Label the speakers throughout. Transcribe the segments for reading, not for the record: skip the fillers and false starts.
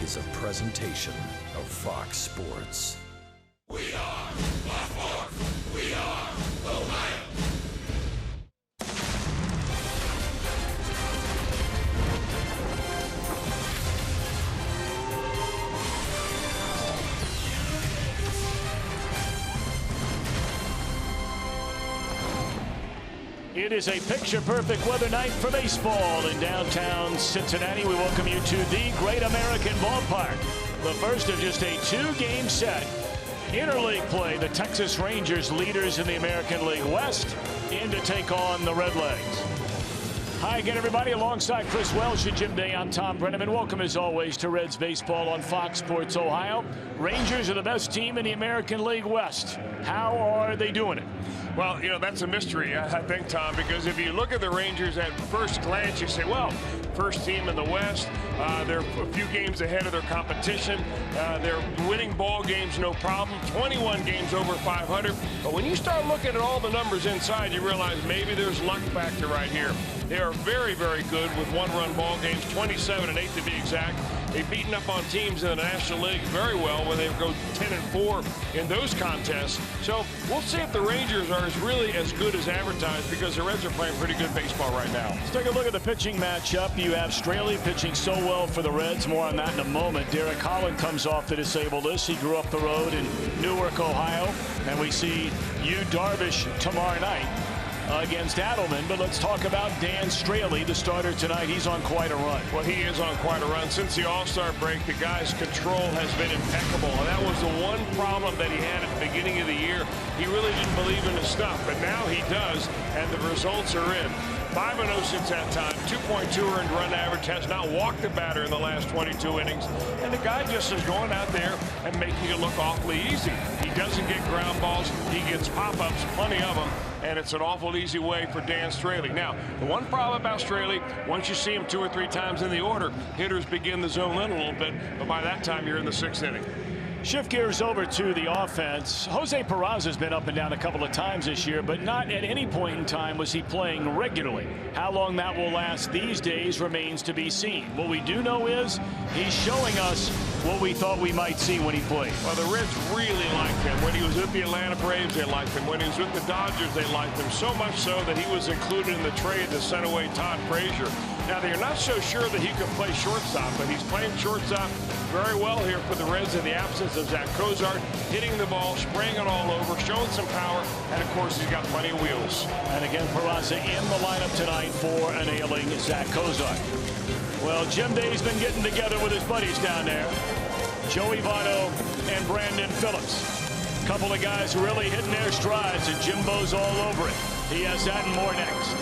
Speaker 1: is a presentation of Fox Sports.
Speaker 2: We are Baltimore. We are Ohio.
Speaker 3: It is a picture-perfect weather night for baseball in downtown Cincinnati. We welcome you to the Great American Ballpark. The first of just a two-game set. Interleague play, the Texas Rangers, leaders in the American League West, in to take on the Redlegs. Hi again, everybody. Alongside Chris Welsh and Jim Day, I'm Tom Brenneman. Welcome, as always, to Reds Baseball on Fox Sports Ohio. Rangers are the best team in the American League West. How are they doing it?
Speaker 4: Well, you know, that's a mystery, I think, Tom, because if you look at the Rangers at first glance, you say, well, first team in the West. They're a few games ahead of their competition. They're winning ball games, no problem. 21 games over 500. But when you start looking at all the numbers inside, you realize maybe there's luck factor right here. They are very, very good with one-run ball games, 27-8 to be exact. They've beaten up on teams in the National League very well when they go 10-4 in those contests. So we'll see if the Rangers are really as good as advertised, because the Reds are playing pretty good baseball right now.
Speaker 3: Let's take a look at the pitching matchup. You have Straley pitching so well for the Reds. More on that in a moment. Derek Holland comes off the disabled list. He grew up the road in Newark, Ohio. And we see Yu Darvish tomorrow night against Adelman. But let's talk about Dan Straley, the starter tonight. He's on quite a run.
Speaker 4: Well, he is on quite a run. Since the All-Star break, the guy's control has been impeccable. And that was the one problem that he had at the beginning of the year. He really didn't believe in his stuff, but now he does, and the results are in. 5-0 since that time, 2.2 earned run average, has not walked the batter in the last 22 innings. And the guy just is going out there and making it look awfully easy. He doesn't get ground balls. He gets pop-ups, plenty of them. And it's an awful easy way for Dan Straley. Now, the one problem about Straley, once you see him 2 or 3 times in the order, hitters begin to zone in a little bit. But by that time, you're in the 6th inning.
Speaker 3: Shift gears over to the offense. Jose Peraza's been up and down a couple of times this year, but not at any point in time was he playing regularly. How long that will last these days remains to be seen. What we do know is he's showing us what we thought we might see when he played.
Speaker 4: Well, the Reds really liked him. When he was with the Atlanta Braves, they liked him. When he was with the Dodgers, they liked him. So much so that he was included in the trade to send away Todd Frazier. Now, they're not so sure that he can play shortstop, but he's playing shortstop very well here for the Reds in the absence of Zach Cozart, hitting the ball, spraying it all over, showing some power, and of course he's got plenty of wheels.
Speaker 3: And again, Peraza in the lineup tonight for an ailing Zach Cozart. Well, Jim Day's been getting together with his buddies down there, Joey Votto and Brandon Phillips. A couple of guys really hitting their strides, and Jimbo's all over it. He has that and more next.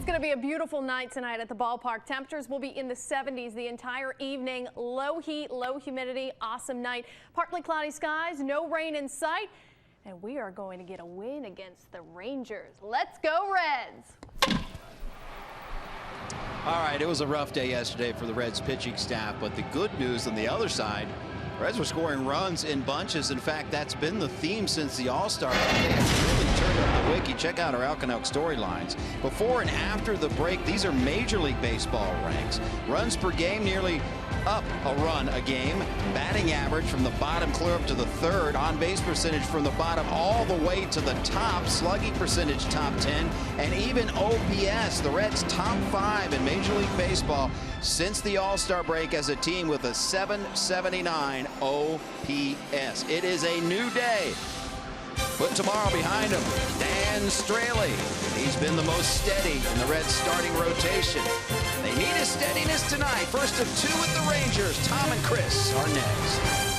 Speaker 5: It's going to be a beautiful night tonight at the ballpark. Temperatures will be in the 70s the entire evening. Low heat, low humidity, awesome night. Partly cloudy skies, no rain in sight. And we are going to get a win against the Rangers. Let's go Reds!
Speaker 6: All right, it was a rough day yesterday for the Reds pitching staff, but the good news on the other side, Reds were scoring runs in bunches. In fact, that's been the theme since the All-Star game. They have really turned up the wiki. Check out our Alcanelk storylines. Before and after the break, these are Major League Baseball ranks. Runs per game nearly up a run a game. Batting average from the bottom clear up to the third. On-base percentage from the bottom all the way to the top. Slugging percentage top 10. And even OPS, the Reds top 5 in Major League Baseball since the All-Star break as a team with a 779 OPS. It is a new day. Put tomorrow behind him, Dan Straley. He's been the most steady in the Reds starting rotation. They need his steadiness tonight. First of 2 with the Rangers. Tom and Chris are next.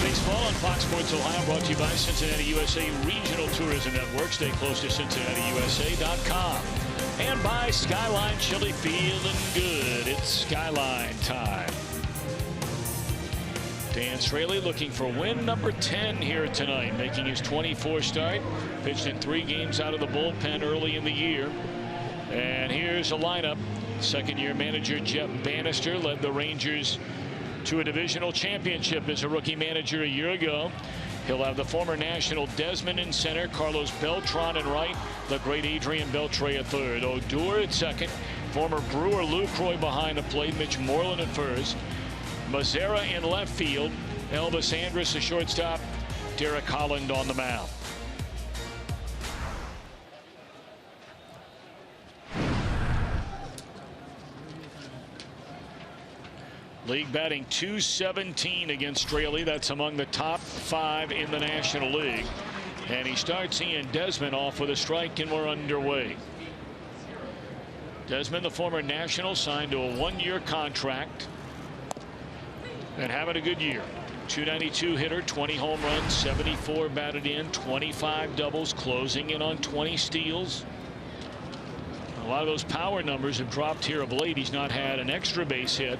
Speaker 3: Baseball on Fox Sports Ohio, brought to you by Cincinnati USA Regional Tourism Network. Stay close to CincinnatiUSA.com. And by Skyline Chili, feeling good. It's Skyline time. Dan Straley looking for win number 10 here tonight, making his 24th start. Pitched in 3 games out of the bullpen early in the year. And here's a lineup. Second-year manager Jeff Bannister led the Rangers to a divisional championship as a rookie manager a year ago. He'll have the former national Desmond in center, Carlos Beltran in right, the great Adrian Beltre at third, Odor at second, former Brewer Lucroy behind the plate, Mitch Moreland at first, Mazzara in left field, Elvis Andrus the shortstop, Derek Holland on the mound. League batting .217 against Straley. That's among the top 5 in the National League. And he starts Ian Desmond off with a strike, and we're underway. Desmond, the former National, signed to a 1-year contract and having a good year. .292 hitter, 20 home runs, 74 batted in, 25 doubles, closing in on 20 steals. A lot of those power numbers have dropped here of late. He's not had an extra base hit,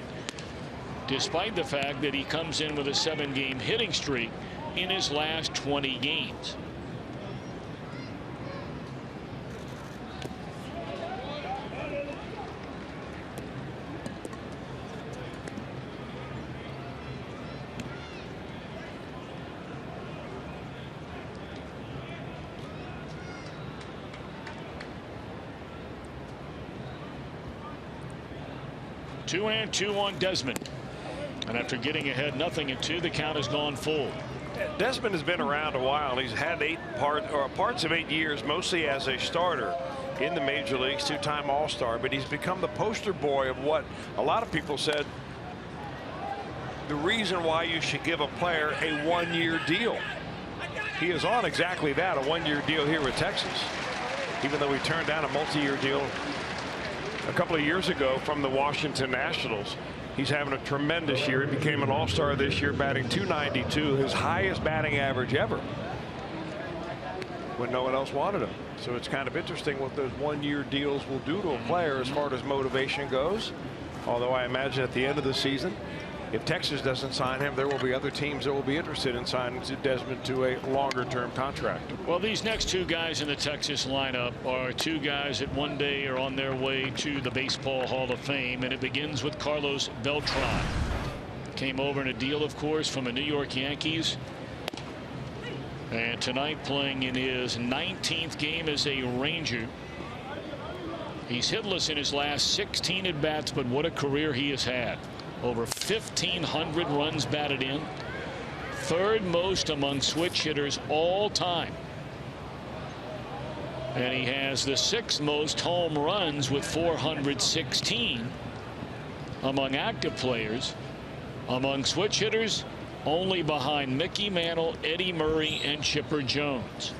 Speaker 3: despite the fact that he comes in with a 7-game hitting streak in his last 20 games. 2-2 on Desmond. And after getting ahead 0-2, the count has gone full.
Speaker 4: Desmond has been around a while. He's had parts of 8 years, mostly as a starter in the major leagues, two-time All-Star, but he's become the poster boy of what a lot of people said the reason why you should give a player a one-year deal. He is on exactly that, a one-year deal here with Texas, even though he turned down a multi-year deal a couple of years ago from the Washington Nationals. He's having a tremendous year. He became an All-Star this year, batting .292, his highest batting average ever, when no one else wanted him. So it's kind of interesting what those one-year deals will do to a player as far as motivation goes. Although I imagine at the end of the season, if Texas doesn't sign him, there will be other teams that will be interested in signing Desmond to a longer-term contract.
Speaker 3: Well, these next two guys in the Texas lineup are two guys that one day are on their way to the Baseball Hall of Fame, and it begins with Carlos Beltran. Came over in a deal, of course, from the New York Yankees. And tonight playing in his 19th game as a Ranger. He's hitless in his last 16 at-bats, but what a career he has had. Over 1,500 runs batted in. Third most among switch hitters all time. And he has the 6th most home runs with 416 among active players. Among switch hitters, only behind Mickey Mantle, Eddie Murray, and Chipper Jones.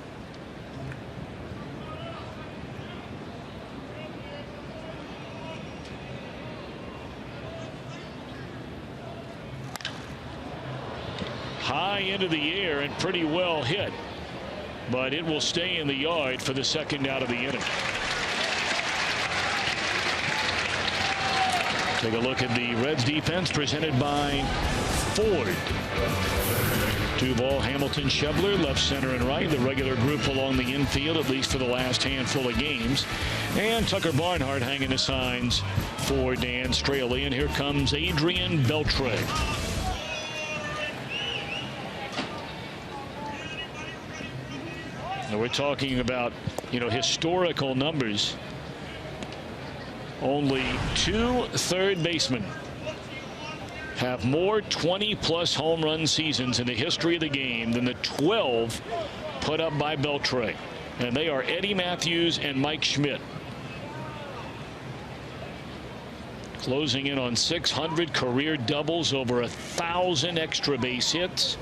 Speaker 3: High into the air and pretty well hit, but it will stay in the yard for the second out of the inning. Take a look at the Reds defense presented by Ford. Duval, Hamilton, Shevler, left, center, and right. The regular group along the infield, at least for the last handful of games. And Tucker Barnhart hanging the signs for Dan Straley. And here comes Adrian Beltre. Now we're talking about, historical numbers. Only 2 third basemen have more 20-plus home run seasons in the history of the game than the 12 put up by Beltre. And they are Eddie Matthews and Mike Schmidt. Closing in on 600 career doubles, over 1,000 extra base hits.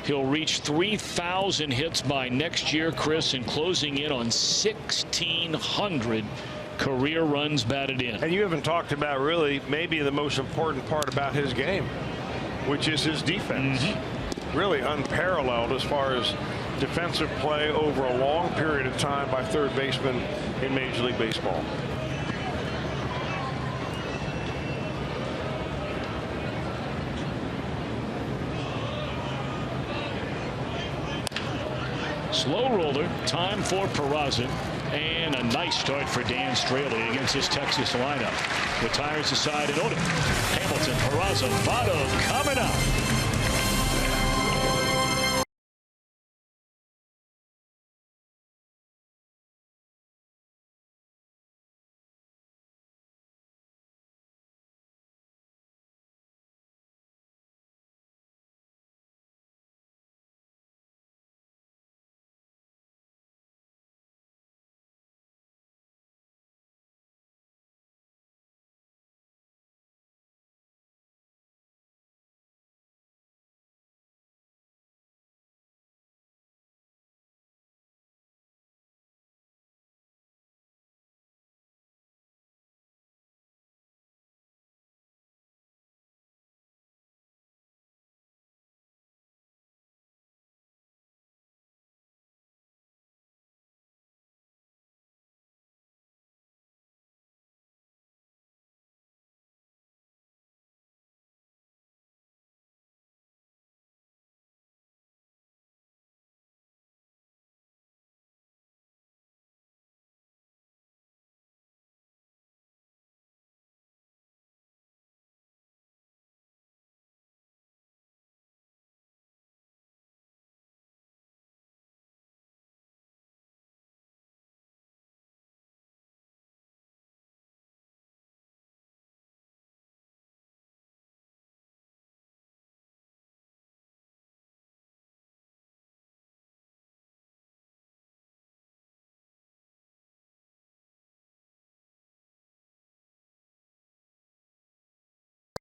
Speaker 3: He'll reach 3,000 hits by next year, Chris, and closing in on 1,600 career runs batted in.
Speaker 4: And you haven't talked about really maybe the most important part about his game, which is his defense. Really unparalleled as far as defensive play over a long period of time by third basemen in Major League Baseball.
Speaker 3: Slow roller, time for Peraza, and a nice start for Dan Straley against his Texas lineup. Retires the side in order. Hamilton, Peraza, Votto coming up.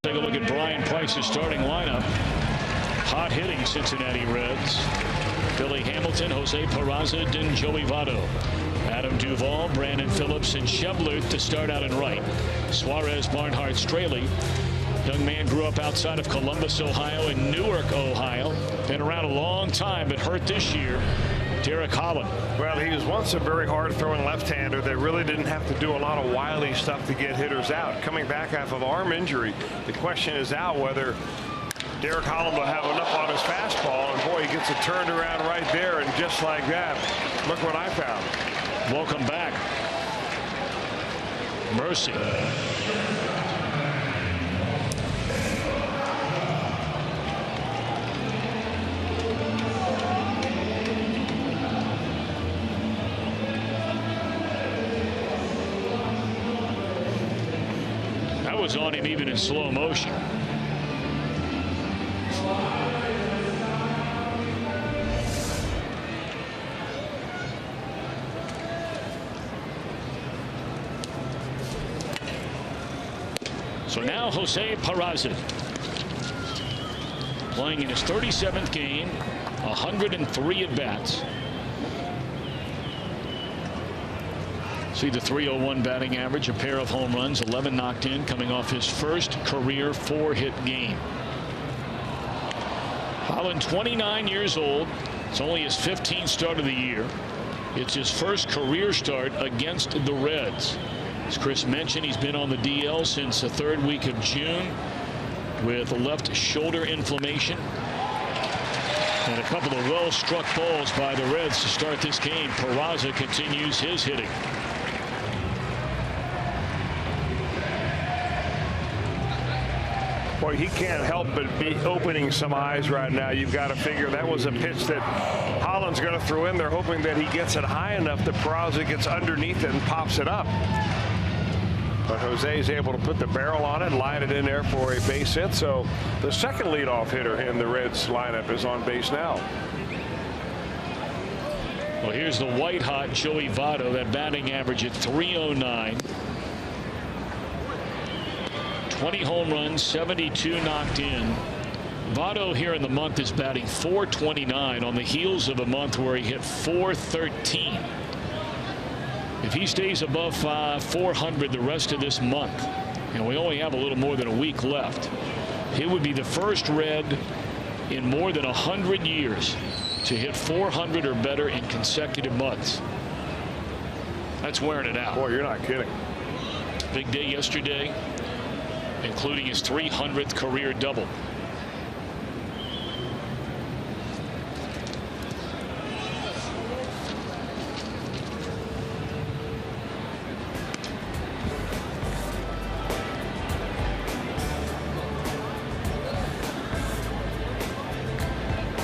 Speaker 3: Take a look at Brian Price's starting lineup. Hot hitting Cincinnati Reds. Billy Hamilton, Jose Peraza, and Joey Votto. Adam Duvall, Brandon Phillips, and Shebluth to start out in right. Suarez, Barnhart, Straley. Young man grew up outside of Columbus, Ohio, and Newark, Ohio. Been around a long time, but hurt this year. Derek Holland.
Speaker 4: Well, he was once a very hard-throwing left-hander that really didn't have to do a lot of wily stuff to get hitters out. Coming back off of arm injury, the question is out whether Derek Holland will have enough on his fastball. And boy, he gets it turned around right there, and just like that, look what I found.
Speaker 3: Welcome back. Mercy. That was on him even in slow motion. So now Jose Peraza, playing in his 37th game, 103 at-bats. See the .301 batting average, a pair of home runs, 11 knocked in, coming off his first career 4-hit game. Holland, 29 years old. It's only his 15th start of the year. It's his first career start against the Reds. As Chris mentioned, he's been on the DL since the 3rd week of June with left shoulder inflammation. And a couple of well-struck balls by the Reds to start this game. Peraza continues his hitting.
Speaker 4: Boy, he can't help but be opening some eyes right now. You've got to figure that was a pitch that Holland's going to throw in. They're hoping that he gets it high enough that Peraza gets underneath it and pops it up. But Jose is able to put the barrel on it and line it in there for a base hit. So the second leadoff hitter in the Reds lineup is on base now.
Speaker 3: Well, here's the white-hot Joey Votto, that batting average at .309. 20 home runs, 72 knocked in. Votto here in the month is batting .429 on the heels of a month where he hit .413. If he stays above 400 the rest of this month, and we only have a little more than a week left, he would be the first Red in more than 100 years to hit 400 or better in consecutive months. That's wearing it out.
Speaker 4: Boy, you're not kidding.
Speaker 3: Big day yesterday, including his 300th career double.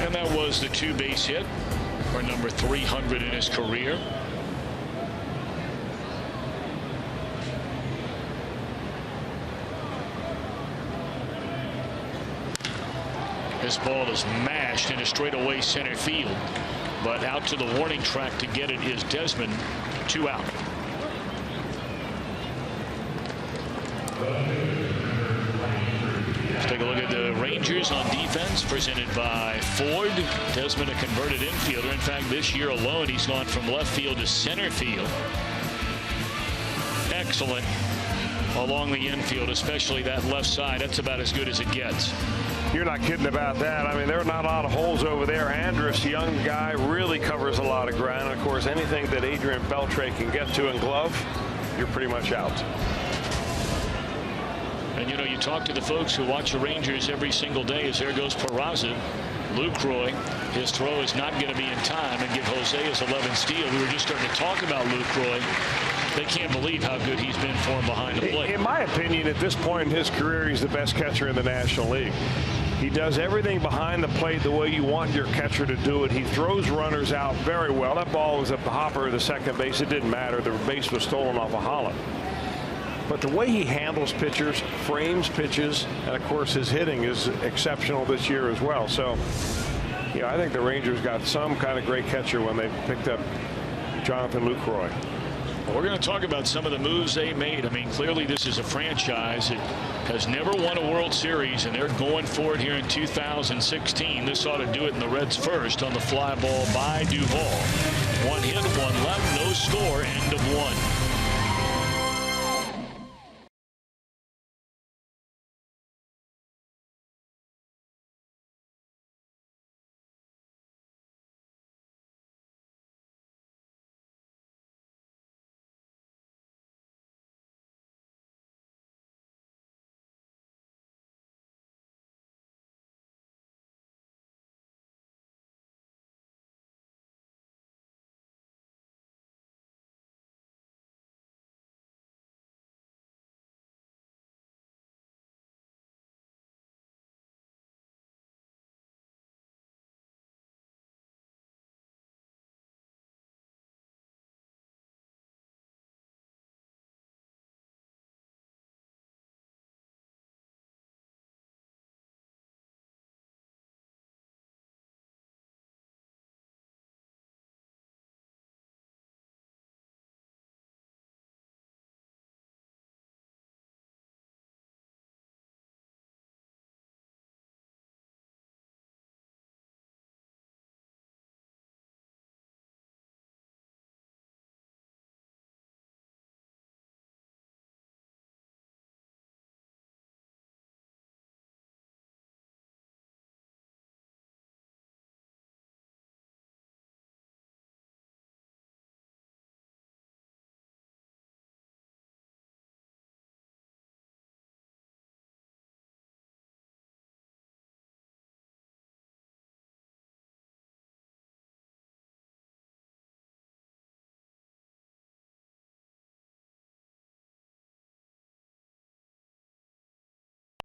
Speaker 3: And that was the 2-base hit for number 300 in his career. This ball is mashed into straightaway center field, but out to the warning track to get it is Desmond. 2 out. Let's take a look at the Rangers on defense, presented by Ford. Desmond, a converted infielder. In fact, this year alone, he's gone from left field to center field. Excellent along the infield, especially that left side. That's about as good as it gets.
Speaker 4: You're not kidding about that. I mean, there are not a lot of holes over there. Andrus, young guy, really covers a lot of ground. And of course, anything that Adrian Beltre can get to in glove, you're pretty much out.
Speaker 3: And you know, you talk to the folks who watch the Rangers every single day as there goes Peraza. Lucroy, his throw is not going to be in time, and give Jose his 11th steal. We were just starting to talk about Lucroy. They can't believe how good he's been for him behind the plate.
Speaker 4: In my opinion, at this point in his career, he's the best catcher in the National League. He does everything behind the plate the way you want your catcher to do it. He throws runners out very well. That ball was at the hopper of the second base. It didn't matter. The base was stolen off of Holland. But the way he handles pitchers, frames pitches, and of course his hitting is exceptional this year as well. So, you know, I think the Rangers got some kind of great catcher when they picked up Jonathan Lucroy.
Speaker 3: We're going to talk about some of the moves they made. I mean, clearly this is a franchise that has never won a World Series, and they're going for it here in 2016. This ought to do it in the Reds first on the fly ball by Duvall. 1 hit, 1 left, no score, end of 1.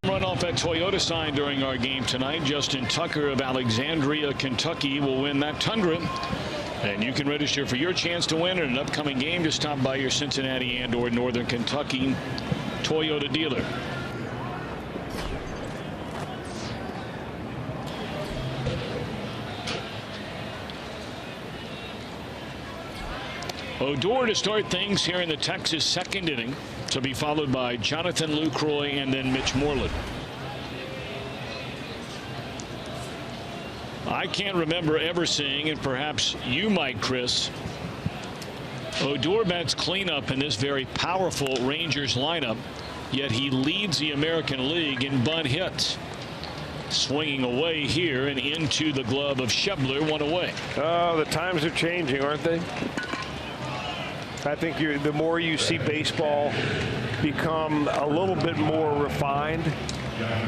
Speaker 3: Run off that Toyota sign during our game tonight. Justin Tucker of Alexandria, Kentucky will win that Tundra. And you can register for your chance to win in an upcoming game. Just stop by your Cincinnati and or Northern Kentucky Toyota dealer. Odor to start things here in the Texas second inning, to be followed by Jonathan Lucroy and then Mitch Moreland. I can't remember ever seeing, and perhaps you might, Chris, Odor bats cleanup in this very powerful Rangers lineup, yet he leads the American League in bunt hits. Swinging away here and into the glove of Schebler, one away.
Speaker 4: Oh, the times are changing, aren't they? I think the more you see baseball become a little bit more refined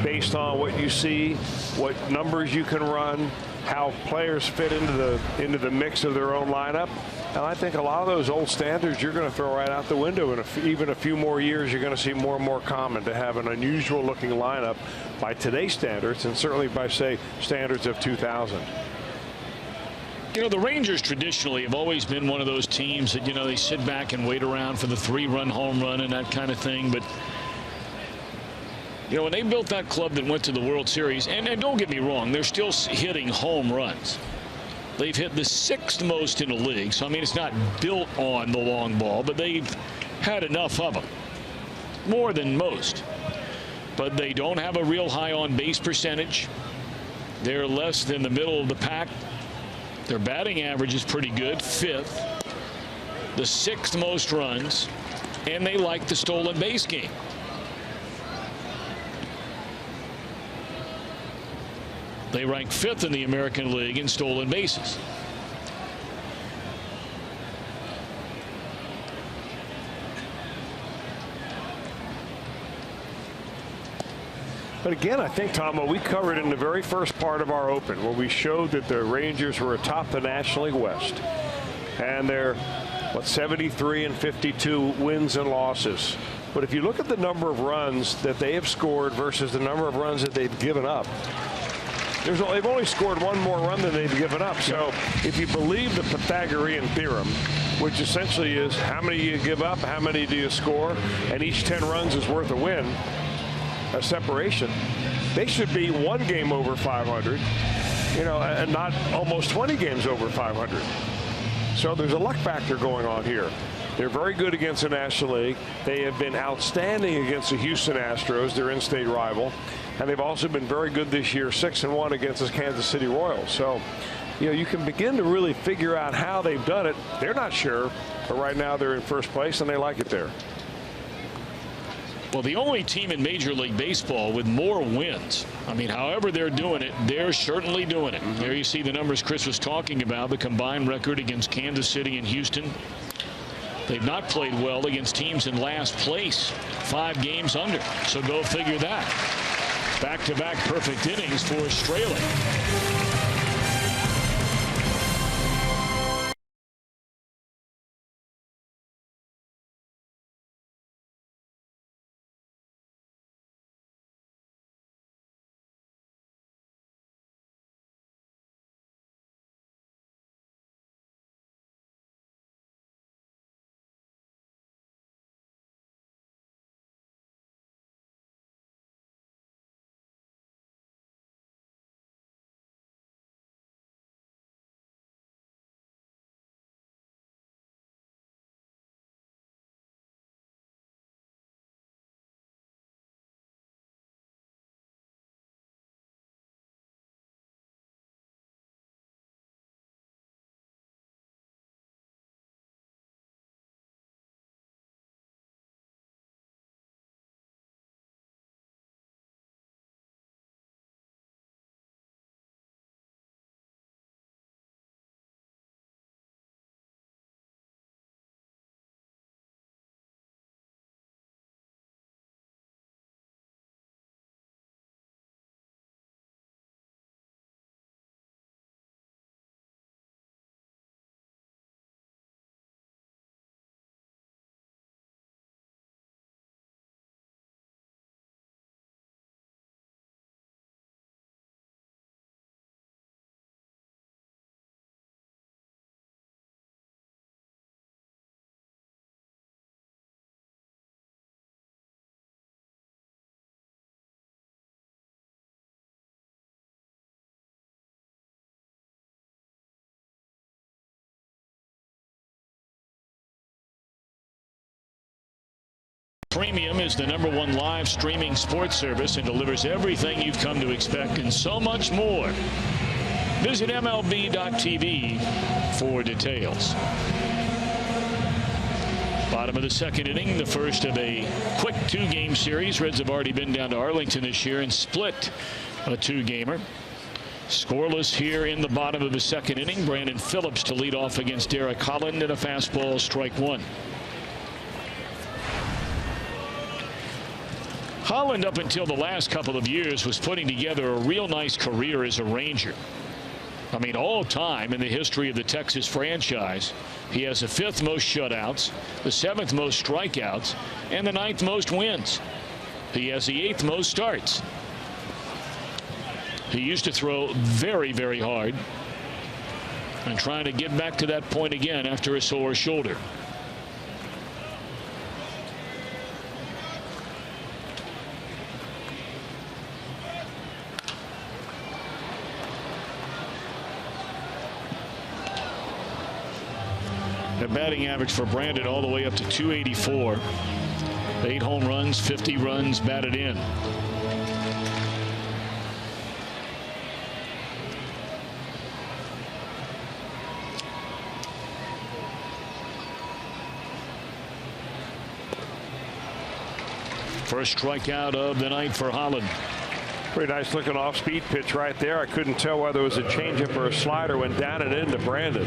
Speaker 4: based on what you see, what numbers you can run, how players fit into the mix of their own lineup. And I think a lot of those old standards you're going to throw right out the window. In even a few more years, you're going to see more and more common to have an unusual looking lineup by today's standards, and certainly by, say, standards of 2000.
Speaker 3: You know, the Rangers traditionally have always been one of those teams that, you know, they sit back and wait around for the 3-run home run and that kind of thing. But, you know, when they built that club that went to the World Series, and don't get me wrong, they're still hitting home runs. They've hit the 6th most in the league. So, I mean, it's not built on the long ball, but they've had enough of them. More than most. But they don't have a real high on base percentage. They're less than the middle of the pack. Their batting average is pretty good, 5th, the 6th most runs, and they like the stolen base game. They rank 5th in the American League in stolen bases.
Speaker 4: But again, I think, Tom, what we covered in the very first part of our open, where we showed that the Rangers were atop the National League West, and they're, 73 and 52 wins and losses. But if you look at the number of runs that they have scored versus the number of runs that they've given up, they've only scored 1 more run than they've given up. So if you believe the Pythagorean theorem, which essentially is how many you give up, how many do you score, and each 10 runs is worth a win, a separation, they should be 1 game over 500, you know, and not almost 20 games over 500. So there's a luck factor going on here. They're very good against the National League. They have been outstanding against the Houston Astros, their in-state rival. And they've also been very good this year, 6-1 against the Kansas City Royals. So, you can begin to really figure out how they've done it. They're not sure, but right now they're in first place and they like it there.
Speaker 3: Well, the only team in Major League Baseball with more wins. I mean, however they're doing it, they're certainly doing it. There you see the numbers Chris was talking about, the combined record against Kansas City and Houston. They've not played well against teams in last place, 5 games under. So go figure that. Back-to-back perfect innings for Straley. Premium is the #1 live streaming sports service and delivers everything you've come to expect and so much more. Visit MLB.tv for details. Bottom of the second inning, the first of a quick 2-game series. Reds have already been down to Arlington this year and split a 2-gamer. Scoreless here in the bottom of the second inning. Brandon Phillips to lead off against Derek Holland and a fastball, strike 1. Holland, up until the last couple of years, was putting together a real nice career as a Ranger. I mean, all time in the history of the Texas franchise, he has the 5th most shutouts, the 7th most strikeouts, and the 9th most wins. He has the 8th most starts. He used to throw very, very hard and trying to get back to that point again after a sore shoulder. The batting average for Brandon all the way up to 284. 8 home runs, 50 runs batted in. First strikeout of the night for Holland.
Speaker 4: Pretty nice looking off-speed pitch right there. I couldn't tell whether it was a changeup or a slider. Went down and into Brandon.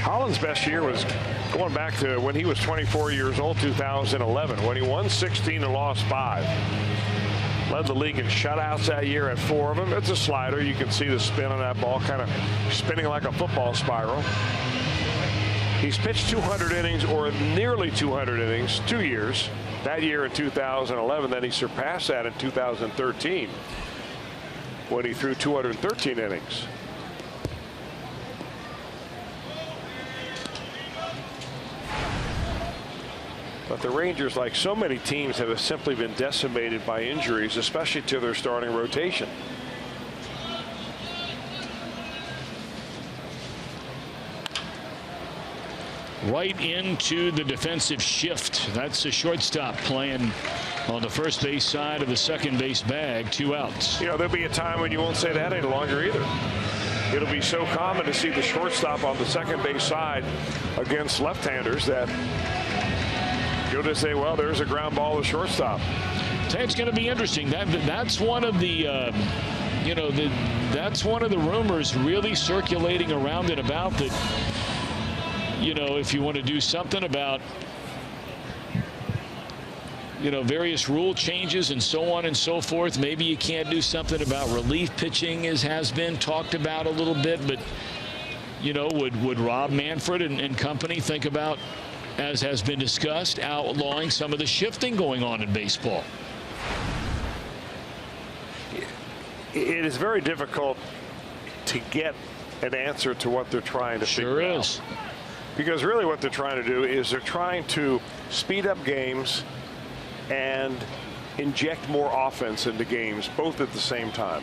Speaker 4: Holland's best year was going back to when he was 24 years old, 2011, when he won 16 and lost 5. Led the league in shutouts that year at 4 of them. It's a slider. You can see the spin on that ball, kind of spinning like a football spiral. He's pitched 200 innings or nearly 200 innings 2 years. That year in 2011, then he surpassed that in 2013 when he threw 213 innings. But the Rangers, like so many teams, have simply been decimated by injuries, especially to their starting rotation.
Speaker 3: right into the defensive shift. That's the shortstop playing on the first base side of the second base bag. 2 outs.
Speaker 4: You know, there'll be a time when you won't say that any longer either. It'll be so common to see the shortstop on the second base side against left-handers that you'll just say, well, there's a ground ball to shortstop.
Speaker 3: It's going to be interesting. That's one of the that's one of the rumors really circulating around and about that. You know, if you want to do something about, you know, various rule changes and so on and so forth, maybe you can't do something about relief pitching, as has been talked about a little bit. But, you know, would Rob Manfred and company think about, as has been discussed, outlawing some of the shifting going on in baseball?
Speaker 4: It is very difficult to get an answer to what they're trying to figure out. Sure is. Because really what they're trying to do is they're trying to speed up games and inject more offense into games, both at the same time.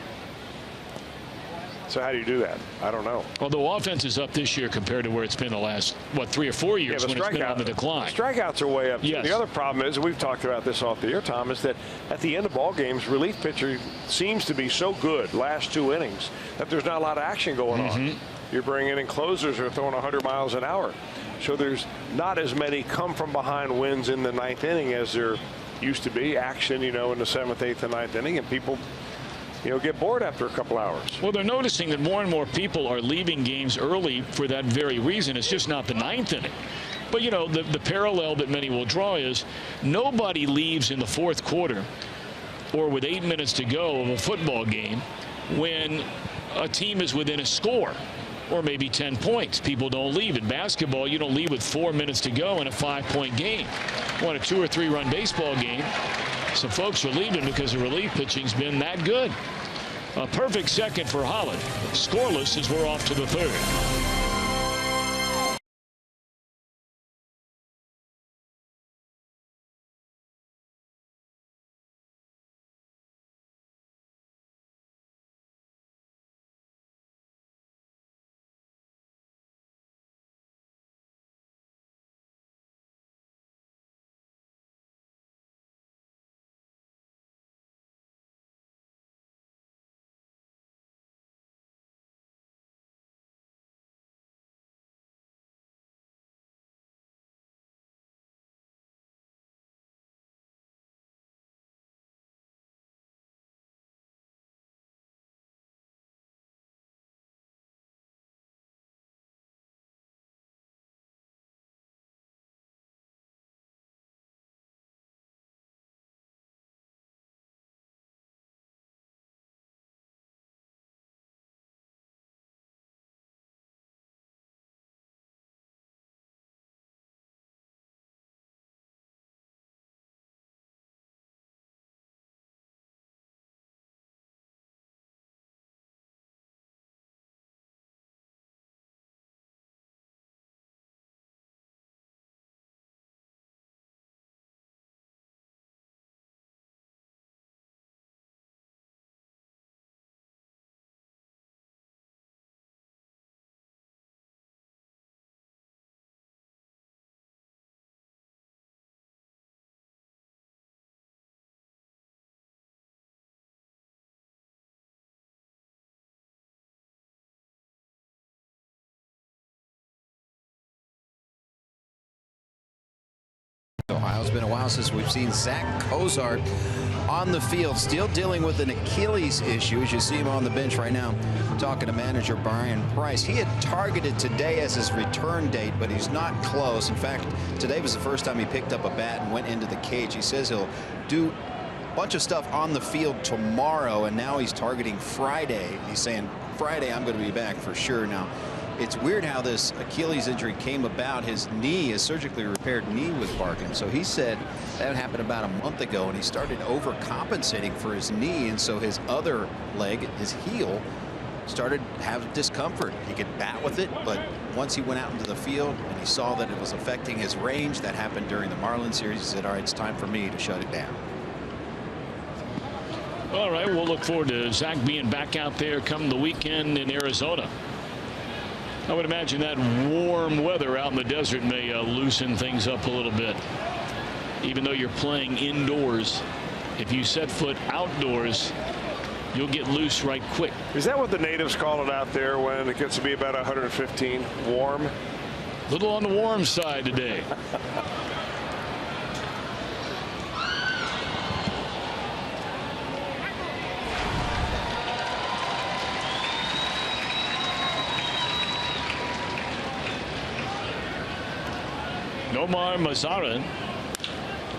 Speaker 4: So how do you do that? I don't know.
Speaker 3: Although offense is up this year compared to where it's been the last, what, 3 or 4 years when it's been on the decline.
Speaker 4: Strikeouts are way up.
Speaker 3: Yes.
Speaker 4: The other problem is, we've talked about this off the air, Tom, is that at the end of ball games, relief pitcher seems to be so good last 2 innings that there's not a lot of action going on. You're bringing in closers who are throwing 100 miles an hour. So there's not as many come from behind wins in the 9th inning as there used to be. Action, you know, in the 7th, 8th, and 9th inning, and people, you know, get bored after a couple hours.
Speaker 3: Well, they're noticing that more and more people are leaving games early for that very reason. It's just not the 9th inning. But, you know, the parallel that many will draw is nobody leaves in the 4th quarter or with 8 minutes to go of a football game when a team is within a score or maybe 10 points. People don't leave. In basketball, you don't leave with 4 minutes to go in a 5-point game. Want a 2 or 3 run baseball game. Some folks are leaving because the relief pitching's been that good. A perfect second for Holland. Scoreless as we're off to the 3rd.
Speaker 6: Ohio. It's been a while since we've seen Zach Cozart on the field, still dealing with an Achilles issue, as you see him on the bench right now talking to manager Brian Price. He had targeted today as his return date, but he's not close. In fact, today was the first time he picked up a bat and went into the cage. He says he'll do a bunch of stuff on the field tomorrow, and now he's targeting Friday. He's saying Friday I'm going to be back for sure. Now, it's weird how this Achilles injury came about. His knee, his surgically repaired knee, was barking. So he said that happened about a month ago, and he started overcompensating for his knee, and so his other leg, his heel, started having discomfort. He could bat with it, but once he went out into the field and he saw that it was affecting his range, that happened during the Marlins series, he said, all right, it's time for me to shut it down.
Speaker 3: All right, we'll look forward to Zach being back out there come the weekend in Arizona. I would imagine that warm weather out in the desert may loosen things up a little bit. Even though you're playing indoors, if you set foot outdoors, you'll get loose right quick.
Speaker 4: Is that what the natives call it out there when it gets to be about 115 warm?
Speaker 3: A little on the warm side today. Nomar Mazara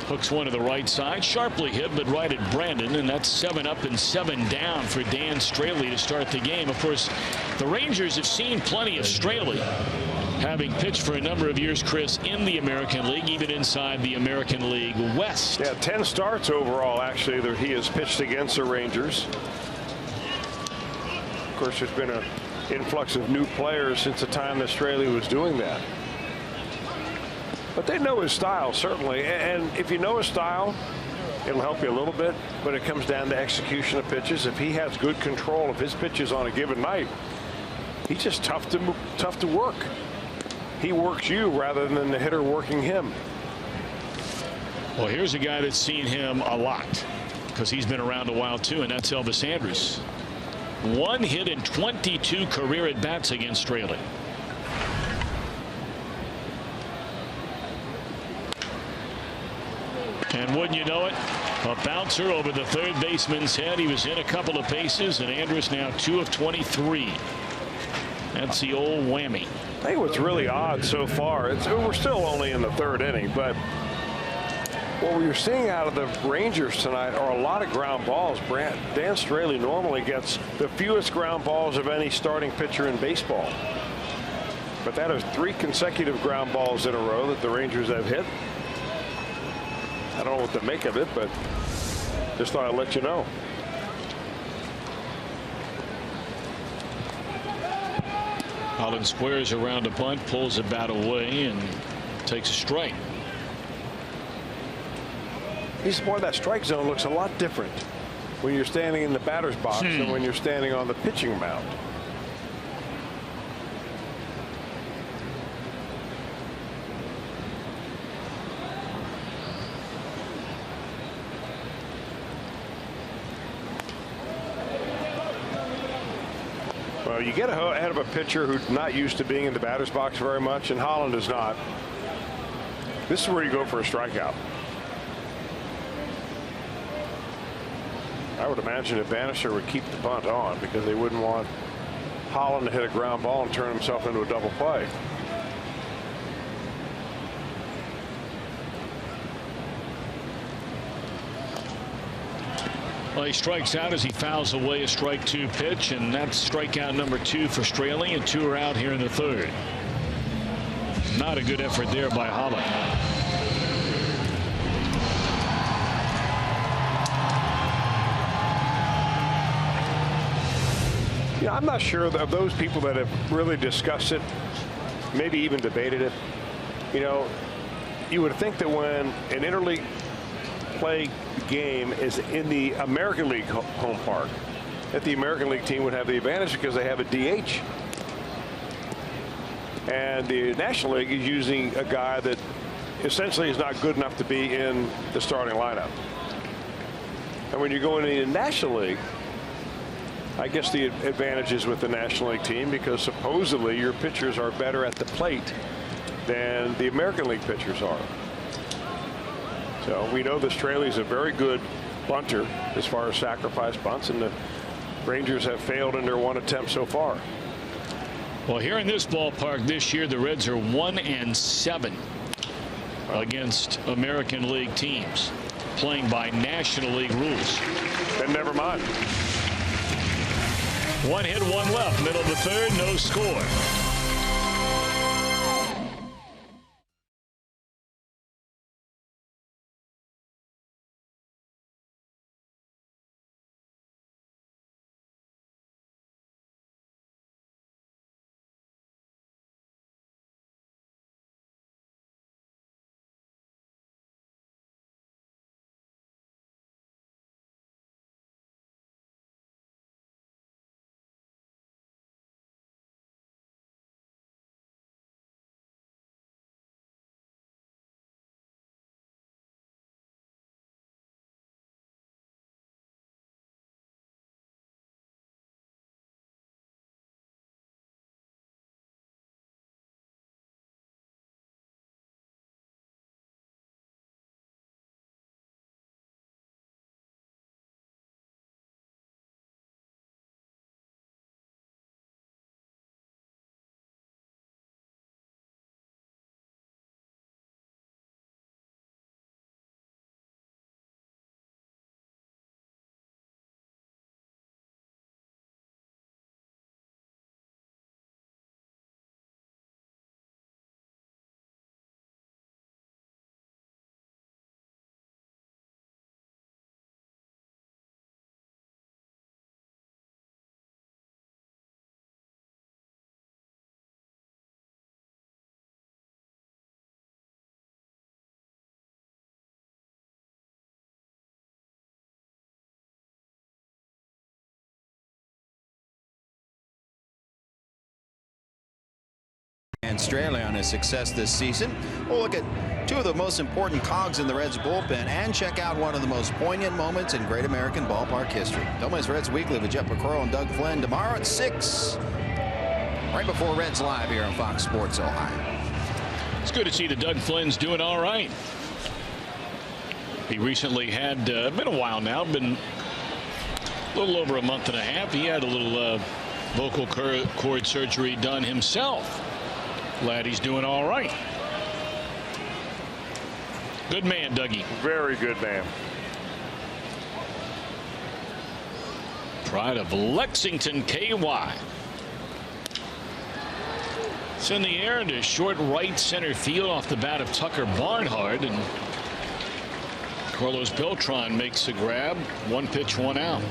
Speaker 3: hooks one to the right side, sharply hit, but right at Brandon, and that's 7 up and 7 down for Dan Straley to start the game. Of course, the Rangers have seen plenty of Straley, having pitched for a number of years, Chris, in the American League, even inside the American League West.
Speaker 4: Yeah, 10 starts overall, actually, that he has pitched against the Rangers. Of course, there's been an influx of new players since the time that Straley was doing that. But they know his style, certainly. And if you know his style, it'll help you a little bit. But it comes down to execution of pitches. If he has good control of his pitches on a given night, he's just tough to work. He works you rather than the hitter working him.
Speaker 3: Well, here's a guy that's seen him a lot because he's been around a while too, and that's Elvis Andrus. 1 hit in 22 career at bats against Straley. And wouldn't you know it, a bouncer over the third baseman's head. He was in a couple of paces, and Andrus now 2 of 23. That's the old whammy.
Speaker 4: I think what's really odd so far, we're still only in the 3rd inning, but what we're seeing out of the Rangers tonight are a lot of ground balls. Dan Straley normally gets the fewest ground balls of any starting pitcher in baseball. But that is 3 consecutive ground balls in a row that the Rangers have hit. I don't know what to make of it, but just thought I'd let you know.
Speaker 3: Holland squares around a bunt, pulls the bat away, and takes a strike.
Speaker 4: Boy, that strike zone looks a lot different when you're standing in the batter's box than when you're standing on the pitching mound. Well, you get ahead of a pitcher who's not used to being in the batter's box very much, and Holland is not. This is where you go for a strikeout. I would imagine that Bannister would keep the bunt on because they wouldn't want Holland to hit a ground ball and turn himself into a double play.
Speaker 3: Well, he strikes out as he fouls away a strike 2 pitch, and that's strikeout number 2 for Straley, and 2 are out here in the 3rd. Not a good effort there by Holland.
Speaker 4: Yeah, I'm not sure of those people that have really discussed it, maybe even debated it. You know, you would think that when an interleague play game is in the American League home park, that the American League team would have the advantage because they have a DH. And the National League is using a guy that essentially is not good enough to be in the starting lineup. And when you go into the National League, I guess the advantage is with the National League team because supposedly your pitchers are better at the plate than the American League pitchers are. So we know that Straley's a very good bunter as far as sacrifice bunts, and the Rangers have failed in their 1 attempt so far.
Speaker 3: Well, here in this ballpark this year, the Reds are 1-7 against American League teams playing by National League rules.
Speaker 4: Then never mind.
Speaker 3: 1 hit, 1 left, middle of the 3rd, no score.
Speaker 6: Straley on his success this season. We'll look at two of the most important cogs in the Reds bullpen and check out one of the most poignant moments in Great American Ballpark history. Don't miss Reds Weekly with Jeff McCrory and Doug Flynn tomorrow at 6, right before Reds Live here on Fox Sports Ohio.
Speaker 3: It's good to see that Doug Flynn's doing all right. He recently had, been a while now, been a little over a month and a half. He had a little vocal cord surgery done himself. Glad he's doing all right. Good man, Dougie.
Speaker 4: Very good man.
Speaker 3: Pride of Lexington, KY. It's in the air into short right center field off the bat of Tucker Barnhart, and Carlos Beltran makes the grab. 1 pitch, 1 out.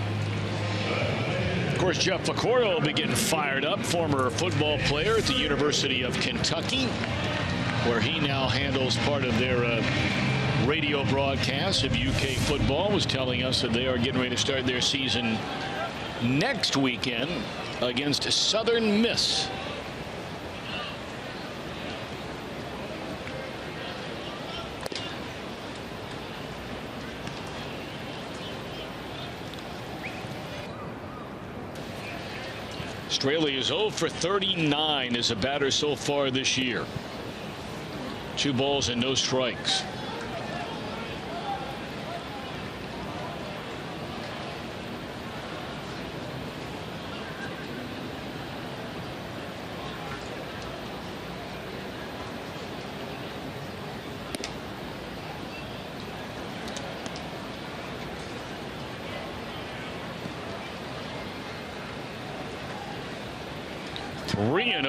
Speaker 3: Of course, Jeff McCrory will be getting fired up. Former football player at the University of Kentucky, where he now handles part of their radio broadcast of UK football, was telling us that they are getting ready to start their season next weekend against Southern Miss. Straley is 0 for 39 as a batter so far this year. 2 balls and no strikes.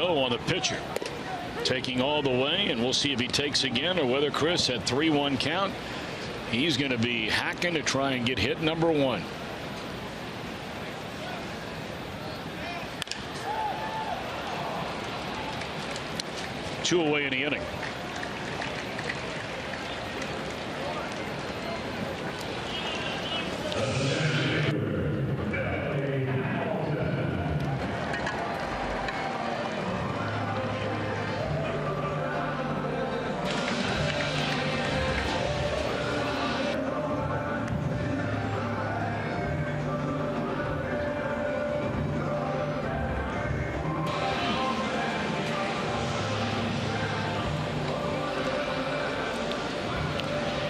Speaker 3: On the pitcher, taking all the way, and we'll see if he takes again or whether Chris at 3-1 count. He's going to be hacking to try and get hit number 1. Two away in the inning.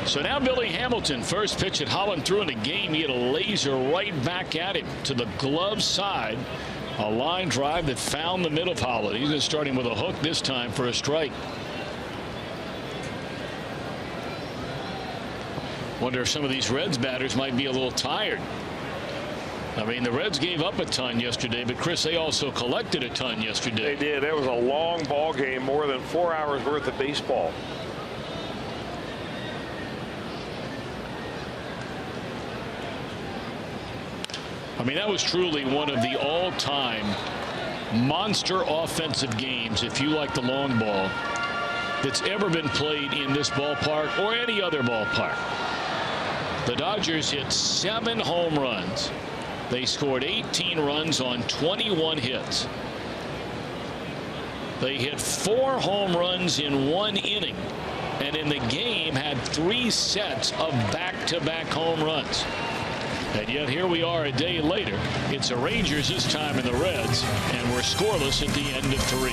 Speaker 3: So now Billy Hamilton, first pitch at Holland threw in the game. He had a laser right back at him to the glove side. A line drive that found the middle of Holland. He's just starting with a hook this time for a strike. Wonder if some of these Reds batters might be a little tired. I mean, the Reds gave up a ton yesterday, but Chris, they also collected a ton yesterday.
Speaker 4: They did. It was a long ball game, more than 4 hours worth of baseball.
Speaker 3: I mean, that was truly one of the all-time monster offensive games, if you like the long ball, that's ever been played in this ballpark or any other ballpark. The Dodgers hit 7 home runs. They scored 18 runs on 21 hits. They hit 4 home runs in 1 inning, and in the game had 3 sets of back-to-back home runs. And yet here we are a day later. It's the Rangers this time in the Reds, and we're scoreless at the end of 3.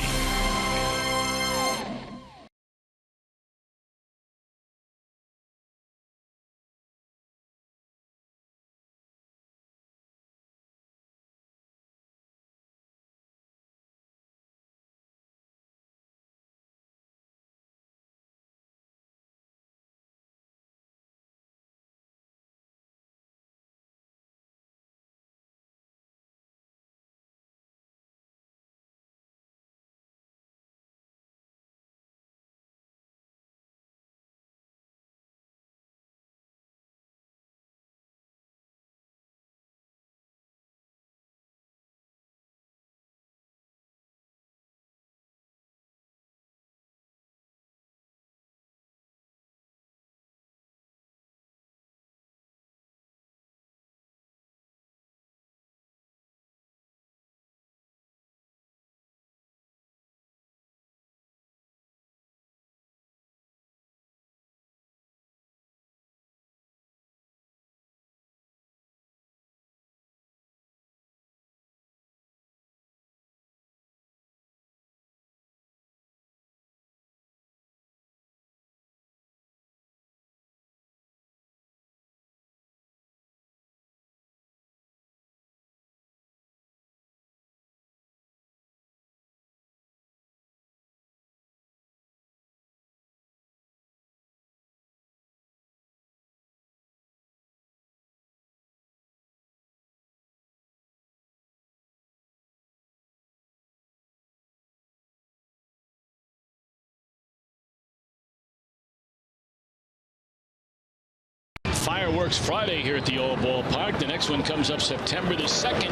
Speaker 3: fireworks Friday here at the old ballpark. The next one comes up September the 2nd.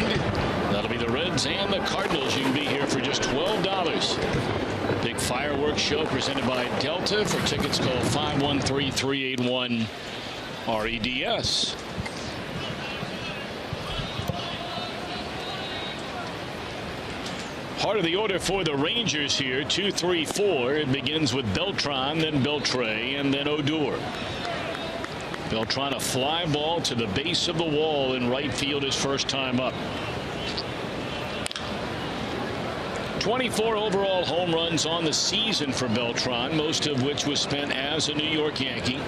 Speaker 3: That'll be the Reds and the Cardinals. You can be here for just $12. Big fireworks show presented by Delta. For tickets, call 513-381-REDS. Part of the order for the Rangers here, 2, 3, 4. It begins with Beltran, then Beltre, and then Odor. Beltran, a fly ball to the base of the wall in right field his first time up. 24 overall home runs on the season for Beltran, most of which was spent as a New York Yankee.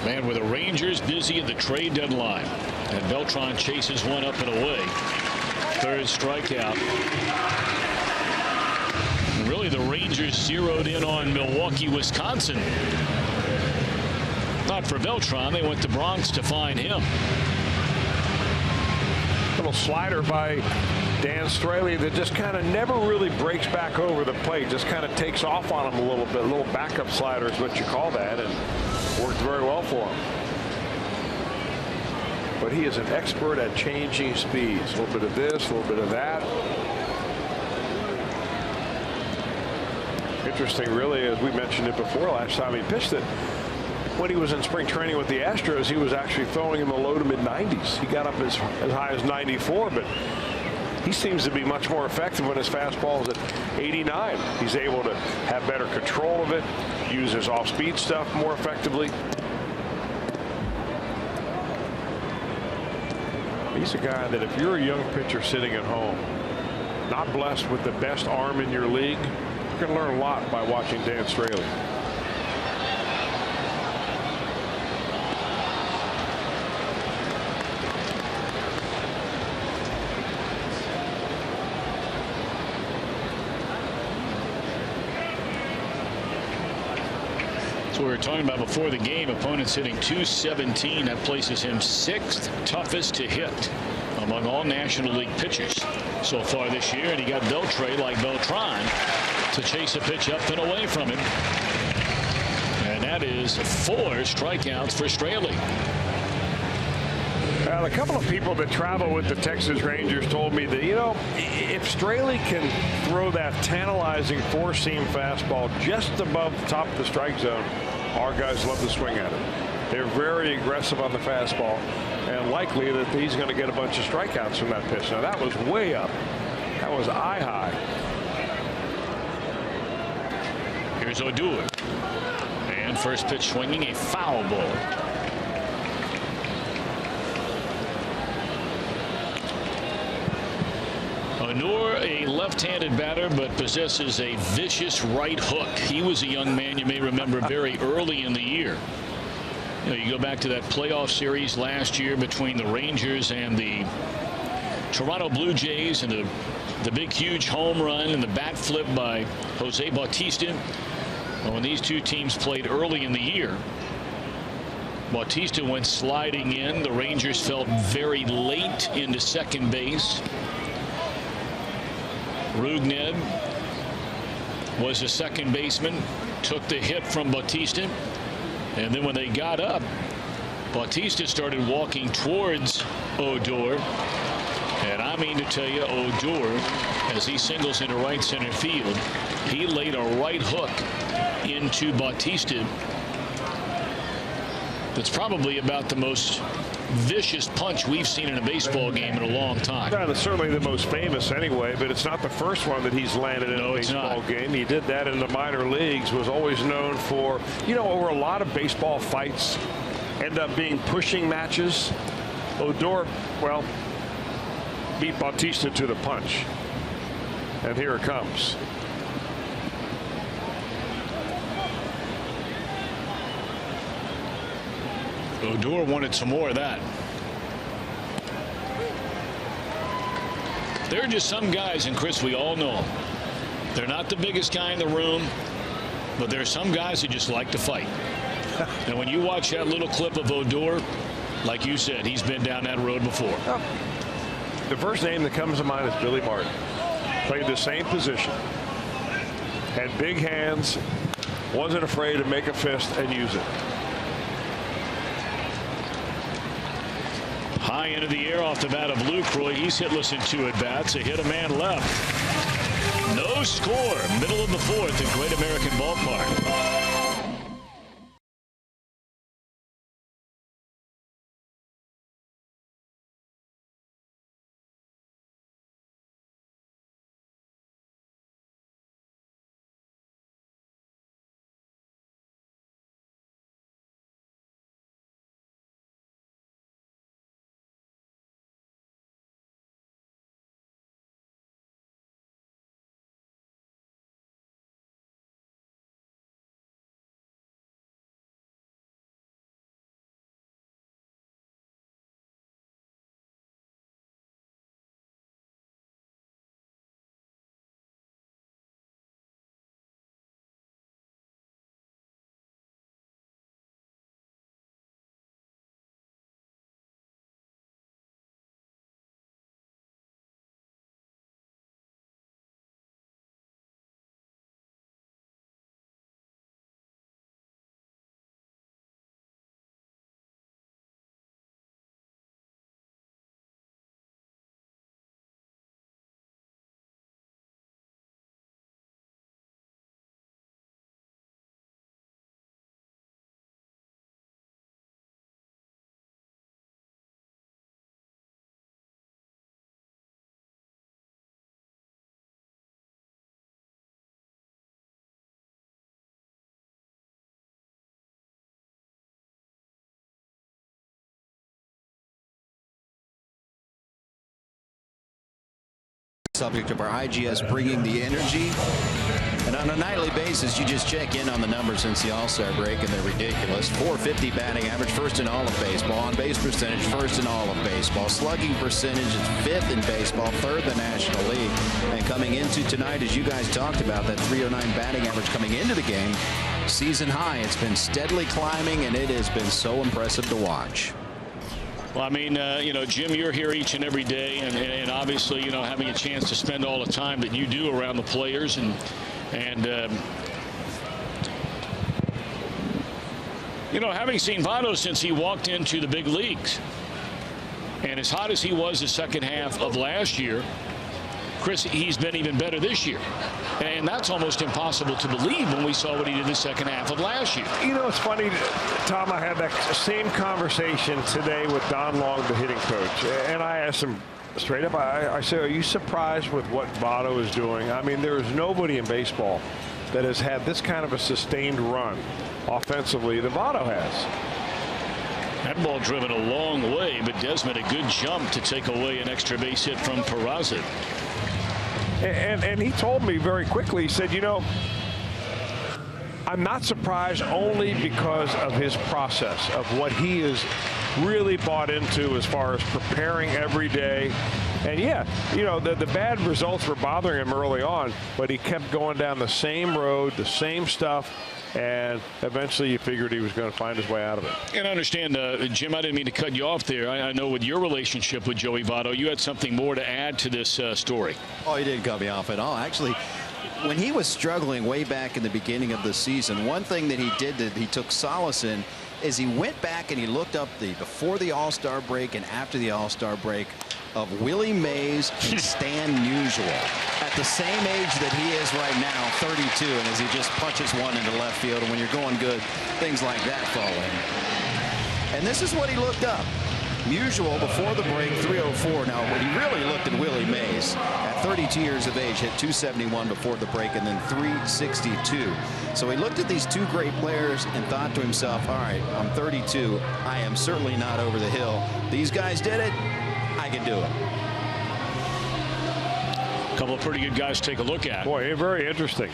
Speaker 3: Man, with the Rangers busy at the trade deadline, and Beltran chases one up and away. Third strikeout. And really, the Rangers zeroed in on Milwaukee, Wisconsin. Not for Beltran. They went to Bronx to find him.
Speaker 4: Little slider by Dan Straley that just kind of never really breaks back over the plate. Just kind of takes off on him a little bit. A little backup slider is what you call that, and worked very well for him. But he is an expert at changing speeds. A little bit of this, a little bit of that. Interesting, really, as we mentioned it before last time he pitched it. When he was in spring training with the Astros, he was actually throwing in the low to mid 90s. He got up as high as 94, but he seems to be much more effective when his fastball is at 89. He's able to have better control of it, use his off-speed stuff more effectively. He's a guy that if you're a young pitcher sitting at home, not blessed with the best arm in your league, you can learn a lot by watching Dan Straley.
Speaker 3: So we were talking about before the game, opponents hitting .217. That places him 6th toughest to hit among all National League pitchers so far this year. And he got Beltre, like Beltran, to chase a pitch up and away from him. And that is 4 strikeouts for Straley.
Speaker 4: A couple of people that travel with the Texas Rangers told me that, you know, if Straley can throw that tantalizing four-seam fastball just above the top of the strike zone, our guys love to swing at it. They're very aggressive on the fastball, and likely that he's going to get a bunch of strikeouts from that pitch. Now, that was way up. That was eye high.
Speaker 3: Here's Odor. And first pitch swinging, a foul ball. Odor, a left-handed batter, but possesses a vicious right hook. He was a young man, you may remember, very early in the year. You know, you go back to that playoff series last year between the Rangers and the Toronto Blue Jays, and the big, huge home run and the bat flip by Jose Bautista. Well, when these two teams played early in the year, Bautista went sliding in. The Rangers felt very late into second base. Rugned was the second baseman, took the hit from Bautista, and then when they got up, Bautista started walking towards Odor, and I mean to tell you, Odor, as he singles into right center field, he laid a right hook into Bautista that's probably about the most vicious punch we've seen in a baseball game in a long time.
Speaker 4: Yeah, that's certainly the most famous anyway, but it's not the first one that he's landed in a baseball game. He did that in the minor leagues, was always known for, you know, over a lot of baseball fights end up being pushing matches. Odor, well, beat Bautista to the punch. And here it comes.
Speaker 3: Odor wanted some more of that. There are just some guys, and Chris, we all know them. They're not the biggest guy in the room, but there are some guys who just like to fight. And when you watch that little clip of Odor, like you said, he's been down that road before.
Speaker 4: The first name that comes to mind is Billy Martin. Played the same position. Had big hands, wasn't afraid to make a fist and use it.
Speaker 3: High into the air off the bat of Lucroy. He's hitless in 2 at-bats. A hit, a man left. No score. Middle of the 4th at Great American Ballpark.
Speaker 6: Subject of our IGS bringing the energy. And on a nightly basis, you just check in on the numbers since the All-Star break, and they're ridiculous. .450 batting average, first in all of baseball. On-base percentage, first in all of baseball. Slugging percentage is 5th in baseball, 3rd in the National League. And coming into tonight, as you guys talked about, that .309 batting average coming into the game, season high. It's been steadily climbing, and it has been so impressive to watch.
Speaker 3: Well, I mean, you know, Jim, you're here each and every day, and obviously, you know, having a chance to spend all the time that you do around the players, and you know, having seen Votto since he walked into the big leagues, and as hot as he was the second half of last year, Chris, he's been even better this year. And that's almost impossible to believe when we saw what he did the second half of last year.
Speaker 4: You know, it's funny, Tom, I had that same conversation today with Don Long, the hitting coach. And I asked him straight up, I said, are you surprised with what Votto is doing? I mean, there is nobody in baseball that has had this kind of a sustained run offensively than Votto has.
Speaker 3: That ball driven a long way, but Desmond a good jump to take away an extra base hit from Peraza.
Speaker 4: And he told me very quickly, he said, you know, I'm not surprised only because of his process, of what he is really bought into as far as preparing every day. And yeah, you know, the bad results were bothering him early on, but he kept going down the same road, the same stuff. And eventually you figured he was going to find his way out of it.
Speaker 3: And I understand, Jim, I didn't mean to cut you off there. I know with your relationship with Joey Votto, you had something more to add to this story.
Speaker 6: Oh, he didn't cut me off at all. Actually, when he was struggling way back in the beginning of the season, one thing that he did that he took solace in is he went back and he looked up before the All-Star break and after the All-Star break of Willie Mays and Stan Musial at the same age that he is right now, 32, and as he just punches one into left field, and when you're going good, things like that fall in. And this is what he looked up. Musial before the break, 304. Now, when he really looked at Willie Mays, at 32 years of age, hit 271 before the break and then 362. So he looked at these two great players and thought to himself, all right, I'm 32. I am certainly not over the hill. These guys did it. I can do it.
Speaker 3: A couple of pretty good guys to take a look at.
Speaker 4: Boy, very interesting.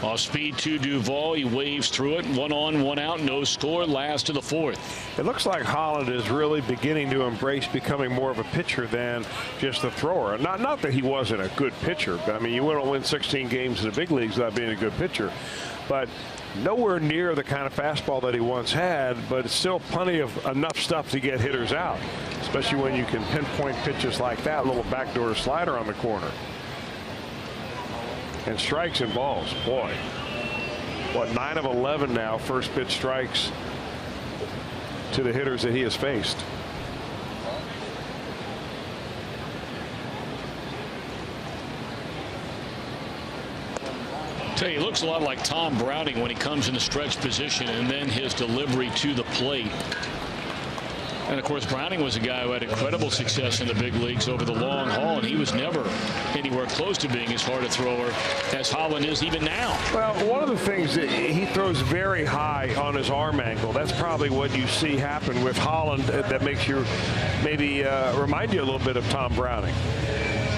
Speaker 3: Off speed to Duvall. He waves through it. 1 on, 1 out, no score. Last of the 4th.
Speaker 4: It looks like Holland is really beginning to embrace becoming more of a pitcher than just a thrower. Not that he wasn't a good pitcher, but I mean, you wouldn't win 16 games in the big leagues without being a good pitcher. But Nowhere near the kind of fastball that he once had, but it's still plenty of enough stuff to get hitters out, especially when you can pinpoint pitches like that little backdoor slider on the corner. And strikes and balls. Boy, what, 9 of 11 now first pitch strikes to the hitters that he has faced.
Speaker 3: He looks a lot like Tom Browning when he comes in the stretch position, and then his delivery to the plate. And of course, Browning was a guy who had incredible success in the big leagues over the long haul, and he was never anywhere close to being as hard a thrower as Holland is even now.
Speaker 4: Well, one of the things that he throws very high on his arm angle. That's probably what you see happen with Holland that makes you maybe remind you a little bit of Tom Browning.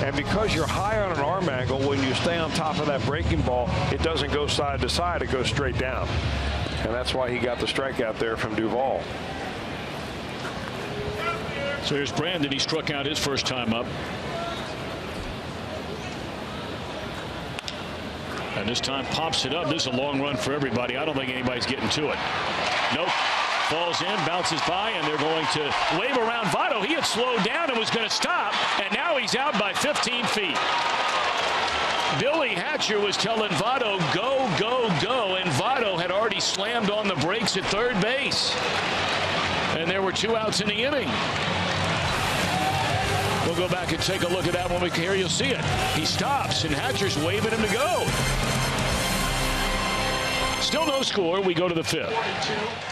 Speaker 4: And because you're high on an arm angle, when you stay on top of that breaking ball, it doesn't go side to side, it goes straight down. And that's why he got the strikeout there from Duvall.
Speaker 3: So here's Brandon. He struck out his first time up. And this time pops it up. This is a long run for everybody. I don't think anybody's getting to it. Nope. Falls in, bounces by, and they're going to wave around Votto. He had slowed down and was going to stop, and now he's out by 15 feet. Billy Hatcher was telling Votto, go, go, go, and Votto had already slammed on the brakes at third base. And there were 2 outs in the inning. We'll go back and take a look at that when we can hear. You'll see it. He stops, and Hatcher's waving him to go. Still no score. We go to the 5th.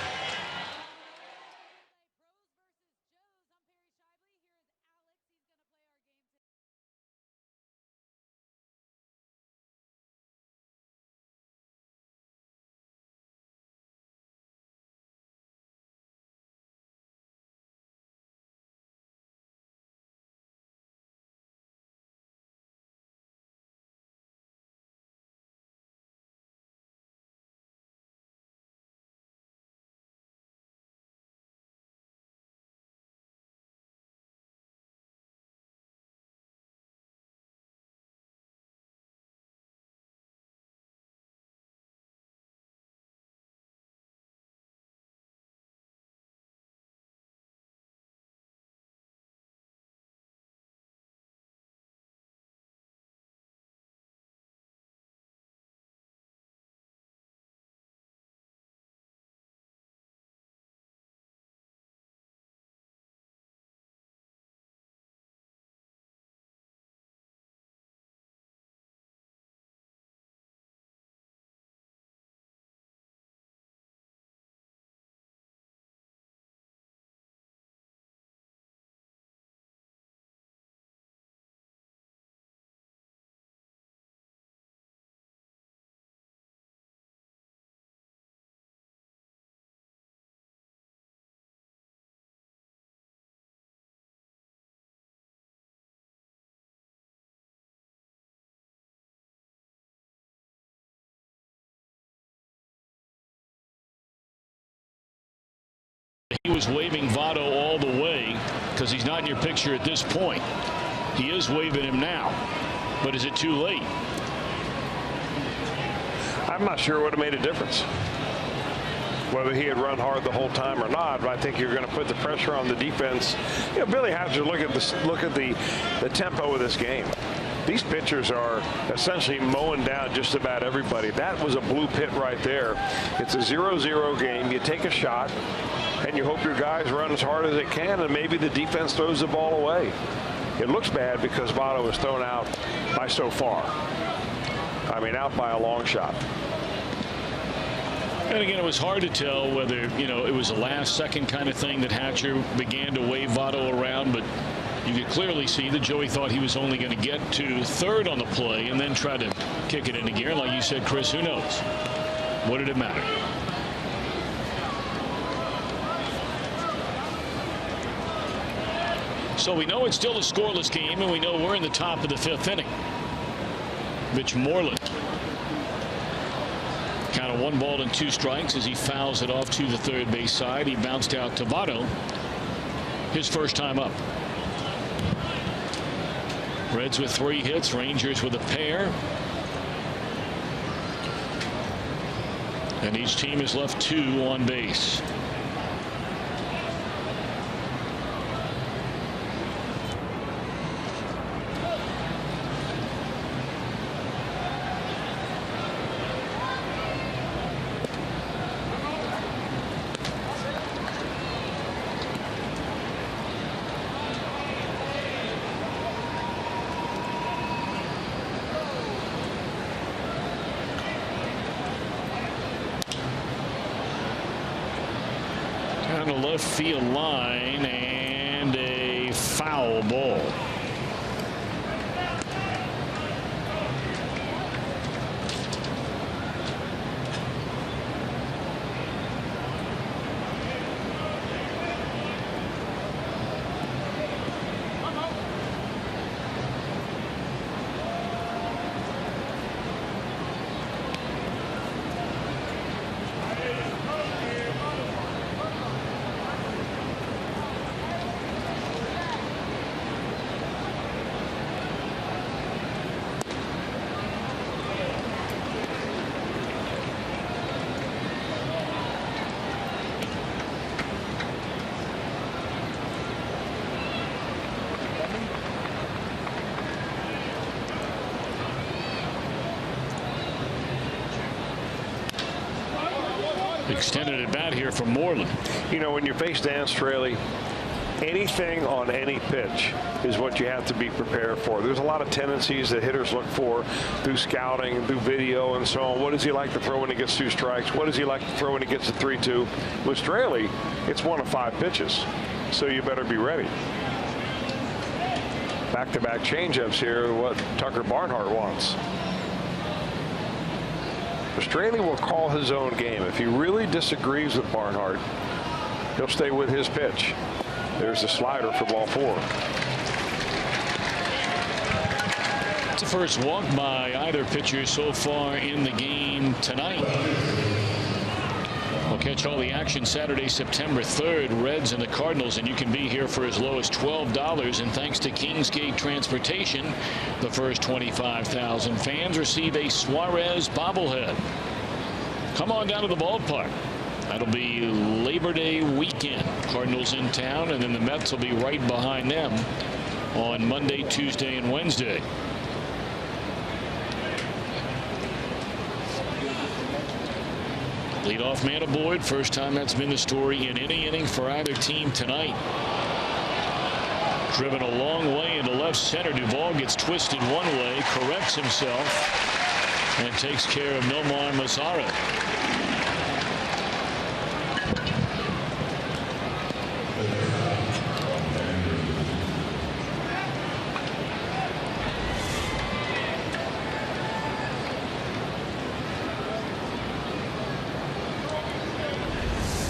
Speaker 3: He was waving Votto all the way because he's not in your picture at this point. He is waving him now, but is it too late?
Speaker 4: I'm not sure it would have made a difference whether he had run hard the whole time or not. But I think you're going to put the pressure on the defense. You know, Billy Hatcher, look at the tempo of this game. These pitchers are essentially mowing down just about everybody. That was a blue pit right there. It's a 0-0 game. You take a shot and you hope your guys run as hard as they can, and maybe the defense throws the ball away. It looks bad because Votto was thrown out by so far. I mean, out by a long shot.
Speaker 3: And again, it was hard to tell whether, you know, it was a last-second kind of thing that Hatcher began to wave Votto around, but you could clearly see that Joey thought he was only going to get to third on the play and then try to kick it into gear. And like you said, Chris, who knows? What did it matter? So we know it's still a scoreless game, and we know we're in the top of the 5th inning. Mitch Moreland. Count of 1 ball and 2 strikes as he fouls it off to the third base side. He bounced out to Votto. His first time up. Reds with 3 hits. Rangers with a pair. And each team has left 2 on base. Down the left field line, and a foul ball. Extended at bat here from Moreland.
Speaker 4: You know, when you face Dan Straley, anything on any pitch is what you have to be prepared for. There's a lot of tendencies that hitters look for through scouting, through video, and so on. What does he like to throw when he gets 2 strikes? What does he like to throw when he gets a 3-2? With Straley, it's 1 of 5 pitches, so you better be ready. Back-to-back changeups here, what Tucker Barnhart wants. Straley will call his own game. If he really disagrees with Barnhart, he'll stay with his pitch. There's the slider for ball 4.
Speaker 3: It's the first walk by either pitcher so far in the game tonight. We'll catch all the action Saturday, September 3rd. Reds and the Cardinals, and you can be here for as low as $12. And thanks to Kingsgate Transportation, the first 25,000 fans receive a Suarez bobblehead. Come on down to the ballpark. That'll be Labor Day weekend. Cardinals in town, and then the Mets will be right behind them on Monday, Tuesday, and Wednesday. Leadoff man aboard. First time that's been the story in any inning for either team tonight. Driven a long way into left center. Duvall gets twisted one way, corrects himself, and takes care of Nomar Mazara.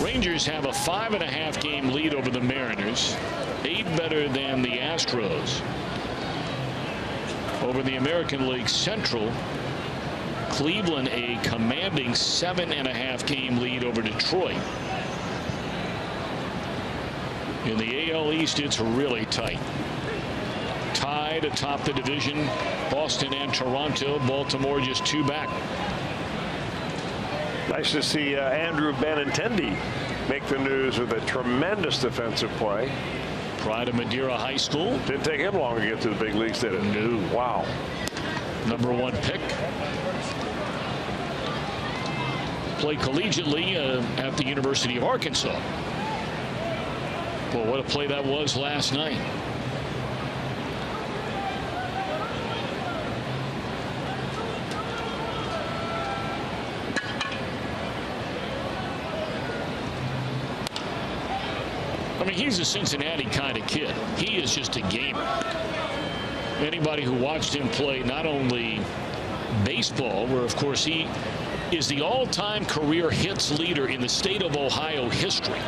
Speaker 3: Rangers have a 5.5 game lead over the Mariners, 8 better than the Astros. Over the American League Central, Cleveland a commanding 7.5 game lead over Detroit. In the AL East, it's really tight. Tied atop the division, Boston and Toronto. Baltimore just 2 back.
Speaker 4: Nice to see Andrew Benintendi make the news with a tremendous defensive play.
Speaker 3: Pride of Madeira High School.
Speaker 4: Didn't take him long to get to the big leagues, did it?
Speaker 3: No.
Speaker 4: Wow.
Speaker 3: Number 1 pick. Played collegiately at the University of Arkansas. Well, what a play that was last night. I mean, he's a Cincinnati kind of kid. He is just a gamer. Anybody who watched him play not only baseball, where of course he is the all-time career hits leader in the state of Ohio history,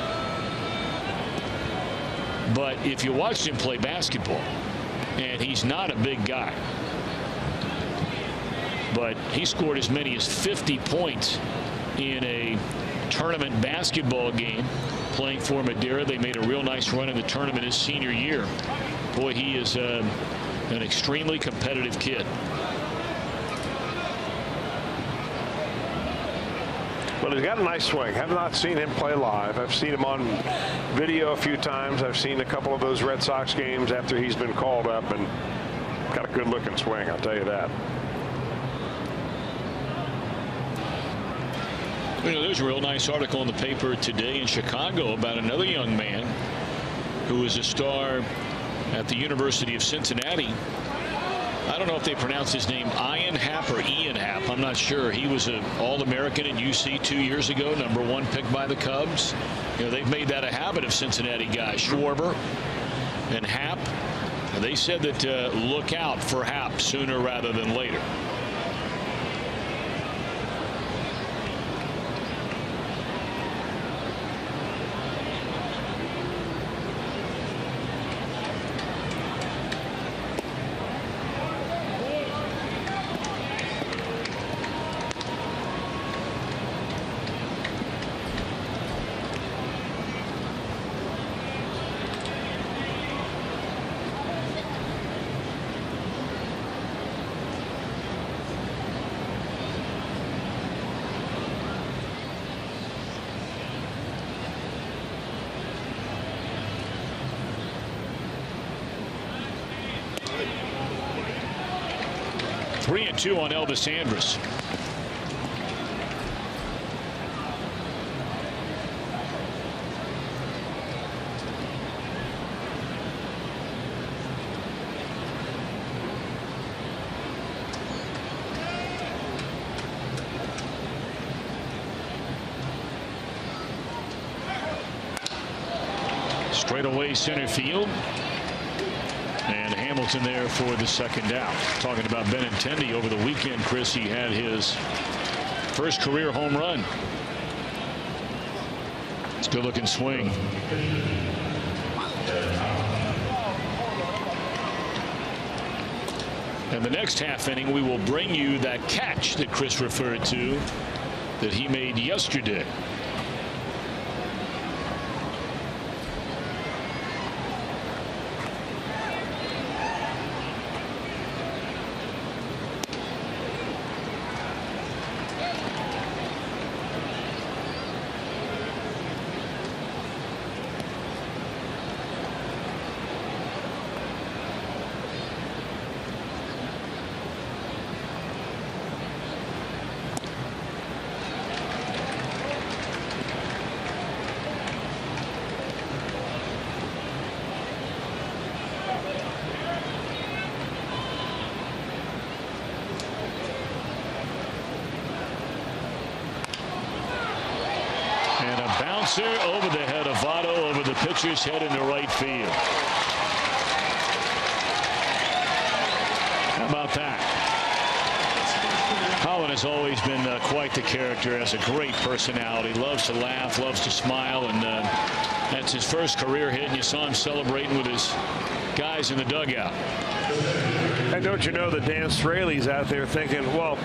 Speaker 3: but if you watched him play basketball, and he's not a big guy, but he scored as many as 50 points in a tournament basketball game playing for Madeira. They made a real nice run in the tournament his senior year. Boy, he is an extremely competitive kid.
Speaker 4: Well, he's got a nice swing. Have not seen him play live. I've seen him on video a few times. I've seen a couple of those Red Sox games after he's been called up, and got a good-looking swing, I'll tell you that.
Speaker 3: You know, there's a real nice article in the paper today in Chicago about another young man who is a star at the University of Cincinnati. I don't know if they pronounce his name Ian Happ or Ian Happ. I'm not sure. He was an All-American at UC 2 years ago, #1 pick by the Cubs. You know, they've made that a habit of Cincinnati guys. Schwarber and Happ. They said that look out for Happ sooner rather than later. Three and two on Elvis Andrus. Straight away center field. And Hamilton there for the second out. Talking about Benintendi over the weekend, Chris, he had his first career home run. It's a good looking swing. And the next half inning, we will bring you that catch that Chris referred to that he made yesterday. Over the head of Votto, over the pitcher's head into right field. How about that? Holland has always been quite the character, has a great personality, loves to laugh, loves to smile, and that's his first career hit, and you saw him celebrating with his guys in the dugout.
Speaker 4: And don't you know that Dan Straley's out there thinking, well,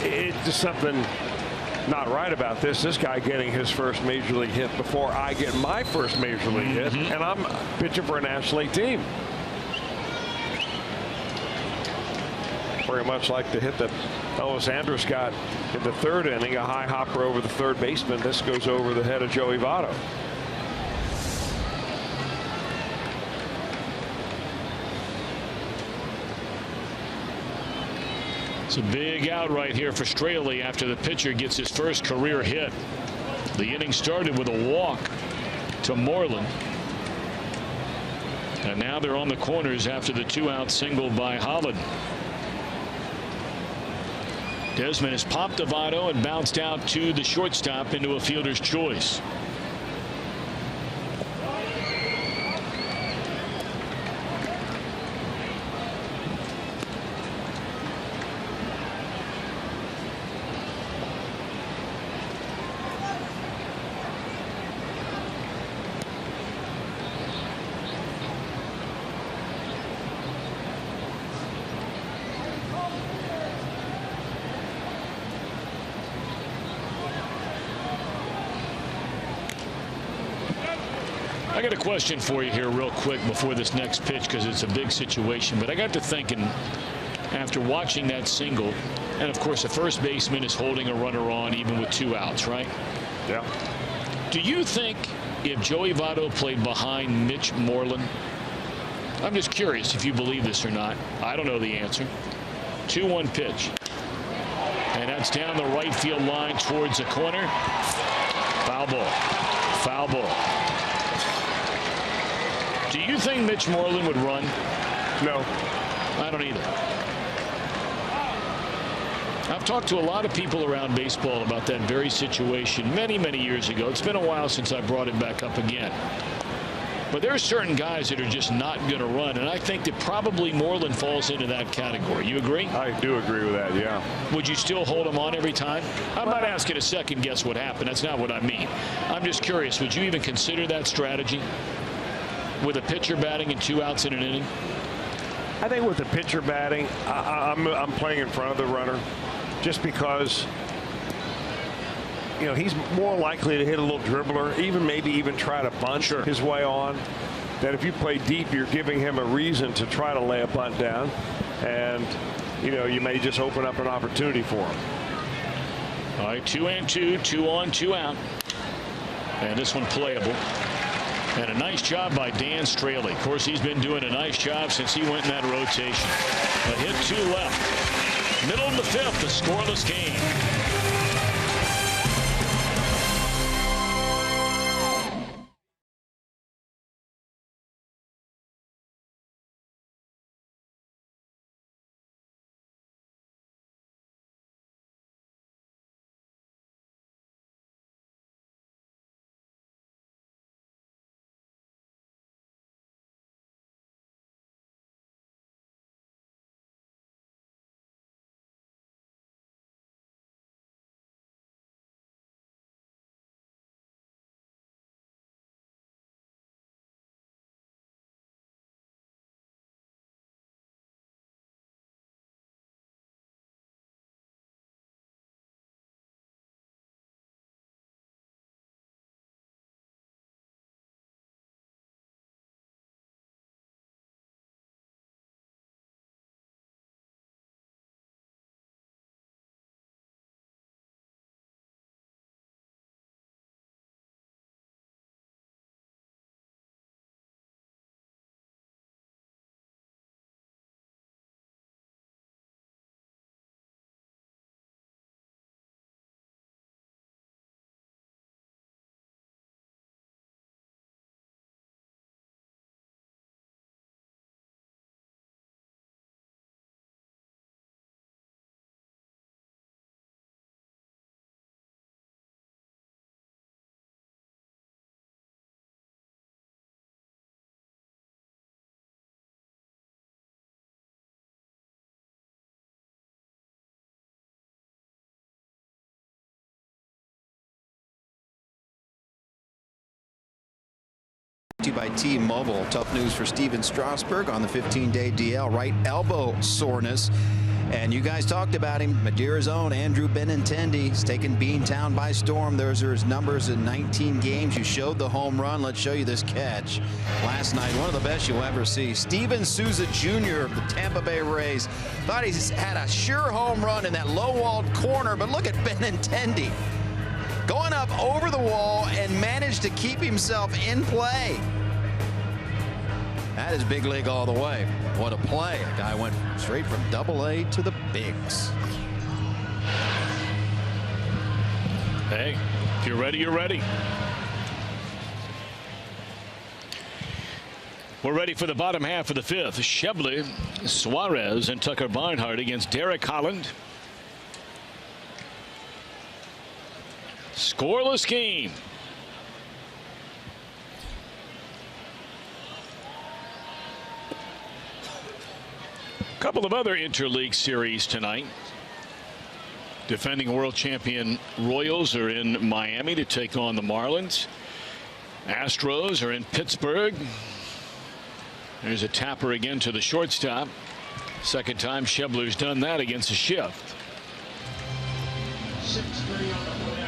Speaker 4: it's just something not right about this guy getting his first major league hit before I get my first major league hit, and I'm pitching for a National League team. Very much like the hit that Elvis Andrus got in the third inning, a high hopper over the third baseman. This goes over the head of Joey Votto.
Speaker 3: It's a big out right here for Straley after the pitcher gets his first career hit. The inning started with a walk to Moreland. And now they're on the corners after the 2-out single by Holland. Desmond has popped the Votto and bounced out to the shortstop into a fielder's choice. I got a question for you here real quick before this next pitch, because it's a big situation. But I got to thinking after watching that single, And of course, the first baseman is holding a runner on even with 2 outs, right?
Speaker 4: Yeah.
Speaker 3: Do you think if Joey Votto played behind Mitch Moreland, I'm just curious if you believe this or not. I don't know the answer. 2-1 pitch. And that's down the right field line towards the corner. Foul ball. Foul ball. Do you think Mitch Moreland would run?
Speaker 4: No.
Speaker 3: I don't either. I've talked to a lot of people around baseball about that very situation many, many years ago. It's been a while since I brought it back up again. But there are certain guys that are just not going to run, and I think that probably Moreland falls into that category. You agree?
Speaker 4: I do agree with that, yeah.
Speaker 3: Would you still hold him on every time? I'm not asking to second guess what happened. That's not what I mean. I'm just curious, would you even consider that strategy with a pitcher batting and 2 outs in an inning?
Speaker 4: I think with the pitcher batting, I'm playing in front of the runner just because, you know, he's more likely to hit a little dribbler, maybe even try to bunt his way on. That if you play deep, you're giving him a reason to try to lay a bunt down, and you know, you may just open up an opportunity for him.
Speaker 3: All right, 2-2, 2 on, 2 out, and this one playable. And a nice job by Dan Straley. Of course, he's been doing a nice job since he went in that rotation. A hit 2 left. Middle of the 5th, a scoreless game.
Speaker 6: By T-Mobile. Tough news for Steven Strasburg on the 15-day DL. Right elbow soreness. And you guys talked about him. Madeira's own Andrew Benintendi is taking Beantown by storm. Those are his numbers in 19 games. You showed the home run. Let's show you this catch last night. One of the best you'll ever see. Steven Souza Jr. of the Tampa Bay Rays thought he's had a sure home run in that low-walled corner, but look at Benintendi going up over the wall and managed to keep himself in play. That is big league all the way. What a play. The guy went straight from Double-A to the bigs.
Speaker 3: Hey, if you're ready, you're ready. We're ready for the bottom half of the 5th. Schebler, Suarez, and Tucker Barnhart against Derek Holland. Scoreless game. A couple of other interleague series tonight. Defending world champion Royals are in Miami to take on the Marlins. Astros are in Pittsburgh. There's a tapper again to the shortstop. Second time Schebler's done that against a shift.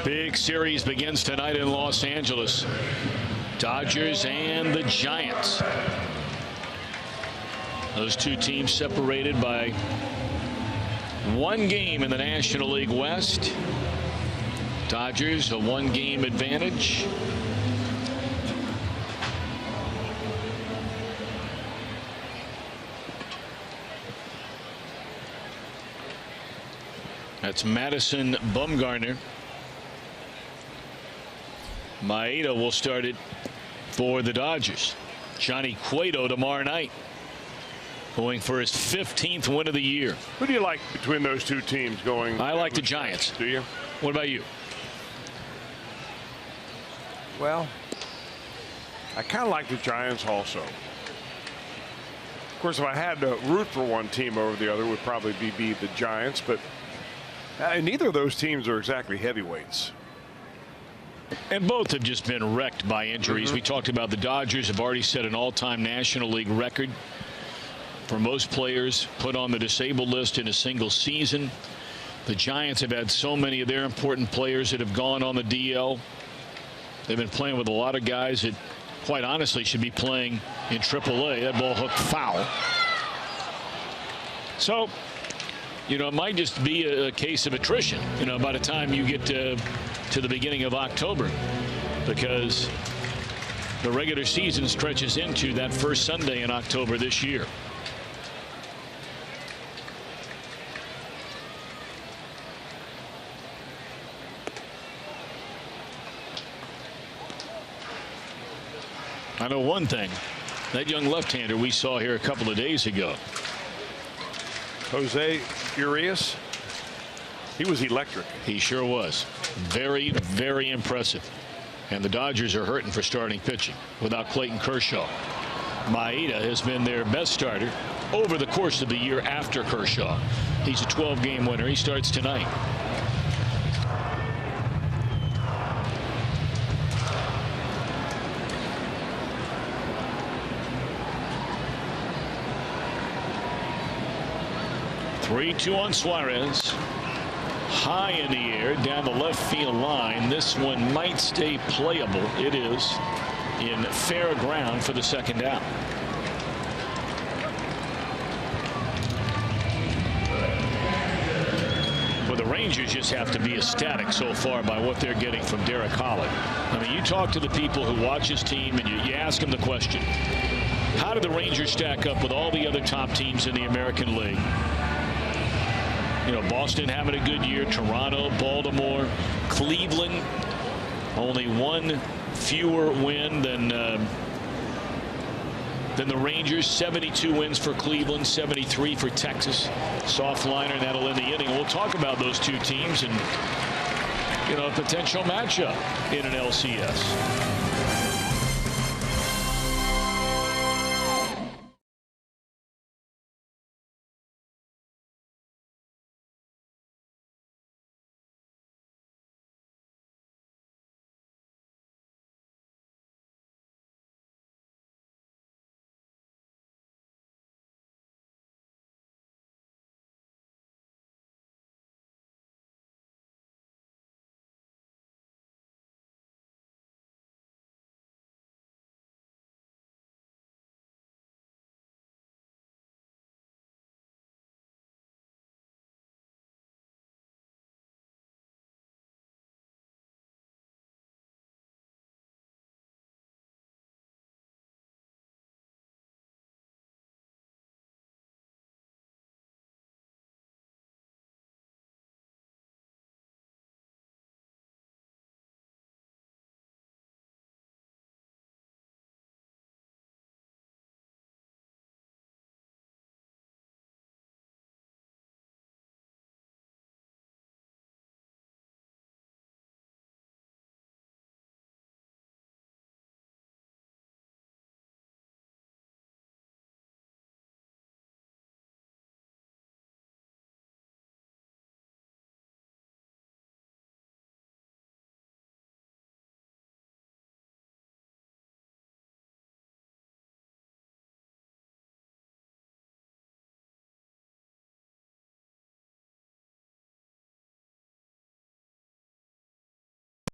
Speaker 3: Big series begins tonight in Los Angeles. Dodgers and the Giants. Those two teams separated by One game in the National League West. Dodgers a 1-game advantage. That's Madison Bumgarner. Maeda will start it for the Dodgers. Johnny Cueto tomorrow night, going for his 15th win of the year.
Speaker 4: Who do you like between those two teams going?
Speaker 3: I like the Giants.
Speaker 4: Do you?
Speaker 3: What about you?
Speaker 4: Well, I kind of like the Giants also. Of course, if I had to root for one team over the other, it would probably be the Giants, but neither of those teams are exactly heavyweights.
Speaker 3: And both have just been wrecked by injuries. We talked about the Dodgers have already set an all-time National League record for most players put on the disabled list in a single season. The Giants have had so many of their important players that have gone on the DL. They've been playing with a lot of guys that, quite honestly, should be playing in AAA. That ball hooked foul. So, you know, it might just be a case of attrition, you know, by the time you get to the beginning of October, because the regular season stretches into that first Sunday in October this year. I know one thing, that young left-hander we saw here a couple of days ago,
Speaker 4: Jose Urias, he was electric.
Speaker 3: He sure was. Very, very impressive. And the Dodgers are hurting for starting pitching without Clayton Kershaw. Maeda has been their best starter over the course of the year after Kershaw. He's a 12-game winner. He starts tonight. Three-2 on Suarez. High in the air down the left field line. This one might stay playable. It is in fair ground for the second out. Well, the Rangers just have to be ecstatic so far by what they're getting from Derek Holland. I mean, you talk to the people who watch his team and you ask them the question, how do the Rangers stack up with all the other top teams in the American League? You know, Boston having a good year, Toronto, Baltimore, Cleveland, only one fewer win than the Rangers. 72 wins for Cleveland, 73 for Texas. Soft liner, and that'll end the inning. We'll talk about those two teams and, you know, a potential matchup in an LCS.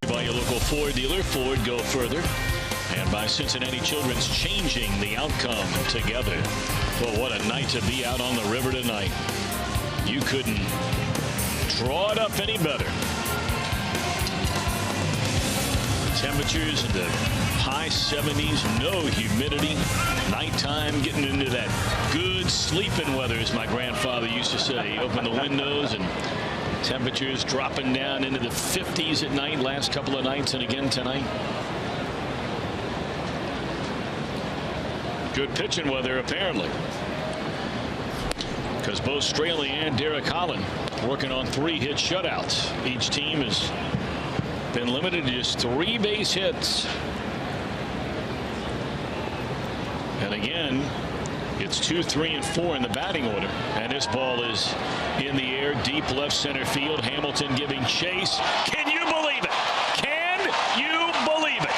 Speaker 3: By your local Ford dealer. Ford, go further. And by Cincinnati Children's, changing the outcome together. Well, what a night to be out on the river tonight. You couldn't draw it up any better. Temperatures in the high 70s, no humidity. Nighttime getting into that good sleeping weather, as my grandfather used to say. Open the windows and temperatures dropping down into the 50s at night, last couple of nights and again tonight. Good pitching weather apparently, because both Straley and Derek Holland working on 3-hit shutouts. Each team has been limited to just 3 base hits. And again, it's 2, 3, and 4 in the batting order. And this ball is in the air, deep left center field. Hamilton giving chase. Can you believe it? Can you believe it?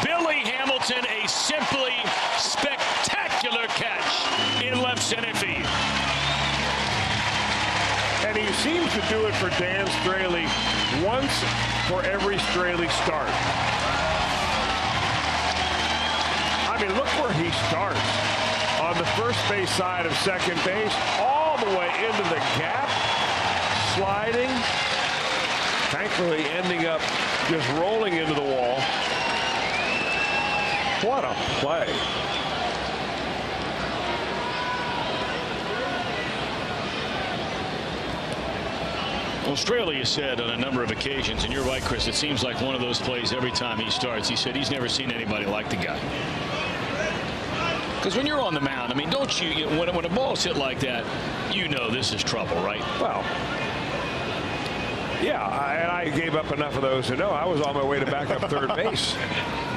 Speaker 3: Billy Hamilton, a simply spectacular catch in left center field.
Speaker 4: And he seems to do it for Dan Straley once for every Straley start. I mean, look where he starts. On the first base side of second base, all the way into the gap, sliding, thankfully ending up just rolling into the wall. What a play.
Speaker 3: Well, Straley has said on a number of occasions, and you're right, Chris, it seems like one of those plays every time he starts. He said he's never seen anybody like the guy. Because when you're on the mound, I mean, don't you, when a ball's hit like that, you know this is trouble, right?
Speaker 4: Well, yeah, and I gave up enough of those to know I was on my way to back up third base.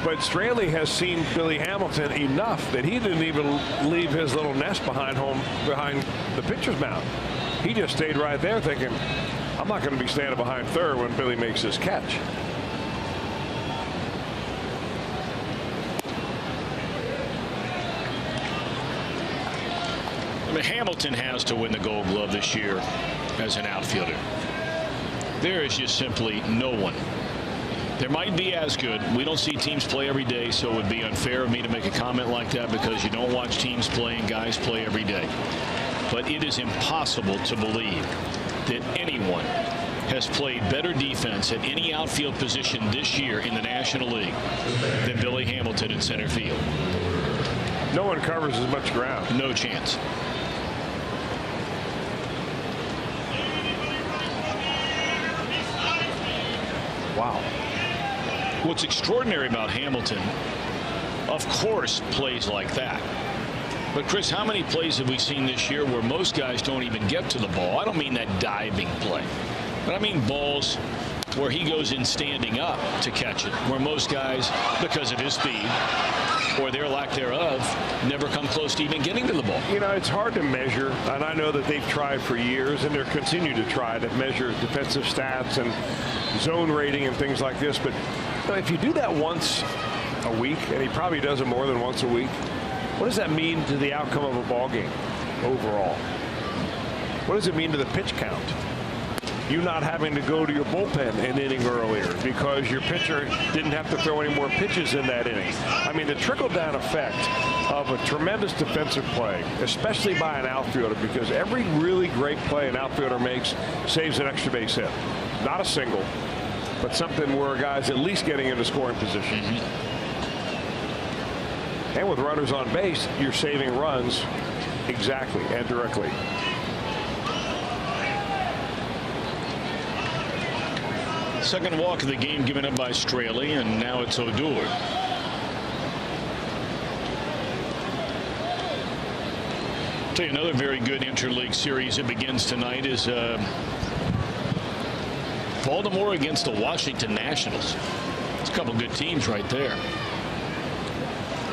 Speaker 4: But Straley has seen Billy Hamilton enough that he didn't even leave his little nest behind the pitcher's mound. He just stayed right there thinking, I'm not going to be standing behind third when Billy makes his catch.
Speaker 3: I mean, Hamilton has to win the Gold Glove this year as an outfielder. There is just simply no one. There might be as good. We don't see teams play every day, so it would be unfair of me to make a comment like that because you don't watch teams play and guys play every day. But it is impossible to believe that anyone has played better defense at any outfield position this year in the National League than Billy Hamilton in center field.
Speaker 4: No one covers as much ground.
Speaker 3: No chance.
Speaker 4: Wow.
Speaker 3: What's extraordinary about Hamilton, of course, plays like that. But, Chris, how many plays have we seen this year where most guys don't even get to the ball? I don't mean that diving play, but I mean balls where he goes in standing up to catch it, where most guys, because of his speed or their lack thereof, never come close to even getting to the ball.
Speaker 4: You know, it's hard to measure, and I know that they've tried for years, and they're continue to try to measure defensive stats and zone rating and things like this. But you know, if you do that once a week, and he probably does it more than once a week, what does that mean to the outcome of a ball game overall? What does it mean to the pitch count? You not having to go to your bullpen an inning earlier because your pitcher didn't have to throw any more pitches in that inning. I mean, the trickle-down effect of a tremendous defensive play, especially by an outfielder, because every really great play an outfielder makes saves an extra base hit. Not a single, but something where a guy's at least getting into scoring position. And with runners on base, you're saving runs exactly and directly.
Speaker 3: Second walk of the game given up by Straley, and now it's Odor. Tell you another very good interleague series that begins tonight is Baltimore against the Washington Nationals. It's a couple good teams right there.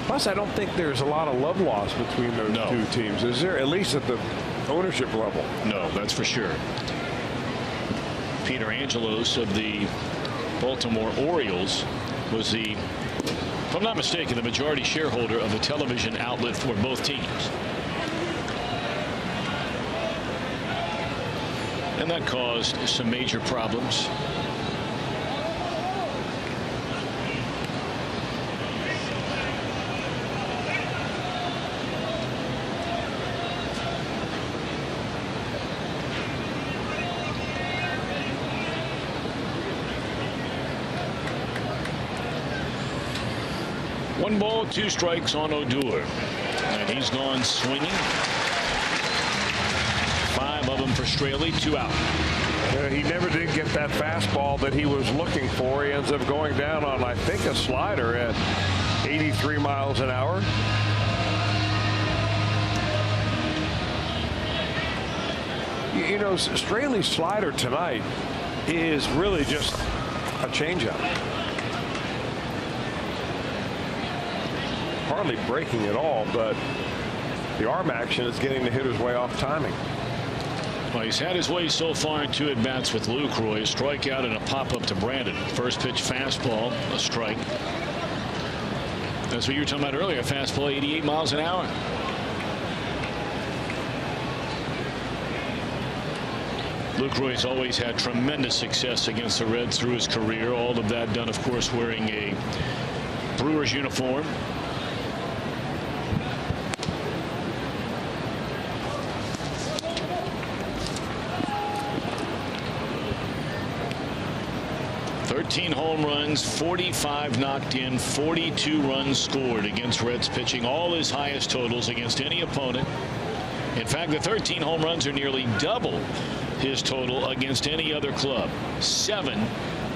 Speaker 4: Plus, I don't think there's a lot of love lost between those two teams. Is there, at least at the ownership level?
Speaker 3: No, that's for sure. Peter Angelos of the Baltimore Orioles was the, if I'm not mistaken, the majority shareholder of the television outlet for both teams. And that caused some major problems. 1 ball, 2 strikes on Odor. And he's gone swinging. 5 of them for Straley, 2 out.
Speaker 4: He never did get that fastball that he was looking for. He ends up going down on, I think, a slider at 83 miles an hour. You know, Straley's slider tonight is really just a changeup. Hardly breaking at all, but the arm action is getting the hitters way off timing.
Speaker 3: Well, he's had his way so far in 2 at-bats with Lucroy. A strikeout and a pop-up to Brandon. First pitch fastball, a strike. That's what you were talking about earlier. A fastball, 88 miles an hour. Lucroy's always had tremendous success against the Reds through his career. All of that done, of course, wearing a Brewers uniform. Home runs, 45 knocked in, 42 runs scored against Reds pitching, all his highest totals against any opponent. In fact, the 13 home runs are nearly double his total against any other club. 7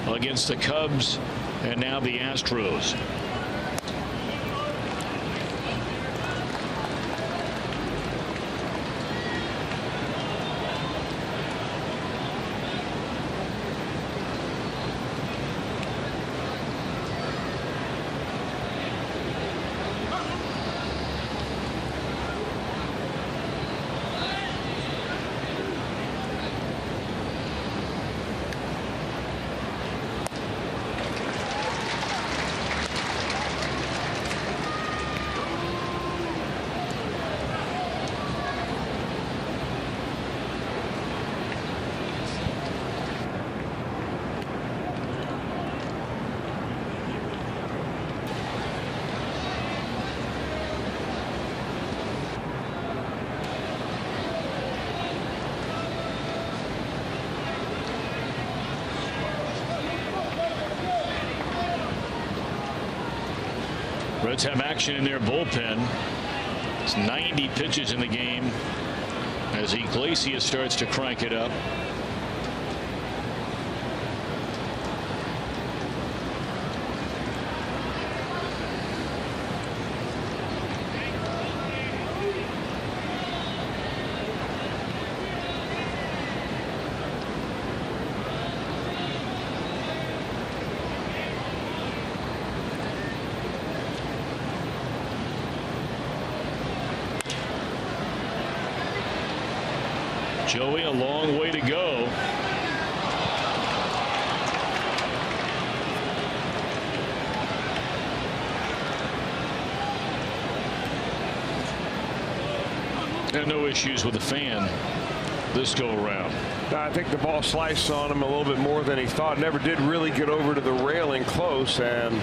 Speaker 3: against the Cubs and now the Astros. Reds have action in their bullpen. It's 90 pitches in the game as Iglesias starts to crank it up. Joey, a long way to go. And no issues with the fan this go around.
Speaker 4: I think the ball sliced on him a little bit more than he thought. Never did really get over to the railing close, and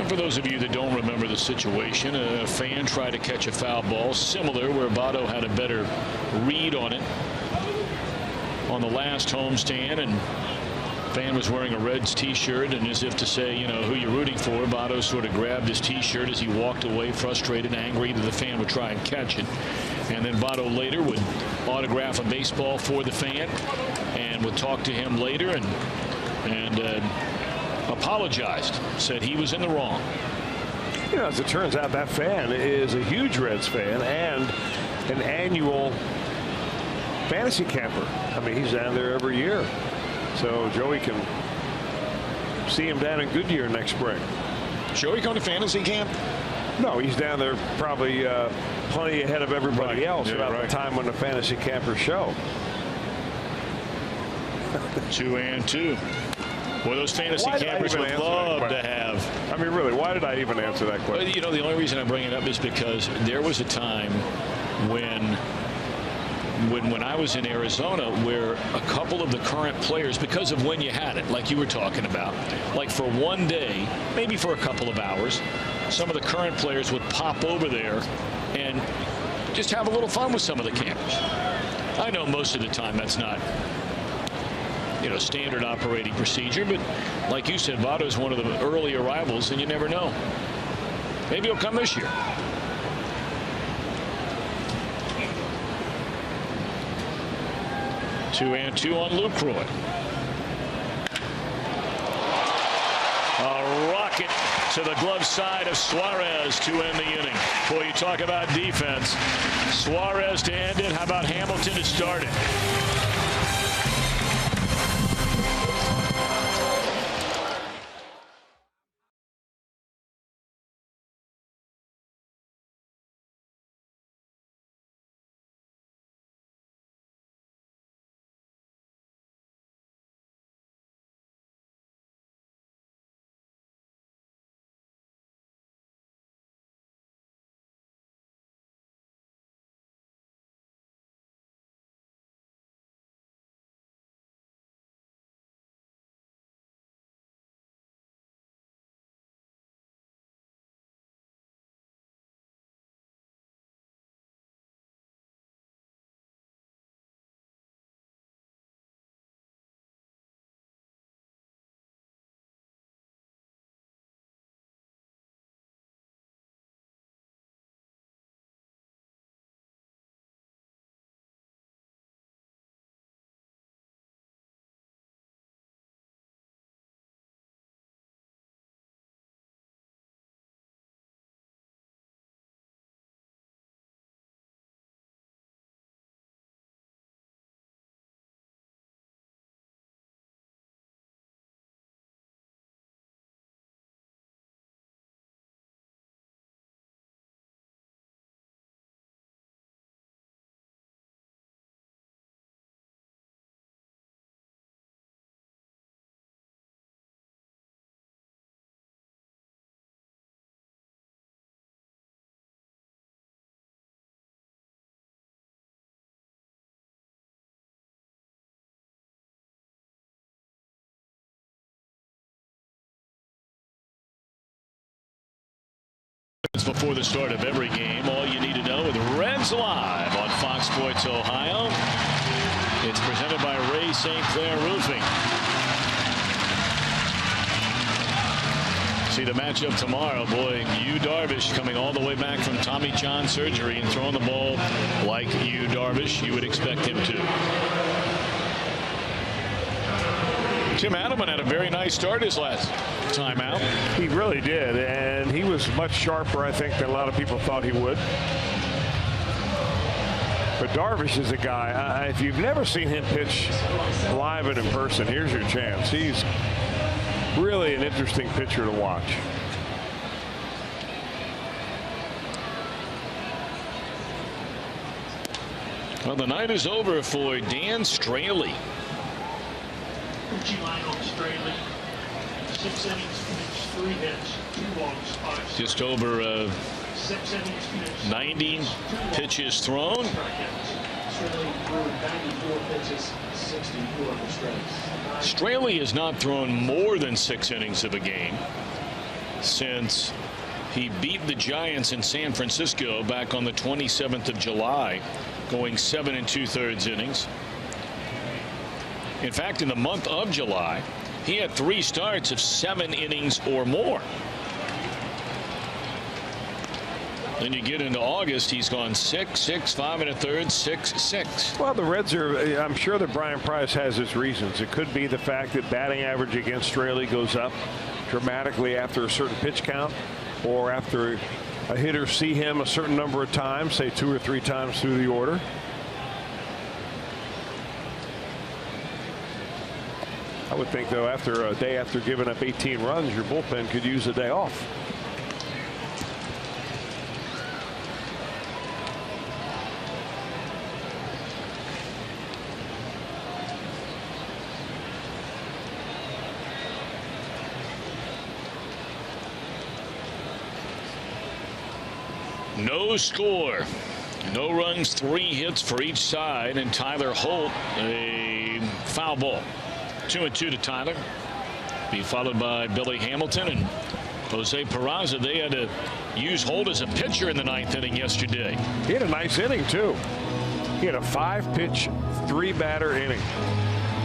Speaker 3: for those of you that don't remember the situation, a fan tried to catch a foul ball similar where Votto had a better read on it on the last homestand, and fan was wearing a Reds t-shirt, and as if to say, you know, who you're rooting for, Votto sort of grabbed his t-shirt as he walked away, frustrated, angry that the fan would try and catch it. And then Votto later would autograph a baseball for the fan and would talk to him later and apologized, said he was in the wrong.
Speaker 4: You know, as it turns out, that fan is a huge Reds fan and an annual fantasy camper. I mean, he's down there every year. So Joey can see him down in Goodyear next spring.
Speaker 3: Joey going to fantasy camp?
Speaker 4: No, he's down there probably plenty ahead of everybody else about the time when the fantasy campers show.
Speaker 3: 2 and 2. Well, those fantasy campers would love to have.
Speaker 4: I mean, really, why did I even answer that question?
Speaker 3: Well, you know, the only reason I bring it up is because there was a time when I was in Arizona where a couple of the current players, because of when you had it, like you were talking about, like for one day, maybe for a couple of hours, some of the current players would pop over there and just have a little fun with some of the campers. I know most of the time that's not standard operating procedure. But like you said, Votto is one of the early arrivals, and you never know. Maybe he'll come this year. Two and two on Lucroy. A rocket to the glove side of Suarez to end the inning. Boy, you talk about defense. Suarez to end it. How about Hamilton to start it? Before the start of every game, all you need to know with Reds Live on Fox Sports Ohio. It's presented by Ray St. Clair Roofing. See the matchup tomorrow. Boy, Yu Darvish coming all the way back from Tommy John surgery and throwing the ball like Yu Darvish. You would expect him to. Tim Adleman had a very nice start his last time out.
Speaker 4: He really did, and he was much sharper, I think, than a lot of people thought he would. But Darvish is a guy, if you've never seen him pitch live and in person, here's your chance. He's really an interesting pitcher to watch.
Speaker 3: Well, the night is over for Dan Straley.
Speaker 7: Straley, 6 innings pitched, 3 hits, 2 walks, 5 strikes.
Speaker 3: Just over 90 pitches thrown.
Speaker 7: Straley threw 94 pitches, 64 strikes.
Speaker 3: Straley has not thrown more than 6 innings of a game since he beat the Giants in San Francisco back on the 27th of July, going 7 2/3 innings. In fact, in the month of July, he had 3 starts of 7 innings or more. Then you get into August, he's gone 6, 6, 5 1/3, 6, 6.
Speaker 4: Well, the Reds are, I'm sure that Brian Price has his reasons. It could be the fact that batting average against Straley goes up dramatically after a certain pitch count, or after a hitter see him a certain number of times, say 2 or 3 times through the order. I would think, though, after a day after giving up 18 runs, your bullpen could use a day off.
Speaker 3: No score. No runs, 3 hits for each side, and Tyler Holt, a foul ball. 2-2 to Tyler. Be followed by Billy Hamilton and Jose Peraza. They had to use Holt as a pitcher in the 9th inning yesterday.
Speaker 4: He had a nice inning, too. He had a 5-pitch, 3-batter inning.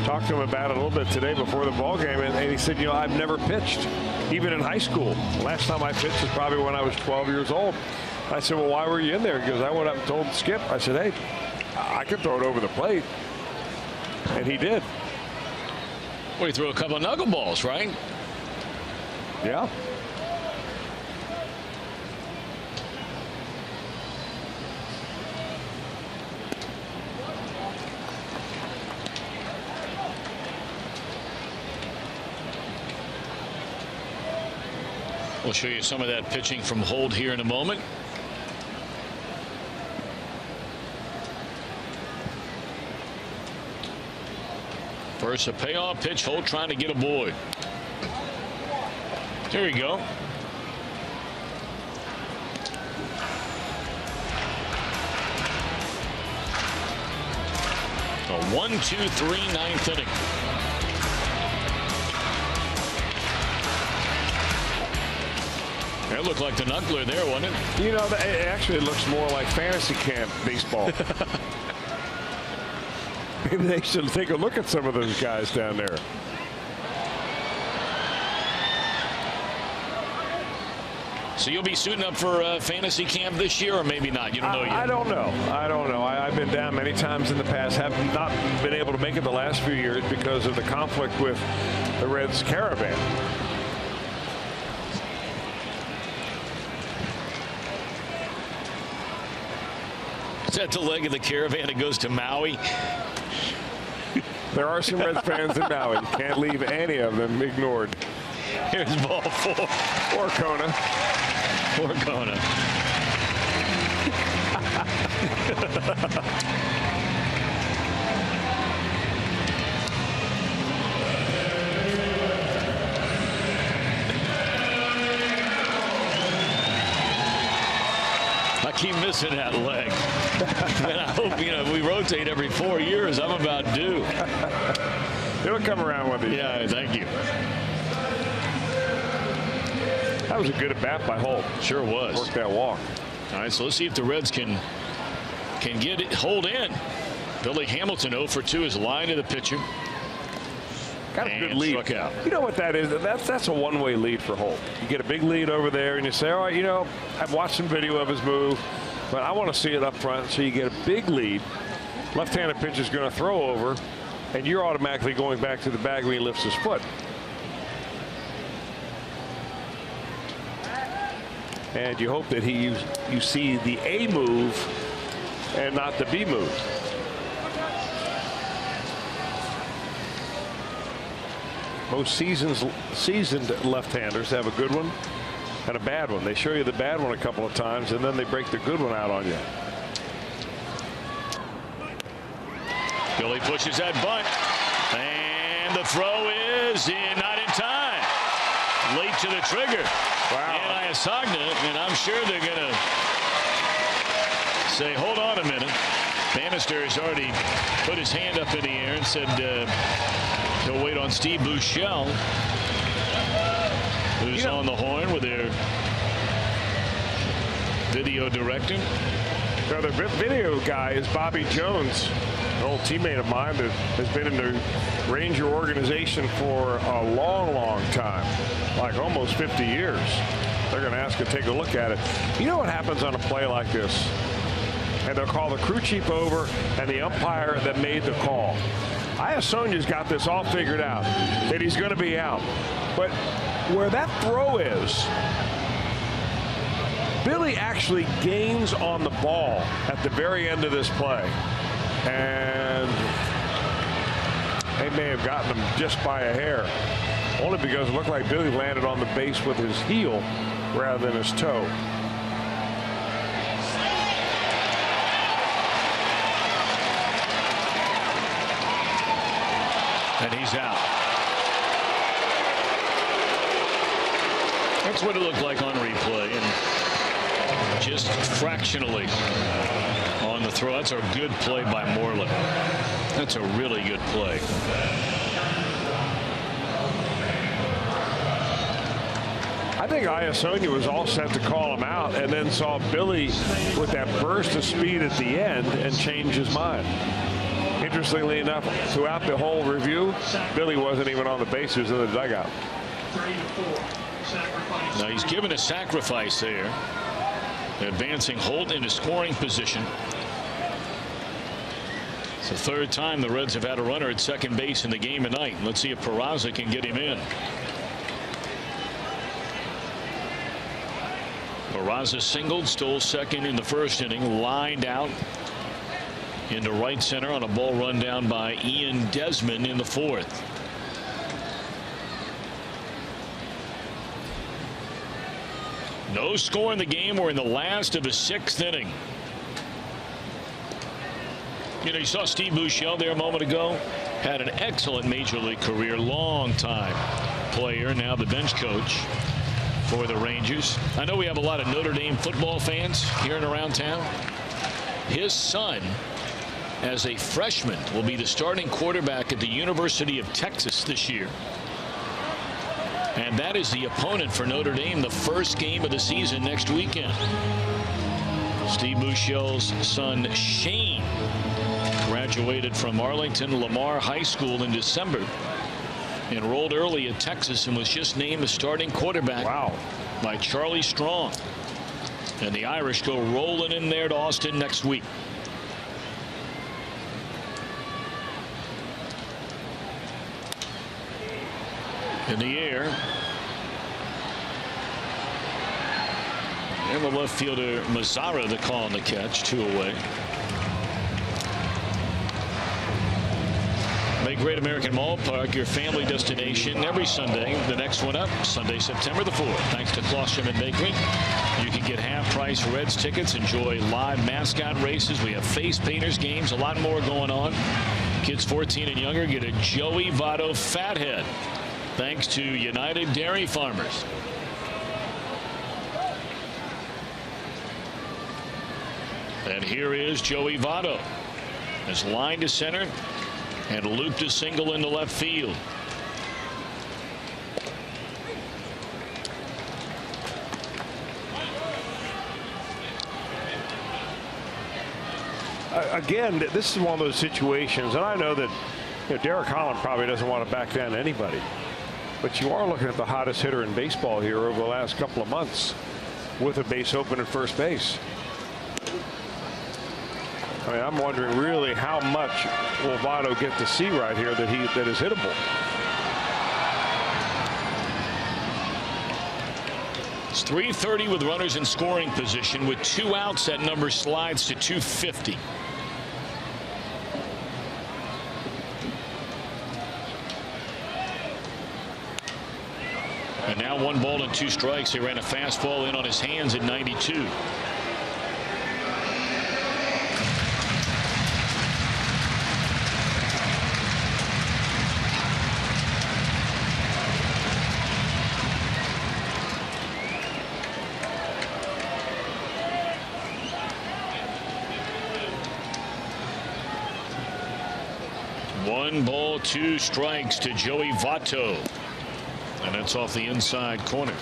Speaker 4: Talked to him about it a little bit today before the ball game, and he said, you know, I've never pitched, even in high school. Last time I pitched was probably when I was 12 years old. I said, well, why were you in there? He goes, I went up and told Skip. I said, hey, I could throw it over the plate. And he did.
Speaker 3: Well, he threw a couple of knuckleballs, right?
Speaker 4: Yeah.
Speaker 3: We'll show you some of that pitching from Holt here in a moment. First, a payoff pitch. Holt trying to get a boy. There you go. A 1-2-3 ninth inning. It looked like the knuckler there, wasn't it?
Speaker 4: You know, it actually looks more like fantasy camp baseball. Maybe they should take a look at some of those guys down there.
Speaker 3: So you'll be suiting up for fantasy camp this year, or maybe not? You don't know yet.
Speaker 4: I don't know. I don't know. I've been down many times in the past. Have not been able to make it the last few years because of the conflict with the Reds caravan.
Speaker 3: Is that the leg of the caravan that goes to Maui?
Speaker 4: There are some Reds fans in Maui. You can't leave any of them ignored.
Speaker 3: Here's ball 4.
Speaker 4: Or Kona.
Speaker 3: Or Kona. I keep missing that leg. And I hope, you know, we rotate every 4 years. I'm about due.
Speaker 4: It'll come around with you.
Speaker 3: Yeah, thank you.
Speaker 4: That was a good at-bat by Holt.
Speaker 3: Sure was.
Speaker 4: Worked that walk.
Speaker 3: All right, so let's see if the Reds can get it, hold in. Billy Hamilton 0 for 2 is line to the pitcher.
Speaker 4: Got a good lead.
Speaker 3: Struck out.
Speaker 4: You know what that is? That's a one-way lead for Holt. You get a big lead over there, and you say, all right, you know, I've watched some video of his move, but I want to see it up front. So you get a big lead. Left-handed pitcher's going to throw over, and you're automatically going back to the bag when he lifts his foot. And you hope that you see the A move and not the B move. Most seasoned left-handers have a good one and a bad one. They show you the bad one a couple of times, and then they break the good one out on you.
Speaker 3: Billy pushes that bunt, and the throw is in, not in time. Late to the trigger.
Speaker 4: Wow.
Speaker 3: And Iasagna, and I'm sure they're going to say, hold on a minute. Bannister has already put his hand up in the air and said he'll wait on Steve Buechele, who's on the horn with their video director.
Speaker 4: So the video guy is Bobby Jones, an old teammate of mine that has been in the Ranger organization for a long, long time, like almost 50 years. They're going to ask to take a look at it. You know what happens on a play like this? And they'll call the crew chief over and the umpire that made the call. Iasogna's got this all figured out, that he's going to be out. But where that throw is, Billy actually gains on the ball at the very end of this play. And they may have gotten him just by a hair. Only because it looked like Billy landed on the base with his heel rather than his toe.
Speaker 3: And he's out. That's what it looked like on replay, and just fractionally on the throw. That's a good play by Moreland. That's a really good play.
Speaker 4: I think Iasogna was all set to call him out, and then saw Billy with that burst of speed at the end and change his mind. Interestingly enough, throughout the whole review, Billy wasn't even on the bases in the dugout.
Speaker 7: 3-4. Sacrifice.
Speaker 3: Now he's given a sacrifice there, advancing Holt into scoring position. It's the third time the Reds have had a runner at second base in the game tonight. Let's see if Peraza can get him in. Peraza singled, stole second in the first inning, lined out into right center on a ball run down by Ian Desmond in the fourth. No score in the game. We're in the last of the sixth inning. You know, you saw Steve Buechele there a moment ago. Had an excellent major league career, long time player, now the bench coach for the Rangers. I know we have a lot of Notre Dame football fans here and around town. His son, as a freshman, will be the starting quarterback at the University of Texas this year. And that is the opponent for Notre Dame, the first game of the season next weekend. Steve Buechele's son, Shane, graduated from Arlington Lamar High School in December. Enrolled early at Texas and was just named the starting quarterback by Charlie Strong. And the Irish go rolling in there to Austin next week. In the air. And the left fielder Mazzara the call on the catch, 2 away. Make Great American Ballpark your family destination every Sunday. The next one up, Sunday, September the 4th. Thanks to Klosterman Bakery. You can get half-price Reds tickets, enjoy live mascot races. We have face painters games, a lot more going on. Kids 14 and younger get a Joey Votto Fathead, thanks to United Dairy Farmers. And here is Joey Votto. His line to center and looped a single into left field.
Speaker 4: Again, this is one of those situations, and I know that Derek Holland probably doesn't want to back down anybody, but you are looking at the hottest hitter in baseball here over the last couple of months with a base open at first base. I mean, I'm wondering really how much will Votto get to see right here that is hittable.
Speaker 3: It's 330 with runners in scoring position. With 2 outs, that number slides to 250. And now 1 ball and 2 strikes. He ran a fastball in on his hands at 92. One ball, 2 strikes to Joey Votto. And that's off the inside corner.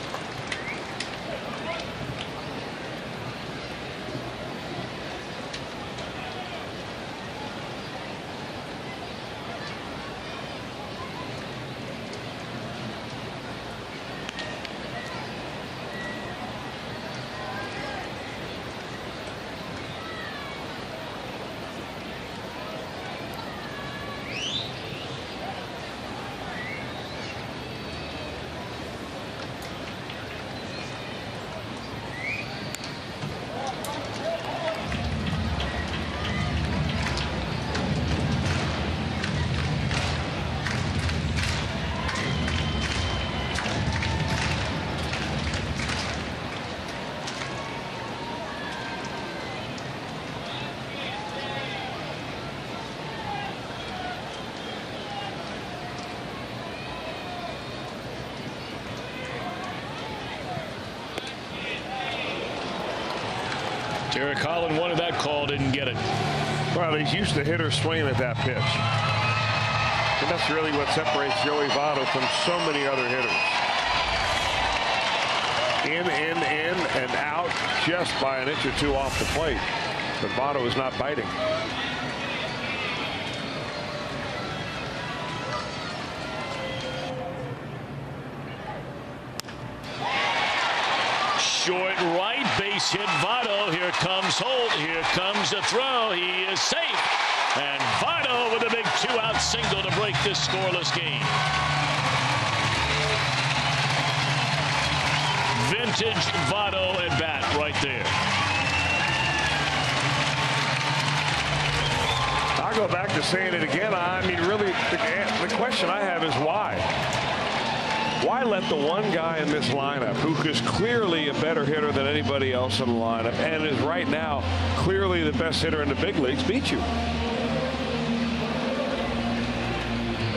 Speaker 3: Derek Holland wanted that call, didn't get it.
Speaker 4: Well, he's used to hitters swinging at that pitch. And that's really what separates Joey Votto from so many other hitters. In, and out just by an inch or 2 off the plate. But Votto is not biting.
Speaker 3: short right, base hit Votto. Here comes Holt. Here comes the throw. He is safe. And Votto with a big 2-out single to break this scoreless game. Vintage Votto at bat right there.
Speaker 4: I'll go back to saying it again. I mean, really, the question I have is why? Why let the one guy in this lineup, who is clearly a better hitter than anybody else in the lineup and is right now clearly the best hitter in the big leagues, beat you?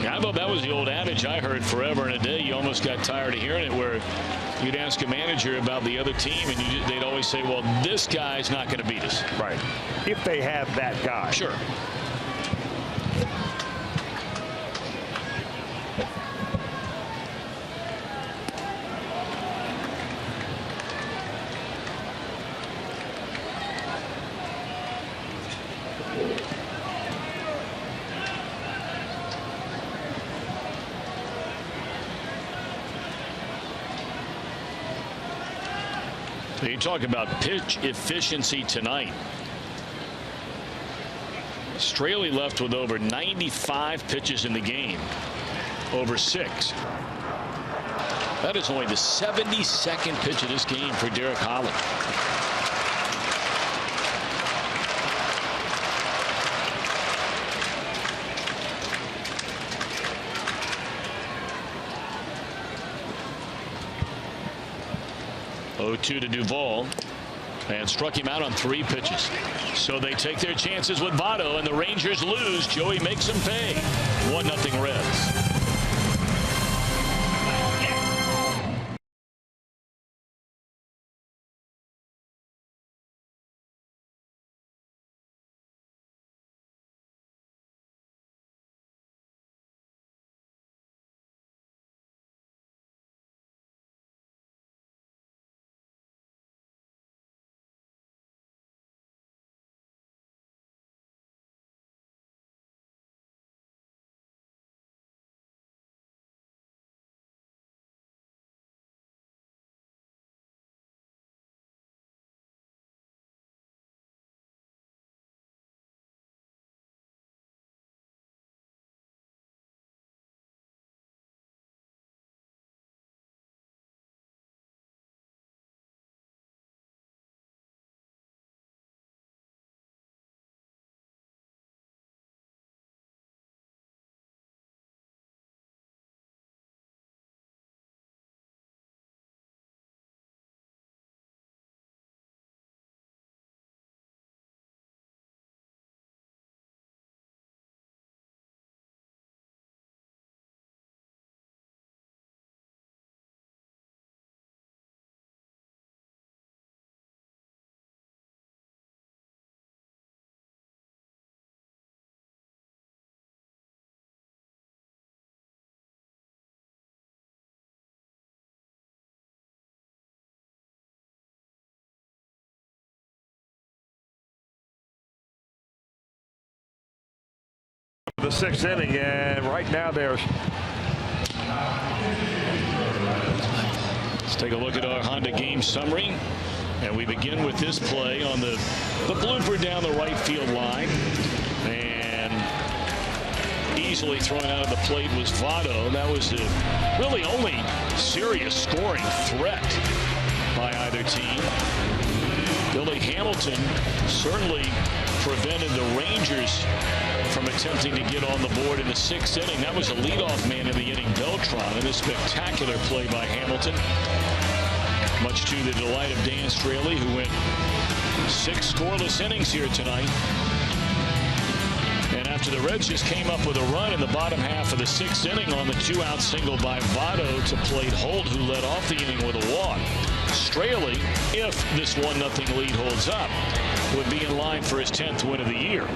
Speaker 3: I thought that was the old adage I heard forever and a day. You almost got tired of hearing it, where you'd ask a manager about the other team and they'd always say, well, this guy's not going to beat us.
Speaker 4: Right. If they have that guy.
Speaker 3: Sure. You talk about pitch efficiency tonight. Straley left with over 95 pitches in the game, over 6. That is only the 72nd pitch of this game for Derek Holland. To Duval, and struck him out on 3 pitches. So they take their chances with Votto, and the Rangers lose. Joey makes them pay. 1-0 Reds.
Speaker 4: The 6th inning, and right now there's.
Speaker 3: Let's take a look at our Honda game summary, and we begin with this play on the blooper down the right field line, and easily thrown out of the plate was Votto. That was the really only serious scoring threat by either team. Billy Hamilton certainly prevented the Rangers from attempting to get on the board in the 6th inning. That was a leadoff man in the inning, Beltran, and a spectacular play by Hamilton, much to the delight of Dan Straley, who went 6 scoreless innings here tonight. And after the Reds just came up with a run in the bottom half of the 6th inning on the 2-out single by Votto to plate Holt, who led off the inning with a walk, Straley, if this 1-0 lead holds up, would be in line for his 10th win of the year.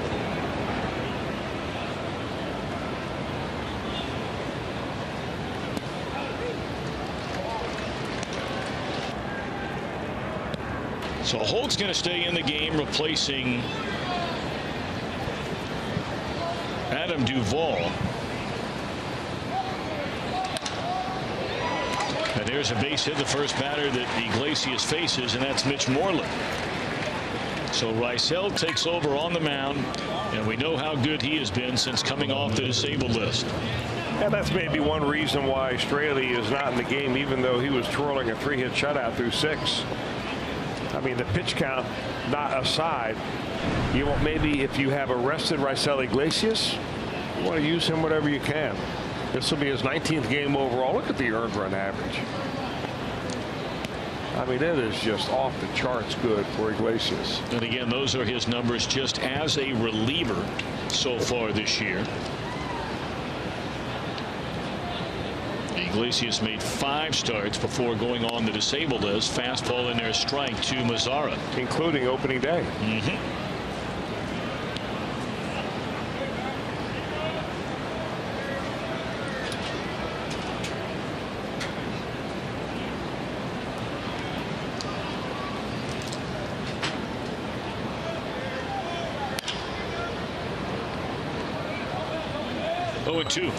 Speaker 3: So Holt's going to stay in the game, replacing Adam Duvall. And there's a base hit, the first batter that Iglesias faces, and that's Mitch Moreland. So Rysell takes over on the mound, and we know how good he has been since coming off the disabled list.
Speaker 4: And that's maybe one reason why Straley is not in the game, even though he was twirling a 3-hit shutout through 6. I mean, the pitch count not aside, you want, maybe if you have arrested Rysell Iglesias, you want to use him whatever you can. This will be his 19th game overall. Look at the earned run average. I mean, it is just off the charts good for Iglesias.
Speaker 3: And again, those are his numbers just as a reliever so far this year. Iglesias made 5 starts before going on the disabled list. Fastball in there, strike to Mazzara,
Speaker 4: including opening day.
Speaker 3: Mm-hmm. 0-2.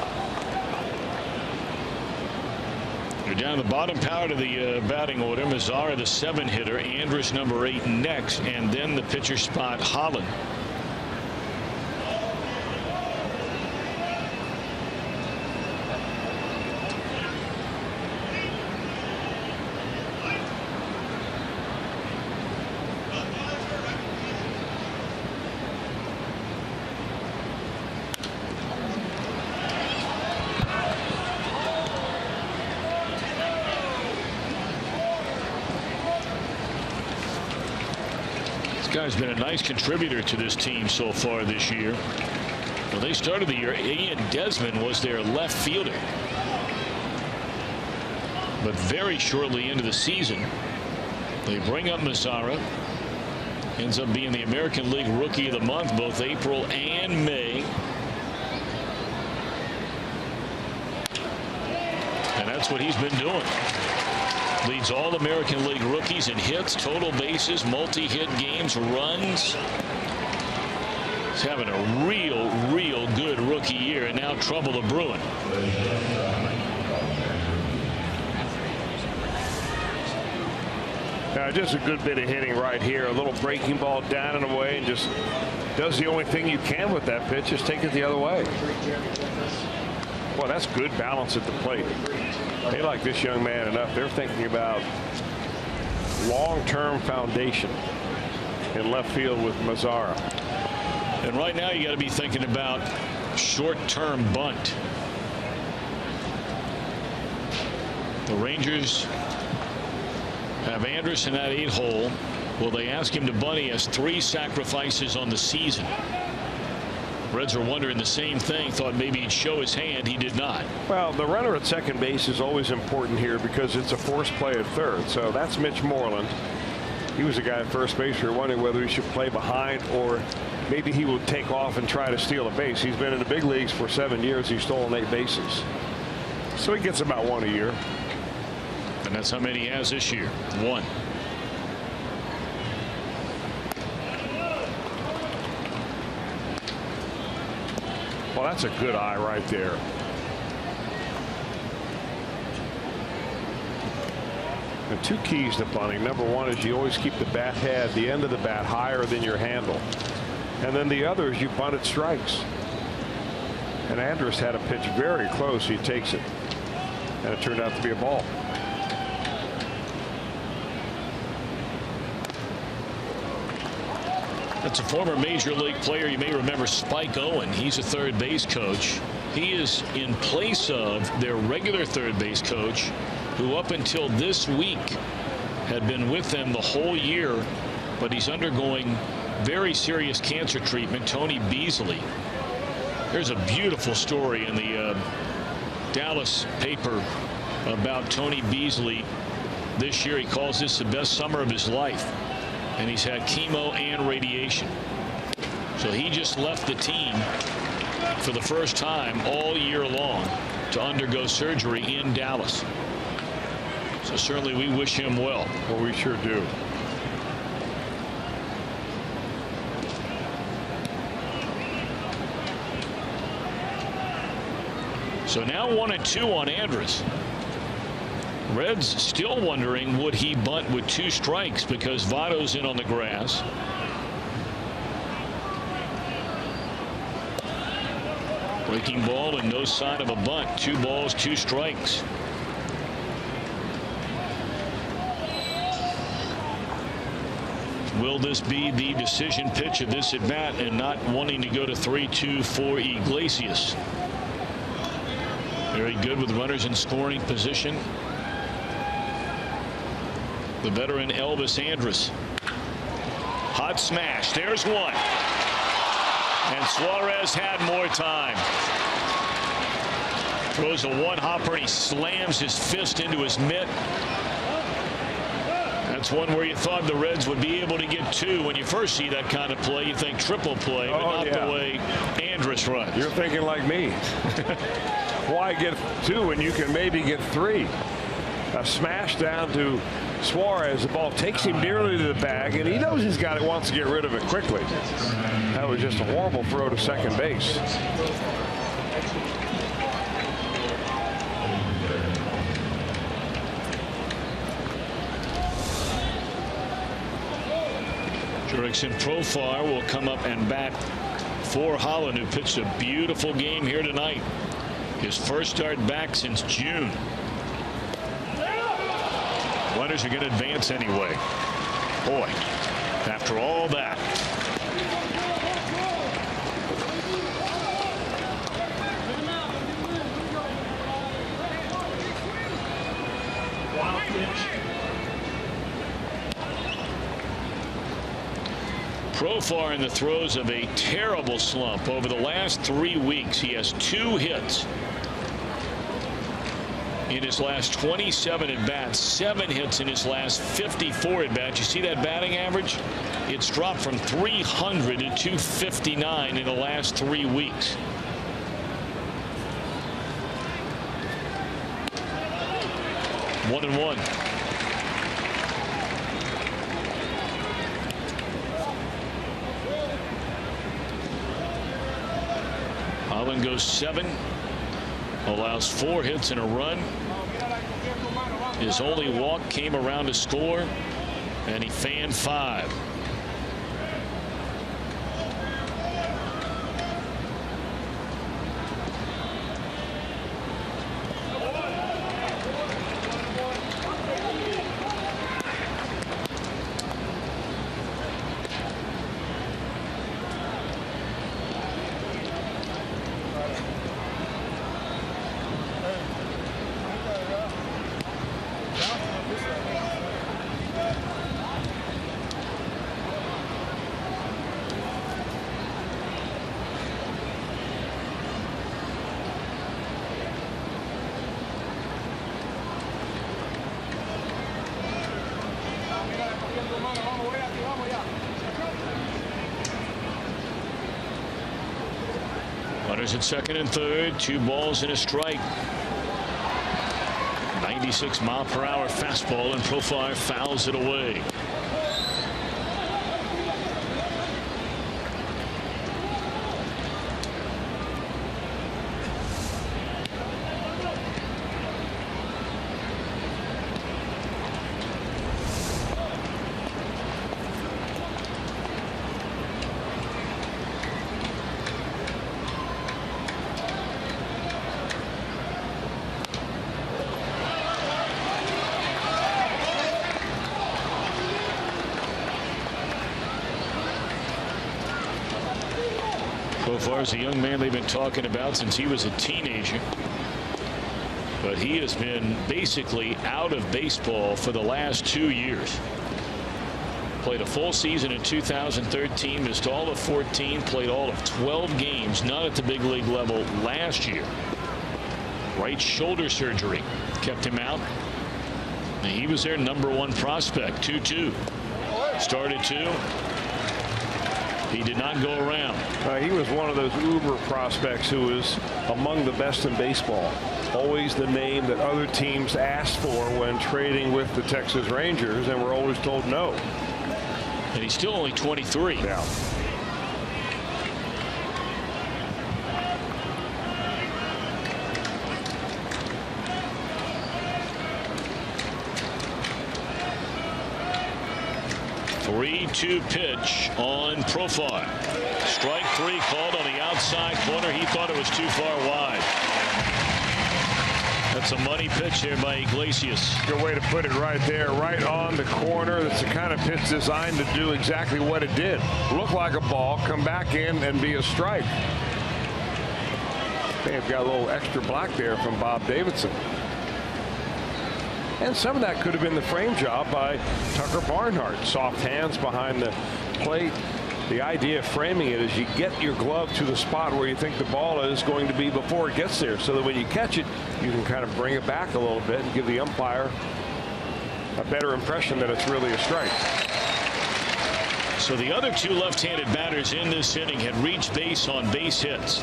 Speaker 3: You're down the bottom part of the batting order. Mazzara, the 7-hitter. Andrus, number 8, next, and then the pitcher spot, Holland. Guy's been a nice contributor to this team so far this year. When they started the year, Ian Desmond was their left fielder, but very shortly into the season they bring up Mazzara. Ends up being the American League Rookie of the Month both April and May, and that's what he's been doing. Leads all American League rookies in hits, total bases, multi-hit games, runs. He's having a real good rookie year, and now trouble to brewing.
Speaker 4: Just a good bit of hitting right here. A little breaking ball down and away, and just does the only thing you can with that pitch, is take it the other way. Well, that's good balance at the plate. They like this young man enough. They're thinking about long-term foundation in left field with Mazzara.
Speaker 3: And right now you got to be thinking about short-term bunt. The Rangers have Andrus in that 8-hole. Will they ask him to bunt? He has 3 sacrifices on the season. Reds are wondering the same thing. Thought maybe he'd show his hand. He did not.
Speaker 4: Well, the runner at second base is always important here because it's a forced play at third. So that's Mitch Moreland. He was the guy at first base. You're wondering whether he should play behind or maybe he would take off and try to steal a base. He's been in the big leagues for 7 years. He's stolen 8 bases. So he gets about 1 a year.
Speaker 3: And that's how many he has this year. 1.
Speaker 4: Well, that's a good eye right there. The 2 keys to bunting. Number 1 is you always keep the bat head, the end of the bat, higher than your handle. And then the other is you bunt at strikes. And Andrus had a pitch very close. He takes it. And it turned out to be a ball.
Speaker 3: That's a former major league player. You may remember Spike Owen. He's a third base coach. He is in place of their regular third base coach, who up until this week had been with them the whole year, but he's undergoing very serious cancer treatment. Tony Beasley. There's a beautiful story in the Dallas paper about Tony Beasley this year. He calls this the best summer of his life. And he's had chemo and radiation. So he just left the team for the first time all year long to undergo surgery in Dallas. So certainly we wish him well.
Speaker 4: Well, we sure do.
Speaker 3: So now 1-2 on Andrus. Reds still wondering, would he bunt with 2 strikes because Votto's in on the grass. Breaking ball and no sign of a bunt. 2 balls, 2 strikes. Will this be the decision pitch of this at bat, and not wanting to go to 3-2 for Iglesias? Very good with runners in scoring position. The veteran Elvis Andrus. Hot smash. There's one. And Suarez had more time. Throws a one-hopper and he slams his fist into his mitt. That's one where you thought the Reds would be able to get 2. When you first see that kind of play, you think triple play, but not the way Andrus runs.
Speaker 4: You're thinking like me. Why get 2 when you can maybe get 3? A smash down to Suarez. The ball takes him nearly to the bag, and he knows he's got it, wants to get rid of it quickly. That was just a horrible throw to second base.
Speaker 3: Jurickson Profar will come up and bat for Holland, who pitched a beautiful game here tonight. His first start back since June. Runners are going to advance anyway. Boy, after all that. Profar in the throes of a terrible slump. Over the last 3 weeks, he has 2 hits. In his last 27 at bats, 7 hits in his last 54 at bats. You see that batting average? It's dropped from 300 to 259 in the last 3 weeks. One and one. Holland goes 7. Allows 4 hits and a run. His only walk came around to score, and he fanned 5. Runners at second and third. 2 balls and a strike. 96-mile-per-hour fastball, and Profar fouls it away. Profar is a young man they've been talking about since he was a teenager. But he has been basically out of baseball for the last 2 years. Played a full season in 2013, missed all of 14, played all of 12 games, not at the big league level last year. Right shoulder surgery kept him out. And he was their #1 prospect. 2-2. Started 2. He did not go around.
Speaker 4: He was one of those uber prospects who was among the best in baseball. Always the name that other teams asked for when trading with the Texas Rangers, and were always told no.
Speaker 3: And he's still only 23.
Speaker 4: Yeah.
Speaker 3: 3-2 pitch on Profar. Strike 3 called on the outside corner. He thought it was too far wide. That's a money pitch here by Iglesias.
Speaker 4: Good way to put it right there, right on the corner. That's the kind of pitch designed to do exactly what it did. Look like a ball, come back in and be a strike. They've got a little extra black there from Bob Davidson. And some of that could have been the frame job by Tucker Barnhart. Soft hands behind the plate. The idea of framing it is you get your glove to the spot where you think the ball is going to be before it gets there, so that when you catch it, you can kind of bring it back a little bit and give the umpire a better impression that it's really a strike.
Speaker 3: So the other 2 left-handed batters in this inning had reached base on base hits.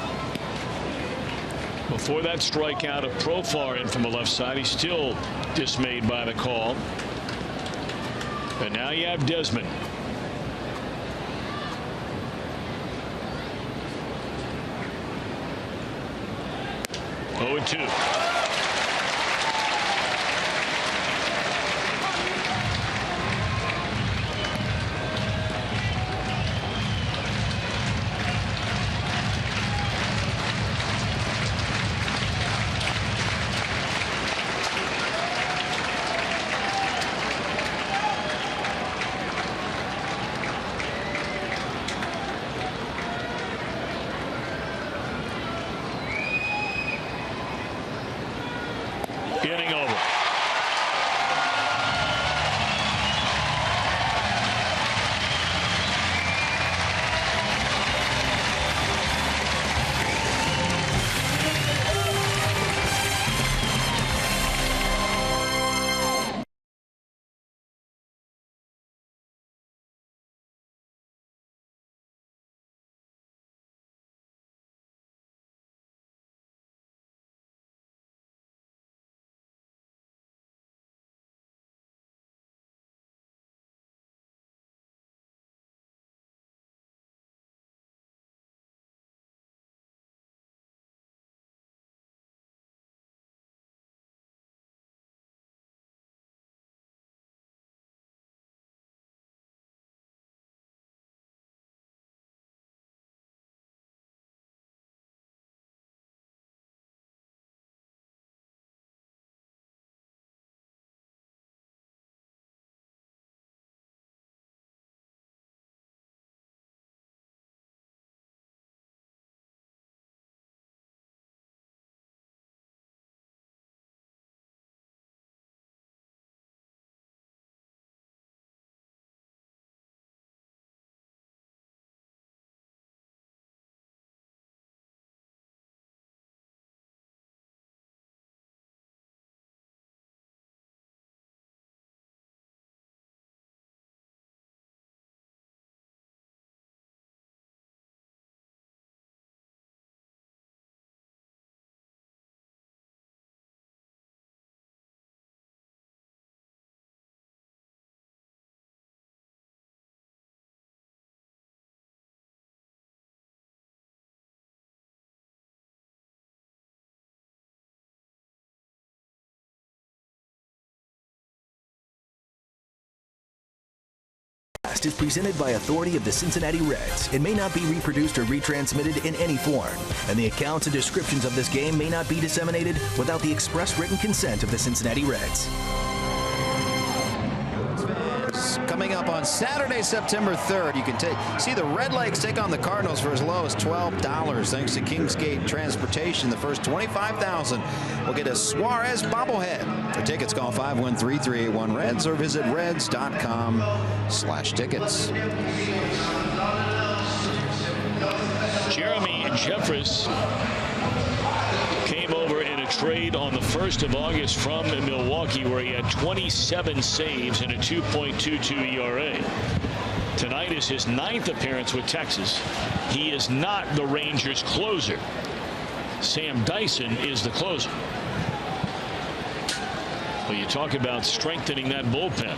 Speaker 3: Before that strikeout of Profar in from the left side, he's still dismayed by the call. And now you have Desmond. Oh, 2. Getting over.
Speaker 8: Is presented by authority of the Cincinnati Reds. It may not be reproduced or retransmitted in any form, and the accounts and descriptions of this game may not be disseminated without the express written consent of the Cincinnati Reds.
Speaker 6: Coming up on Saturday, September 3rd, you can see the Red Legs take on the Cardinals for as low as $12 thanks to Kingsgate Transportation. The first 25,000 will get a Suarez bobblehead. For tickets, call 513-381-REDS or visit reds.com/tickets.
Speaker 3: Jeremy Jeffress came over in a trade on the 1st of August from Milwaukee, where he had 27 saves and a 2.22 ERA. Tonight is his 9th appearance with Texas. He is not the Rangers' closer. Sam Dyson is the closer. Well, you talk about strengthening that bullpen.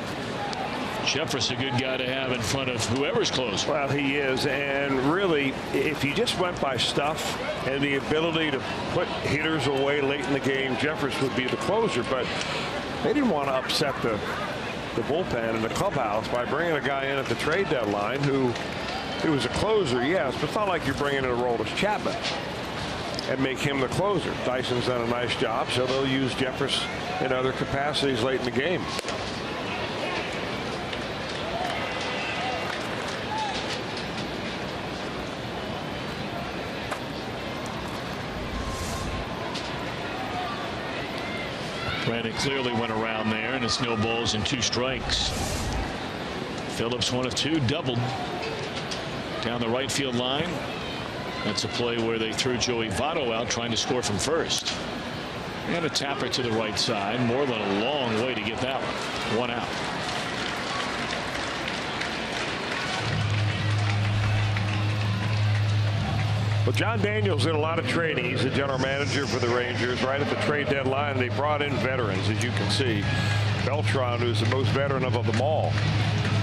Speaker 3: Jeffress a good guy to have in front of whoever's close.
Speaker 4: Well, he is, and really, if you just went by stuff and the ability to put hitters away late in the game, Jeffress would be the closer, but they didn't want to upset the the bullpen and the clubhouse by bringing a guy in at the trade deadline who was a closer, yes, but it's not like you're bringing in a Aroldis Chapman and make him the closer. Dyson's done a nice job, so they'll use Jeffress in other capacities late in the game.
Speaker 3: Brandon clearly went around there, and it's no balls and 2 strikes. Phillips 1 of 2, doubled down the right field line. That's a play where they threw Joey Votto out trying to score from first. And a tapper to the right side. Moreland a long way to get that one. 1 out.
Speaker 4: Well, John Daniels did a lot of trading. He's the general manager for the Rangers right at the trade deadline. They brought in veterans, as you can see. Beltran, who's the most veteran of them all.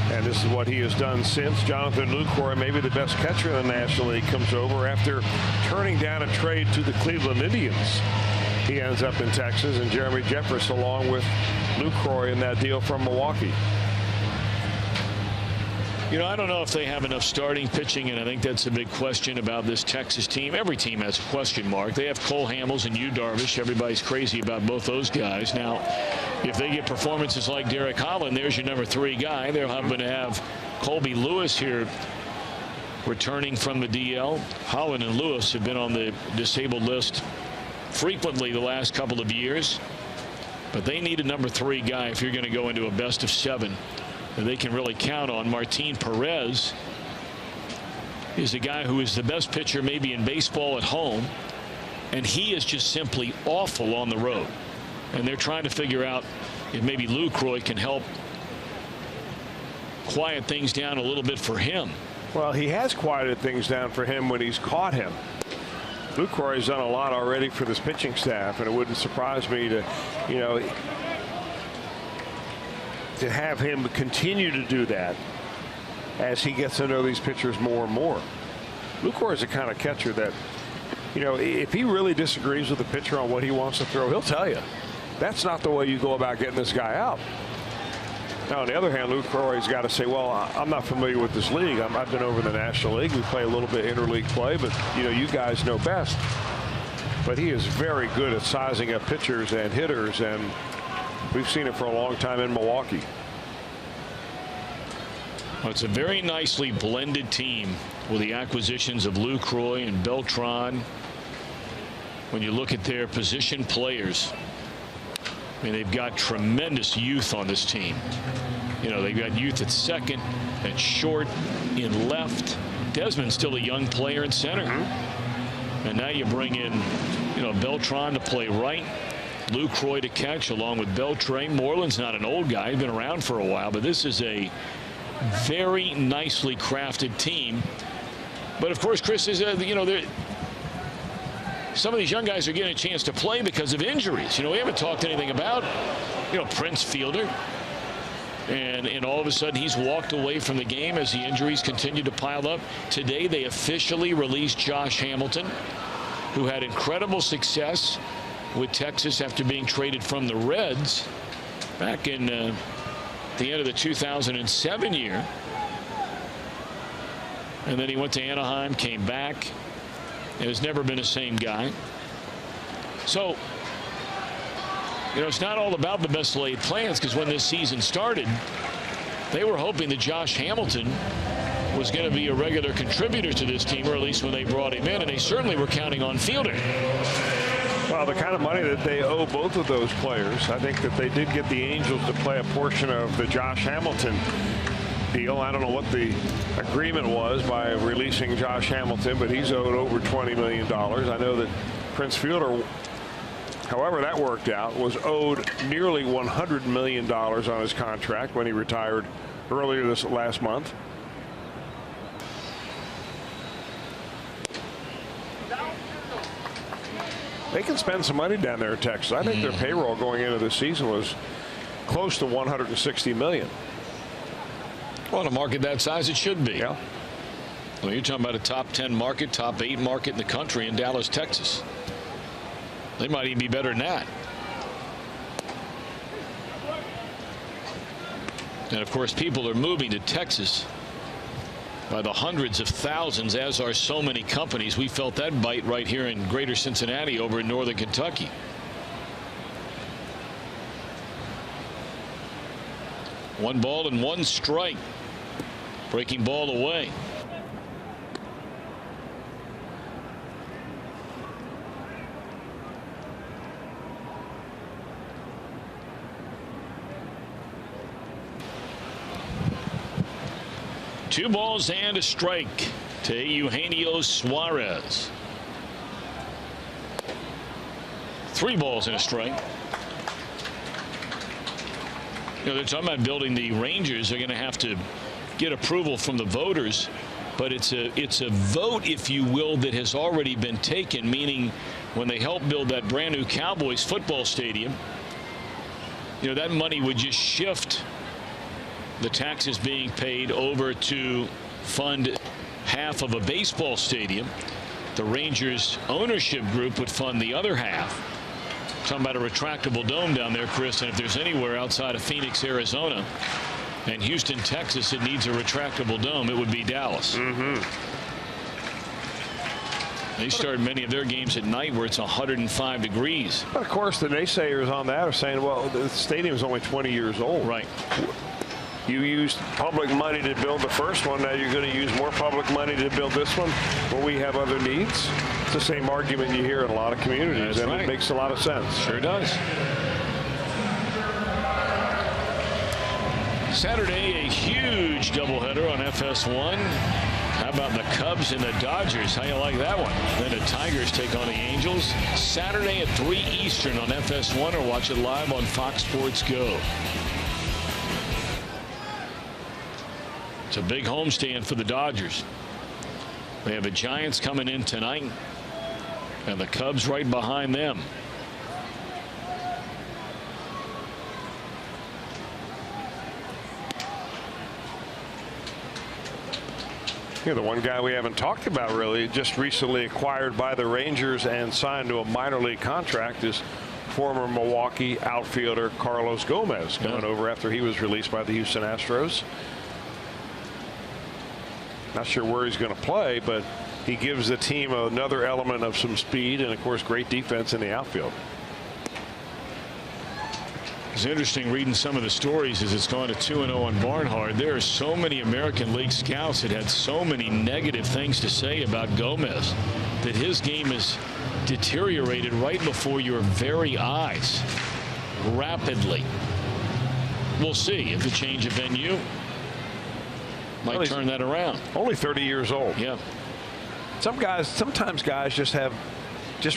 Speaker 4: And this is what he has done since. Jonathan Lucroy, maybe the best catcher in the National League, comes over after turning down a trade to the Cleveland Indians. He ends up in Texas, and Jeremy Jeffress along with Lucroy in that deal from Milwaukee.
Speaker 3: You know, I don't know if they have enough starting pitching, and I think that's a big question about this Texas team. Every team has a question mark. They have Cole Hamels and Yu Darvish. Everybody's crazy about both those guys. Now, if they get performances like Derek Holland, there's your number 3 guy. They're hoping to have Colby Lewis here returning from the DL. Holland and Lewis have been on the disabled list frequently the last couple of years. But they need a number 3 guy if you're going to go into a best of 7. That they can really count on. Martin Perez is a guy who is the best pitcher maybe in baseball at home, and he is just simply awful on the road. And they're trying to figure out if maybe Lucroy can help quiet things down a little bit for him.
Speaker 4: Well, he has quieted things down for him when he's caught him. Lucroy has done a lot already for this pitching staff, and it wouldn't surprise me to, you know, to have him continue to do that as he gets to know these pitchers more and more. Lucroy is the kind of catcher that, you know, if he really disagrees with the pitcher on what he wants to throw, he'll tell you. That's not the way you go about getting this guy out. Now, on the other hand, Lucroy's got to say, well, I'm not familiar with this league. I've been over in the National League. We play a little bit interleague play, but, you know, you guys know best. But he is very good at sizing up pitchers and hitters, and we've seen it for a long time in Milwaukee.
Speaker 3: Well, it's a very nicely blended team with the acquisitions of Lucroy and Beltran. When you look at their position players, I mean, they've got tremendous youth on this team. You know, they've got youth at second, at short, in left. Desmond's still a young player in center. And now you bring in, you know, Beltran to play right. Lucroy to catch along with Beltran. Moreland's not an old guy. He's been around for a while, but this is a very nicely crafted team. But of course, Chris, is you know, some of these young guys are getting a chance to play because of injuries. You know, we haven't talked anything about, you know, Prince Fielder, and all of a sudden he's walked away from the game as the injuries continue to pile up. Today they officially released Josh Hamilton, who had incredible success with Texas after being traded from the Reds back in the end of the 2007 year. And then he went to Anaheim, came back, and has never been the same guy. So, you know, it's not all about the best laid plans, because when this season started, they were hoping that Josh Hamilton was going to be a regular contributor to this team, or at least when they brought him in, and they certainly were counting on Fielder.
Speaker 4: Well, the kind of money that they owe both of those players, I think that they did get the Angels to play a portion of the Josh Hamilton deal. I don't know what the agreement was by releasing Josh Hamilton, but he's owed over $20 million. I know that Prince Fielder, however that worked out, was owed nearly $100 million on his contract when he retired earlier this last month. They can spend some money down there in Texas. I think their payroll going into this season was close to $160 million.
Speaker 3: Well, in a market that size, it should be.
Speaker 4: Yeah.
Speaker 3: Well, you're talking about a top 10 market, top 8 market in the country in Dallas, Texas. They might even be better than that. And of course, people are moving to Texas by the hundreds of thousands, as are so many companies. We felt that bite right here in greater Cincinnati over in northern Kentucky. One ball and one strike. Breaking ball away. Two balls and a strike to Eugenio Suarez. Three balls and a strike. You know, they're talking about building the Rangers. They're going to have to get approval from the voters, but it's a vote, if you will, that has already been taken, meaning when they help build that brand new Cowboys football stadium, you know, that money would just shift the taxes being paid over to fund half of a baseball stadium. The Rangers ownership group would fund the other half. Talking about a retractable dome down there, Chris, and if there's anywhere outside of Phoenix, Arizona, and Houston, Texas, it needs a retractable dome, it would be Dallas. They start many of their games at night where it's 105 degrees.
Speaker 4: But of course, the naysayers on that are saying, well, the stadium is only 20 years old.
Speaker 3: Right.
Speaker 4: You used public money to build the first one. Now you're going to use more public money to build this one. Well, we have other needs. It's the same argument you hear in a lot of communities.
Speaker 3: That's right.
Speaker 4: It makes a lot of sense.
Speaker 3: Sure does. Saturday, a huge doubleheader on FS1. How about the Cubs and the Dodgers? How you like that one? Then the Tigers take on the Angels. Saturday at 3 Eastern on FS1, or watch it live on Fox Sports Go. It's a big homestand for the Dodgers. They have the Giants coming in tonight, and the Cubs right behind them.
Speaker 4: Yeah, the one guy we haven't talked about really, just recently acquired by the Rangers and signed to a minor league contract, is former Milwaukee outfielder Carlos Gomez, coming over after he was released by the Houston Astros. Not sure where he's going to play, but he gives the team another element of some speed and, of course, great defense in the outfield.
Speaker 3: It's interesting reading some of the stories as it's gone to 2-0 on Barnhart. There are so many American League scouts that had so many negative things to say about Gomez, that his game is deteriorated right before your very eyes rapidly. We'll see if the change of venue might turn that around.
Speaker 4: Only 30 years old.
Speaker 3: Yeah.
Speaker 4: Sometimes guys just have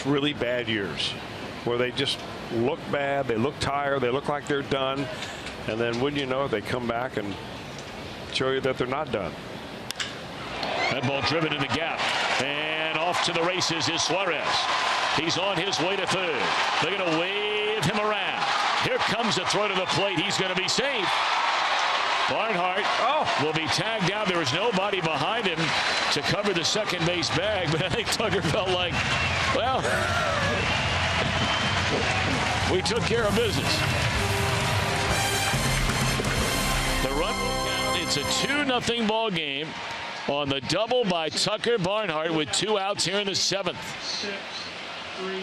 Speaker 4: really bad years where they just look bad, they look tired, they look like they're done, and then wouldn't you know it, they come back and show you that they're not done.
Speaker 3: That ball driven in the gap, and off to the races is Suarez. He's on his way to third. They're going to wave him around. Here comes the throw to the plate. He's going to be safe. Barnhart will be tagged out. There was nobody behind him to cover the second base bag, but I think Tucker felt like, well, we took care of business. The run, it's a 2-0 ball game on the double by Tucker Barnhart with 2 outs here in the 7th.
Speaker 7: 6, 3.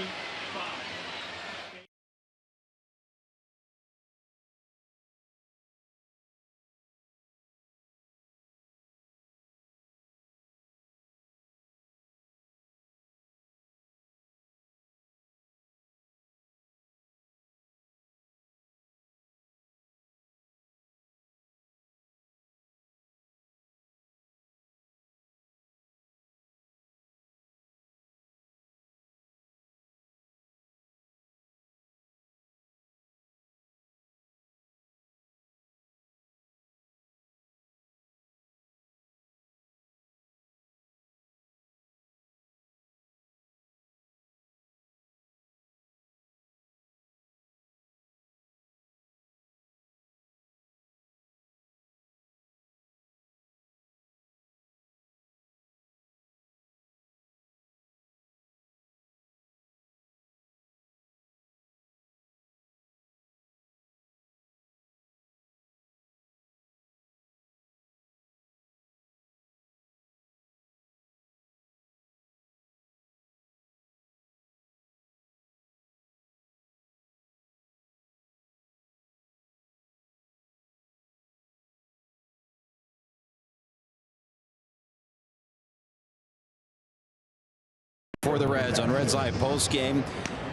Speaker 6: for the Reds on Reds Live Post Game.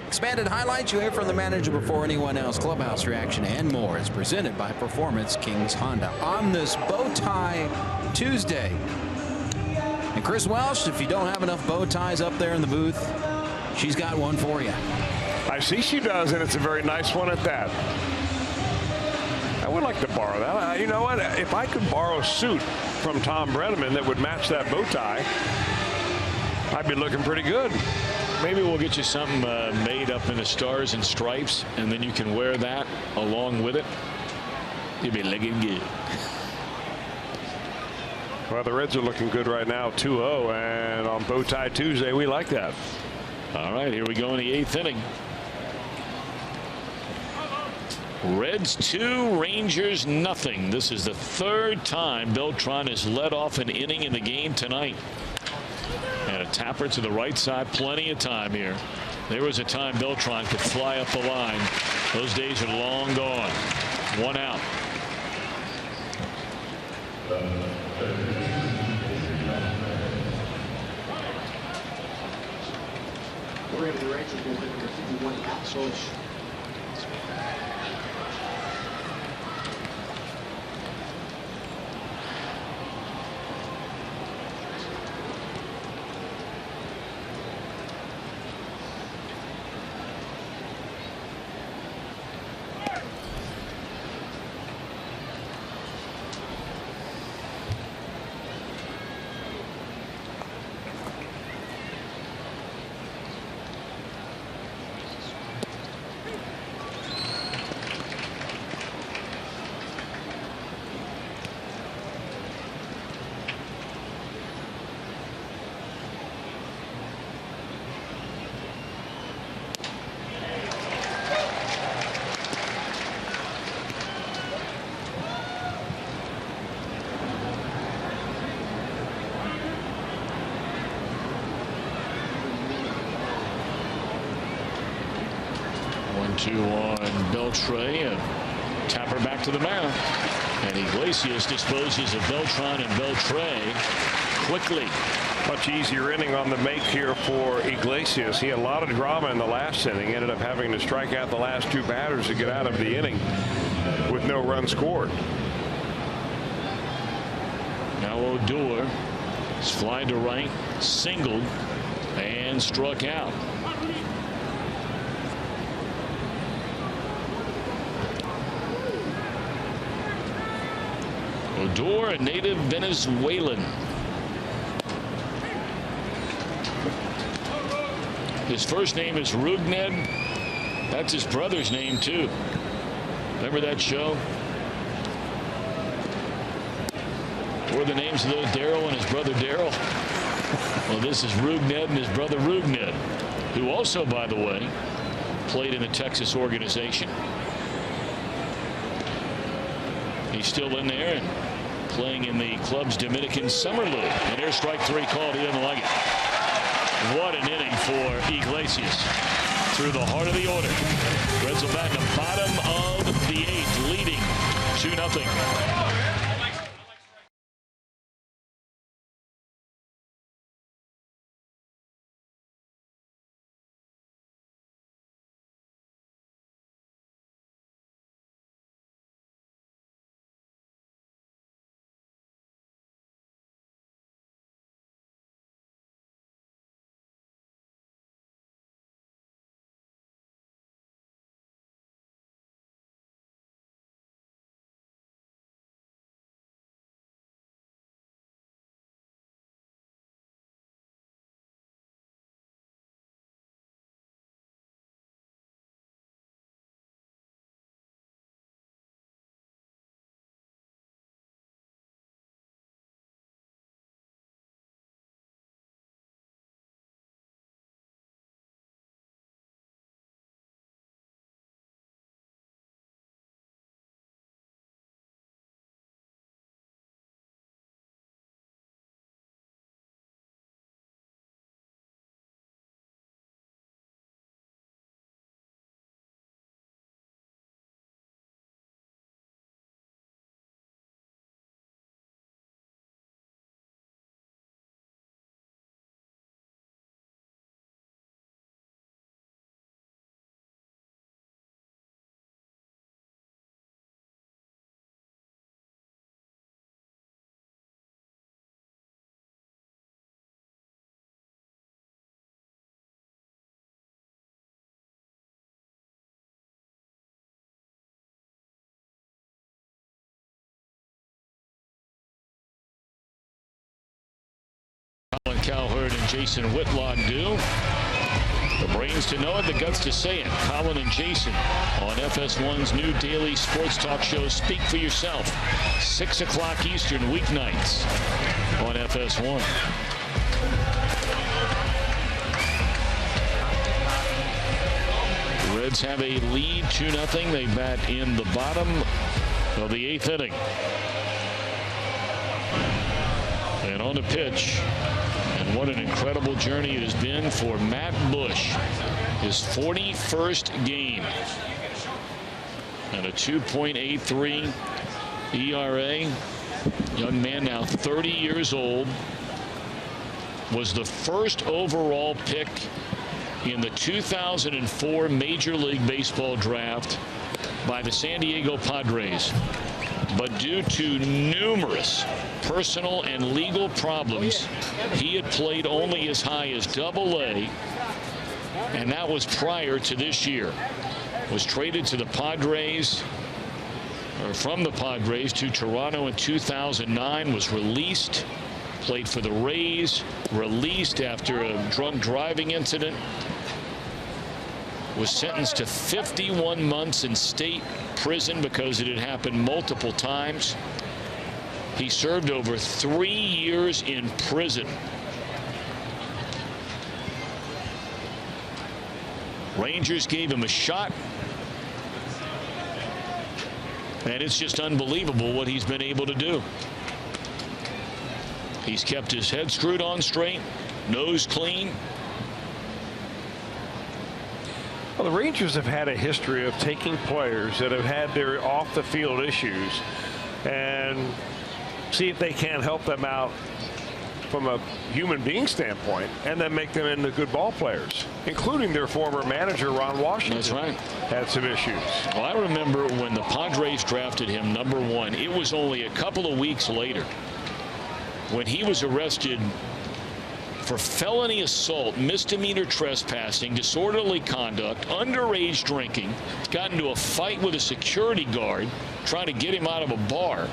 Speaker 6: Expanded highlights you hear from the manager before anyone else. Clubhouse reaction and more is presented by Performance Kings Honda on this bow tie Tuesday. And Chris Welsh, if you don't have enough bow ties up there in the booth, she's got one for you.
Speaker 4: I see she does, and it's a very nice one at that. I would like to borrow that. You know what? If I could borrow a suit from Tom Brenneman that would match that bow tie, I'd be looking pretty good.
Speaker 3: Maybe we'll get you something made up in the stars and stripes, and then you can wear that along with it. You'll be looking good.
Speaker 4: Well, the Reds are looking good right now, 2-0, and on Bow Tie Tuesday, we like that.
Speaker 3: All right, here we go in the 8th inning. Reds 2, Rangers nothing. This is the 3rd time Beltran has led off an inning in the game tonight. And a tapper to the right side, plenty of time here. There was a time Beltran could fly up the line. Those days are long gone. 1 out.
Speaker 9: We're going to the Rangers will pick number 51, Astros.
Speaker 3: 1-2 on Beltran, and tapper back to the mound. And Iglesias disposes of Beltran and Beltran quickly.
Speaker 4: Much easier inning on the make here for Iglesias. He had a lot of drama in the last inning. Ended up having to strike out the last 2 batters to get out of the inning with no run scored.
Speaker 3: Now Odor is fly to right, singled, and struck out. Odor, a native Venezuelan. His first name is Rugned. That's his brother's name too. Remember that show? What are the names of those? Daryl and his brother Daryl. Well, this is Rugned and his brother Rugned, who also, by the way, played in the Texas organization. He's still in there and playing in the club's Dominican Summer League. And here's strike 3 called. He doesn't like it. What an inning for Iglesias. Through the heart of the order. Reds will bat in the bottom of the 8th, leading 2-0. Cowherd and Jason Whitlock do. The brains to know it, the guts to say it. Colin and Jason on FS1's new daily sports talk show, Speak for Yourself. 6 o'clock Eastern weeknights on FS1. The Reds have a lead 2-0. They bat in the bottom of the 8th inning. And on the pitch. And what an incredible journey it has been for Matt Bush. His 41st game. And a 2.83 ERA. Young man now 30 years old. Was the first overall pick in the 2004 Major League Baseball draft by the San Diego Padres. But due to numerous personal and legal problems, he had played only as high as Double-A, and that was prior to this year. Was traded to the Padres, or from the Padres to Toronto in 2009, was released, played for the Rays, released after a drunk driving incident, was sentenced to 51 months in state prison because it had happened multiple times. He served over 3 years in prison. Rangers gave him a shot. And it's just unbelievable what he's been able to do. He's kept his head screwed on straight, nose clean.
Speaker 4: Well, the Rangers have had a history of taking players that have had their off-the-field issues and see if they can help them out from a human being standpoint and then make them into good ball players, including their former manager, Ron Washington.
Speaker 3: That's right.
Speaker 4: Had some issues.
Speaker 3: Well, I remember when the Padres drafted him #1, it was only a couple of weeks later when he was arrested for felony assault, misdemeanor trespassing, disorderly conduct, underage drinking, got into a fight with a security guard trying to get him out of a bar.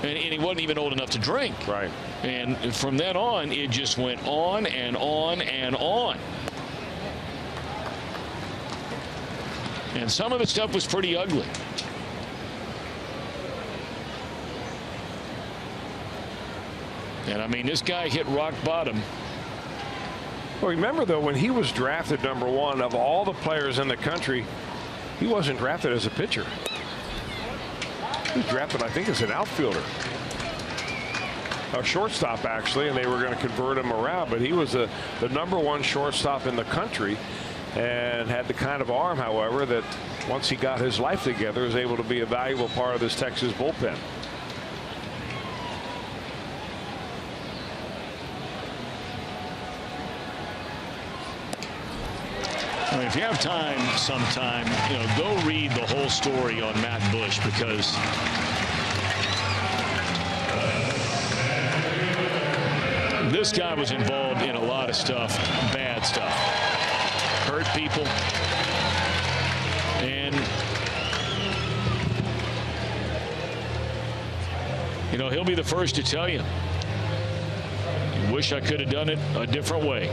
Speaker 3: And he wasn't even old enough to drink.
Speaker 4: Right.
Speaker 3: And from then on, it just went on and on and on. And some of the stuff was pretty ugly. And I mean, this guy hit rock bottom.
Speaker 4: Well, remember, though, when he was drafted #1, of all the players in the country, he wasn't drafted as a pitcher. He was drafted, I think, as an outfielder. A shortstop, actually, and they were going to convert him around. But he was the #1 shortstop in the country and had the kind of arm, however, that once he got his life together, was able to be a valuable part of this Texas bullpen.
Speaker 3: I mean, if you have time sometime, go read the whole story on Matt Bush, because this guy was involved in a lot of stuff, bad stuff, hurt people, and he'll be the first to tell you, wish I could have done it a different way,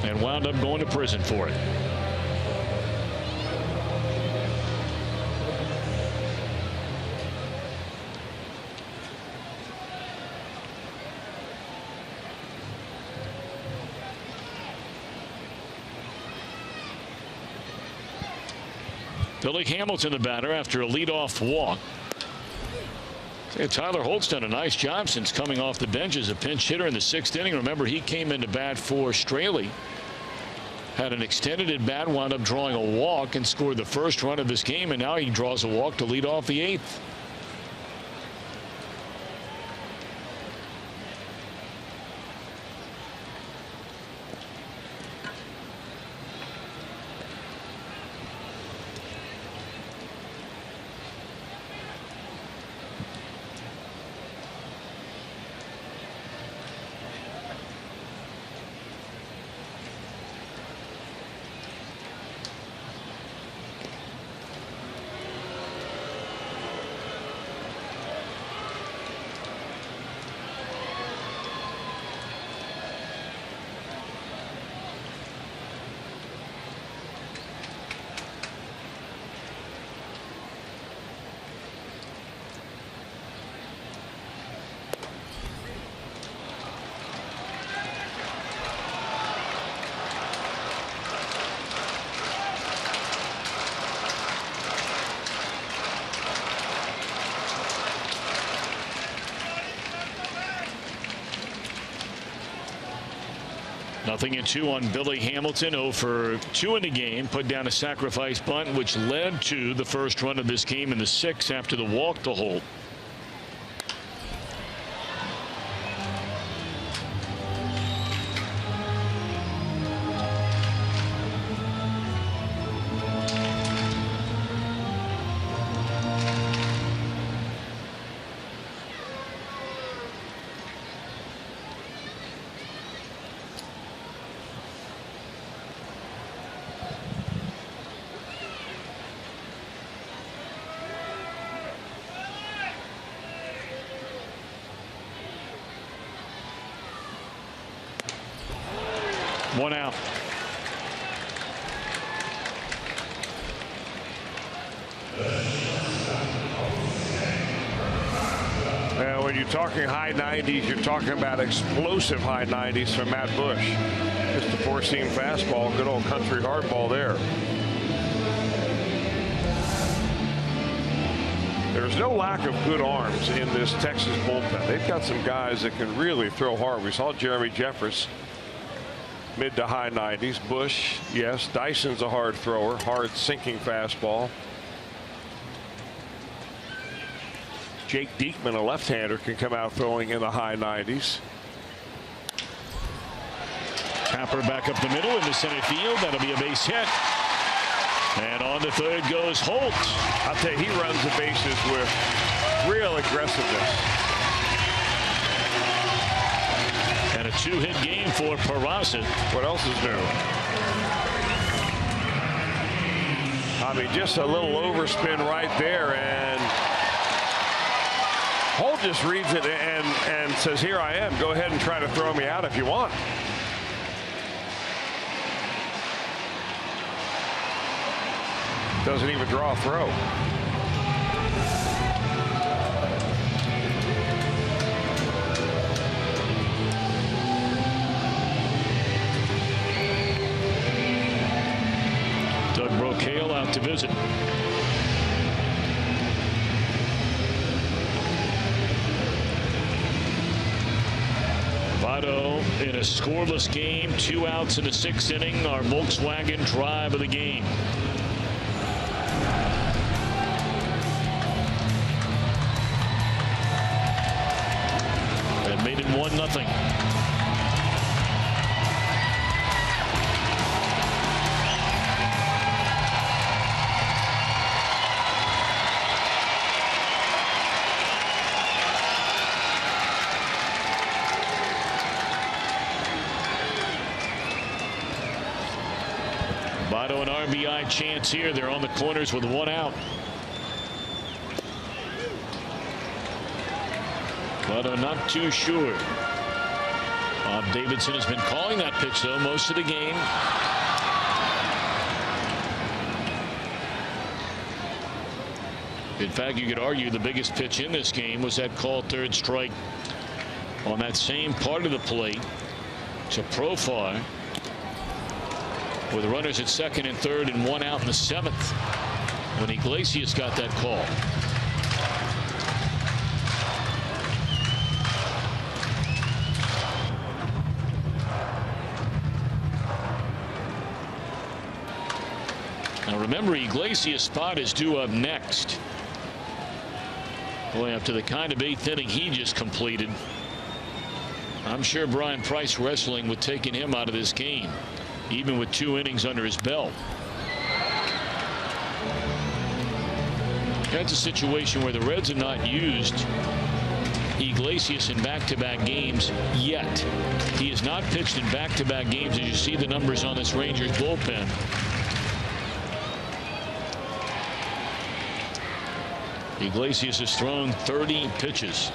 Speaker 3: and wound up going to prison for it. Billy Hamilton, the batter, after a leadoff walk. Tyler Holt's done a nice job since coming off the bench as a pinch hitter in the 6th inning. Remember, he came into bat for Straley. Had an extended at bat, wound up drawing a walk and scored the first run of this game, and now he draws a walk to lead off the 8th. 0-2 on Billy Hamilton. 0 for 2 in the game. Put down a sacrifice bunt, which led to the first run of this game in the 6th after the walk to Holt. One out.
Speaker 4: Well, when you're talking high 90s, you're talking about explosive high 90s from Matt Bush. Just a 4-seam fastball, good old country hardball there. There's no lack of good arms in this Texas bullpen. They've got some guys that can really throw hard. We saw Jeremy Jeffress, mid to high 90s. Bush, yes. Dyson's a hard thrower, hard sinking fastball. Jake Diekman, a left-hander, can come out throwing in the high 90s.
Speaker 3: Tapper back up the middle into center field. That'll be a base hit. And on the third goes Holt.
Speaker 4: I'll tell you, he runs the bases with real aggressiveness.
Speaker 3: And a 2-hit game for Peraza.
Speaker 4: What else is new? I mean, just a little overspin right there, and Holt just reads it and says, here I am. Go ahead and try to throw me out if you want. Doesn't even draw a throw.
Speaker 3: Doug Brocale out to visit. Votto in a scoreless game, 2 outs in the 6th inning. Our Volkswagen drive of the game. That made it 1-0. Votto an RBI chance here. They're on the corners with 1 out. Votto not too sure. Bob Davidson has been calling that pitch though most of the game. In fact, you could argue the biggest pitch in this game was that called third strike on that same part of the plate to Profar, with runners at second and third and 1 out in the 7th when Iglesias got that call. Now remember, Iglesias' spot is due up next. Boy, after the kind of 8th inning he just completed, I'm sure Brian Price wrestling with taking him out of this game, even with 2 innings under his belt. That's a situation where the Reds have not used Iglesias in back-to-back games yet. He has not pitched in back-to-back games, as you see the numbers on this Rangers bullpen. Iglesias has thrown 30 pitches.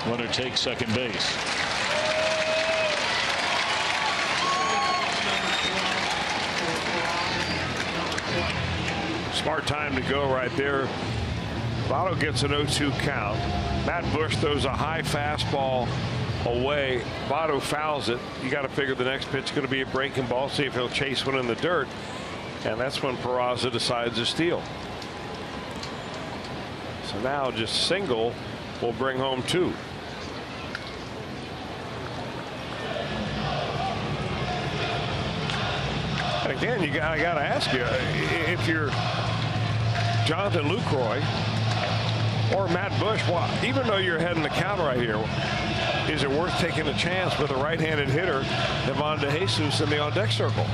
Speaker 3: Runner takes second base.
Speaker 4: Smart time to go right there. Votto gets an 0-2 count. Matt Bush throws a high fastball away. Votto fouls it. You got to figure the next pitch is going to be a breaking ball. See if he'll chase one in the dirt. And that's when Peraza decides to steal. So now just single will bring home 2. And again, I got to ask you, if you're Jonathan Lucroy or Matt Bush, well, even though you're heading the count right here, is it worth taking a chance with a right-handed hitter, Devon DeJesus, in the on-deck circle?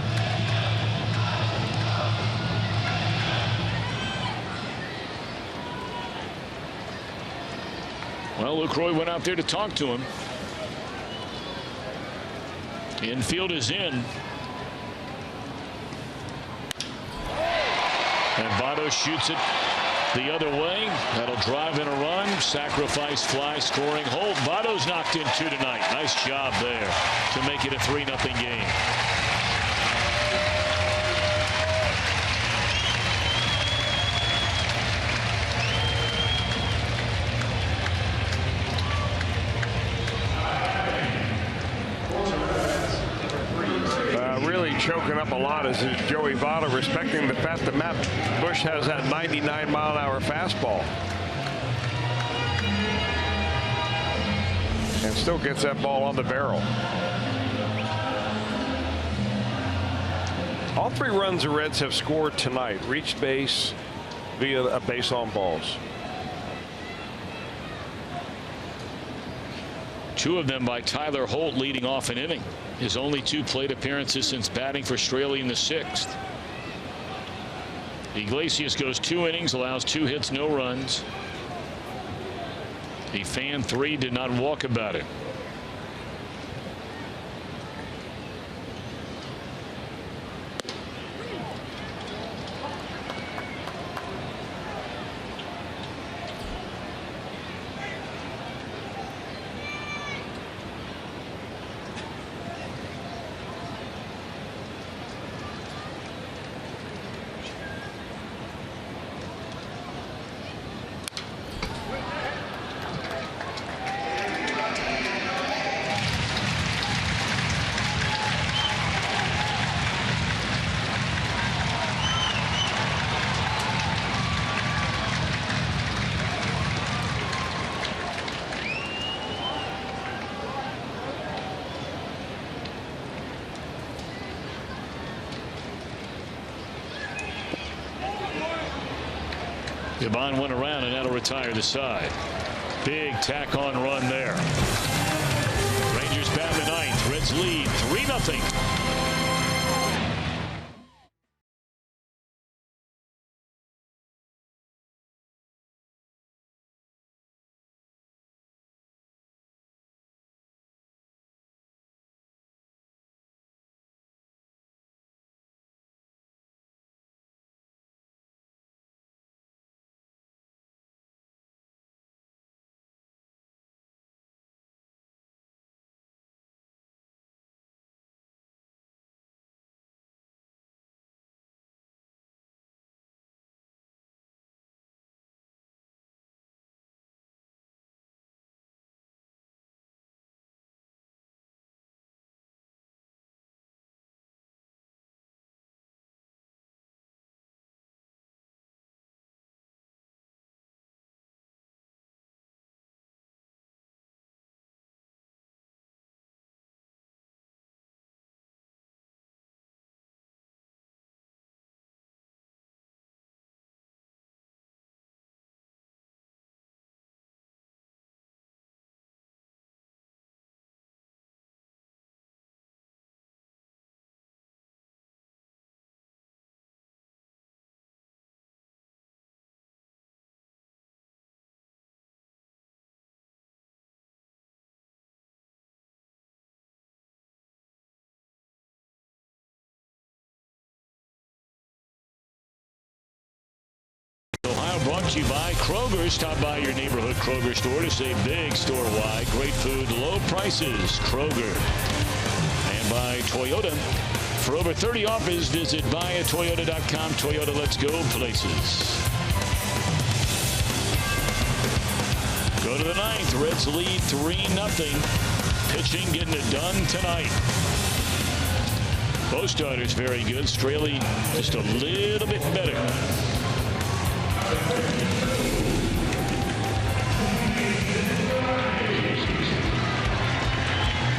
Speaker 3: Well, Lucroy went out there to talk to him. Infield is in. And Votto shoots it the other way. That'll drive in a run. Sacrifice fly, scoring hold. Votto's knocked in 2 tonight. Nice job there to make it a 3-0 game.
Speaker 4: Really choking up a lot is Joey Votto, respecting the fact that Matt Bush has that 99-mile-an-hour fastball and still gets that ball on the barrel. All 3 runs the Reds have scored tonight reached base via a base on balls.
Speaker 3: 2 of them by Tyler Holt leading off an inning. His only 2 plate appearances since batting for Straley in the 6th. Iglesias goes 2 innings, allows 2 hits, no runs. The fan 3 did not walk about it. Devon went around, and that'll retire the side. Big tack-on run there. Rangers bat in the 9th. Reds lead 3-0. Brought to you by Kroger. Stop by your neighborhood Kroger store to save big store-wide. Great food, low prices. Kroger. And by Toyota. For over 30 offers, visit buyatoyota.com. Toyota, let's go places. Go to the 9th. Reds lead 3-0. Pitching getting it done tonight. Both starters very good. Straley just a little bit better.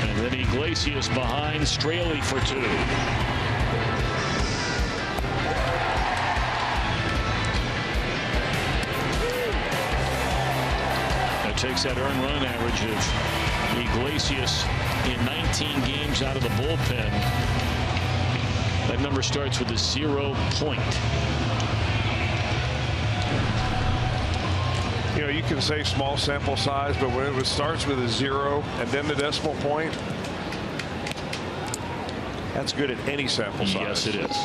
Speaker 3: And then Iglesias behind Straley for 2. That takes that earned run average of Iglesias in 19 games out of the bullpen. That number starts with a 0 point.
Speaker 4: You know, you can say small sample size, but when it starts with a 0 and then the decimal point, that's good at any sample size.
Speaker 3: Yes, it is.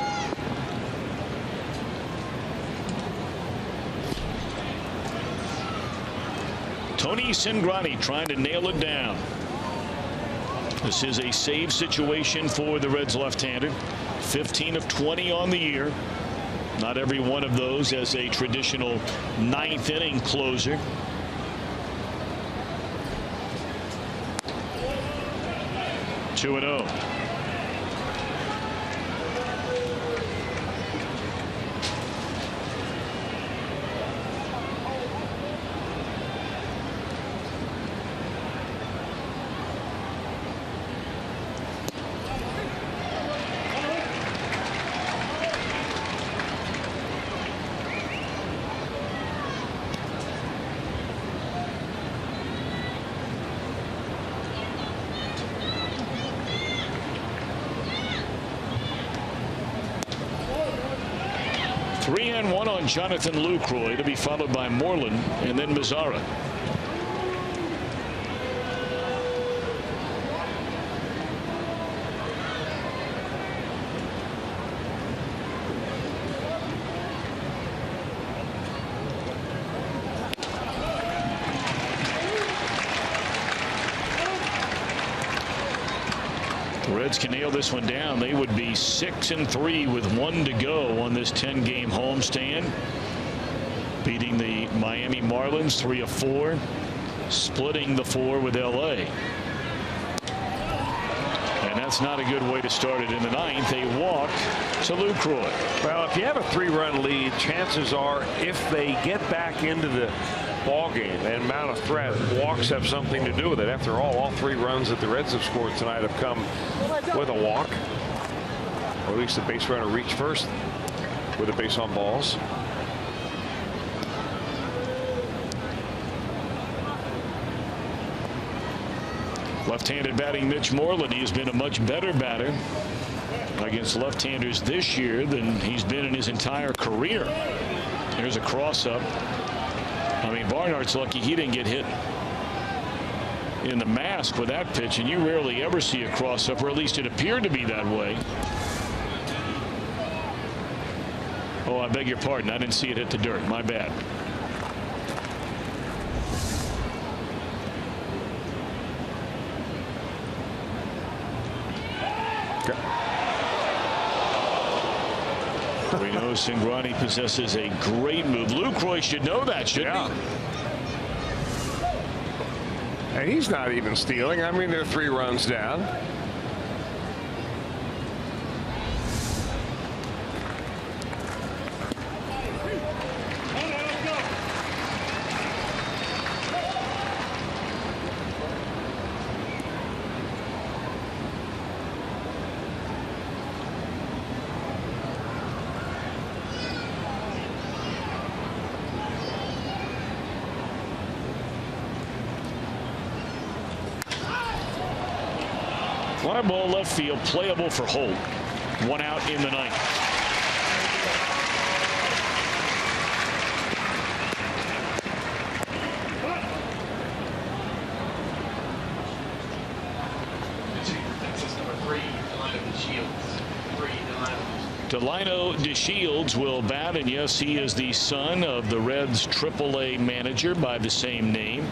Speaker 3: Tony Cingrani trying to nail it down. This is a save situation for the Reds left-hander. 15 of 20 on the year. Not every one of those as a traditional 9th inning closer. Two and 0. Jonathan Lucroy to be followed by Moreland and then Mazzara. Reds can nail this one down. They would be 6-3 with 1 to go on this 10-game homestand. Beating the Miami Marlins 3 of 4. Splitting the 4 with LA. And that's not a good way to start it in the 9th. A walk to Lucroy.
Speaker 4: Well, if you have a 3-run lead, chances are if they get back into the ball game and mount a threat, walks have something to do with it. After all 3 runs that the Reds have scored tonight have come with a walk, or at least the base runner reached first with a base on balls.
Speaker 3: Left-handed batting Mitch Moreland. He has been a much better batter against left-handers this year than he's been in his entire career. Here's a cross-up. I mean, Barnhart's lucky he didn't get hit in the mask with that pitch, and you rarely ever see a cross-up, or at least it appeared to be that way. Oh, I beg your pardon. I didn't see it hit the dirt. My bad. We know Cingrani possesses a great move. Lucroy should know that, shouldn't he?
Speaker 4: And he's not even stealing. I mean, they're 3 runs down.
Speaker 3: Fly ball left field, playable for Holt. 1 out in the 9th. Delino DeShields will bat, and yes, he is the son of the Reds AAA manager by the same name.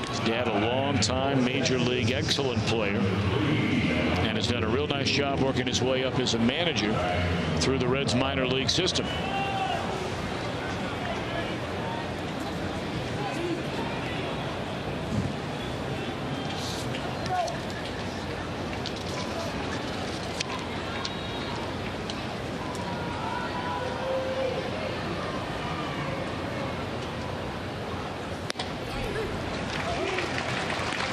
Speaker 3: His dad, a long-time major league excellent player, and has done a real nice job working his way up as a manager through the Reds minor league system.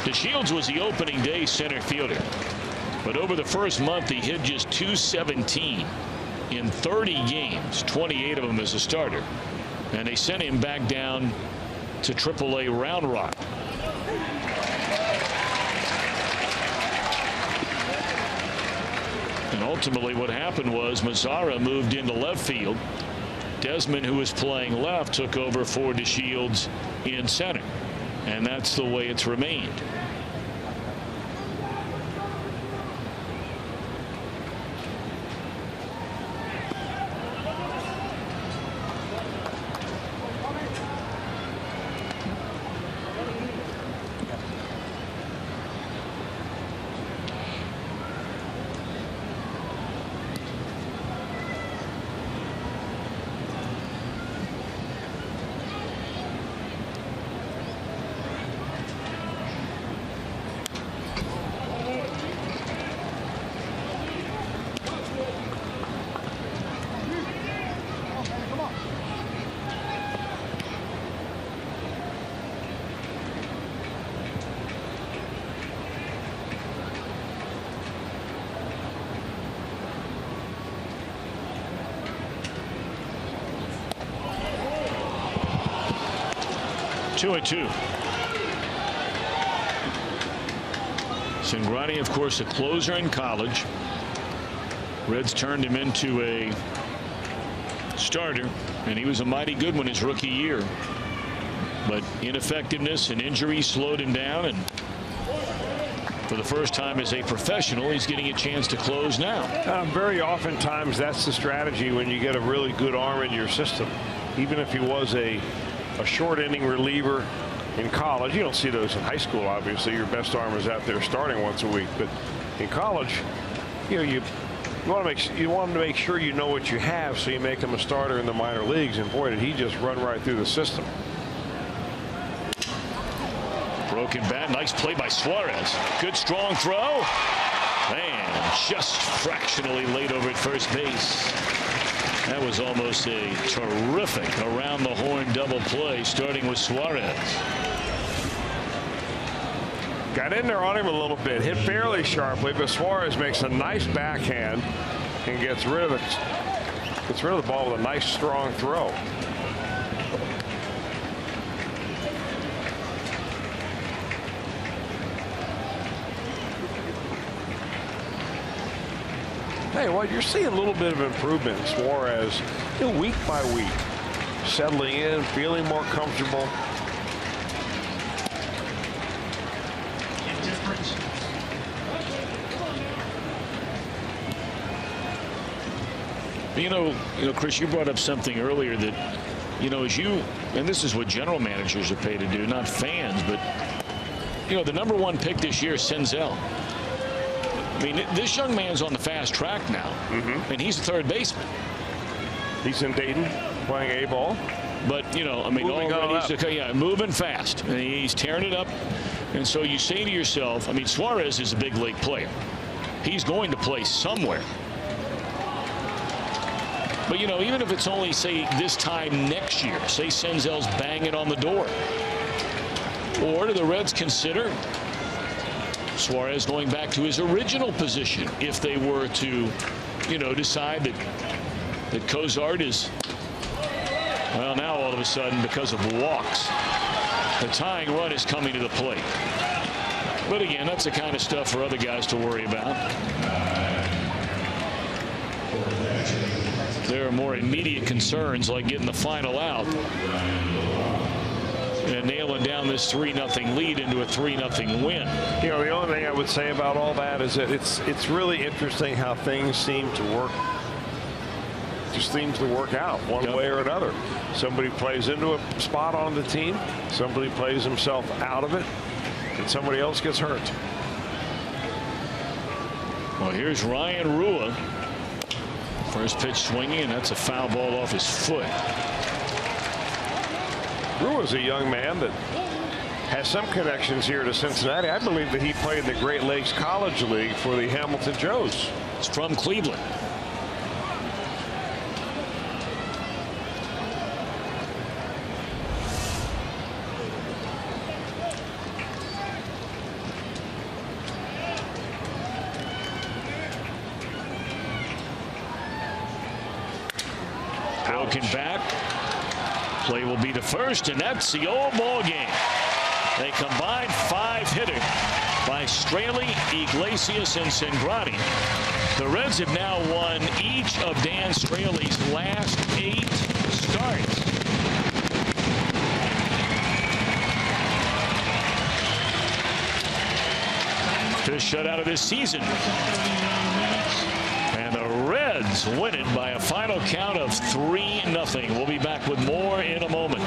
Speaker 3: DeShields was the opening day center fielder, but over the first month he hit just .217 in 30 games, 28 of them as a starter, and they sent him back down to AAA Round Rock. And ultimately what happened was Mazzara moved into left field. Desmond, who was playing left, took over for DeShields in center, and that's the way it's remained. Two and two. Cingrani, of course, a closer in college. Reds turned him into a starter, and he was a mighty good one his rookie year. But ineffectiveness and injury slowed him down, and for the first time as a professional, he's getting a chance to close now.
Speaker 4: Very oftentimes that's the strategy when you get a really good arm in your system. Even if he was a short inning reliever in college, you don't see those in high school. Obviously, your best arm is out there starting once a week, but in college, you want to make sure you know what you have, so you make him a starter in the minor leagues. And boy, did he just run right through the system.
Speaker 3: Broken bat, nice play by Suarez. Good strong throw, and just fractionally late over at first base. That was almost a terrific around the horn double play, starting with Suarez.
Speaker 4: Got in there on him a little bit, hit fairly sharply, but Suarez makes a nice backhand and gets rid of the ball with a nice strong throw. Hey, well, you're seeing a little bit of improvement in Suarez, week by week, settling in, feeling more comfortable.
Speaker 3: You know, Chris, you brought up something earlier that, as you, and this is what general managers are paid to do, not fans, but, the #1 pick this year is Senzel. I mean, this young man's on the fast track now, and he's a third baseman.
Speaker 4: He's in Dayton playing A ball.
Speaker 3: But, already moving fast. And he's tearing it up. And so you say to yourself, I mean, Suarez is a big league player. He's going to play somewhere. But, even if it's only, say, this time next year, say Senzel's banging on the door. Or do the Reds consider Suarez going back to his original position if they were to, decide that Cozart is, well, now all of a sudden, because of walks, the tying run is coming to the plate. But again, that's the kind of stuff for other guys to worry about. There are more immediate concerns like getting the final out and nailing down this 3-0 lead into a 3-0 win.
Speaker 4: The only thing I would say about all that is that it's really interesting how things seem to work. Just seems to work out one way or another. Somebody plays into a spot on the team, somebody plays himself out of it, and somebody else gets hurt.
Speaker 3: Well, here's Ryan Rua. First pitch swinging, and that's a foul ball off his foot.
Speaker 4: Rua's a young man that has some connections here to Cincinnati. I believe that he played in the Great Lakes College League for the Hamilton Joes.
Speaker 3: It's from Cleveland. broken back. Play will be the first, and that's the old ball game. A combined 5-hitter by Straley, Iglesias, and Cingrani. The Reds have now won each of Dan Straley's last 8 starts. Fifth shutout of this season. And the Reds win it by a final count of 3-0. We'll be back with more in a moment.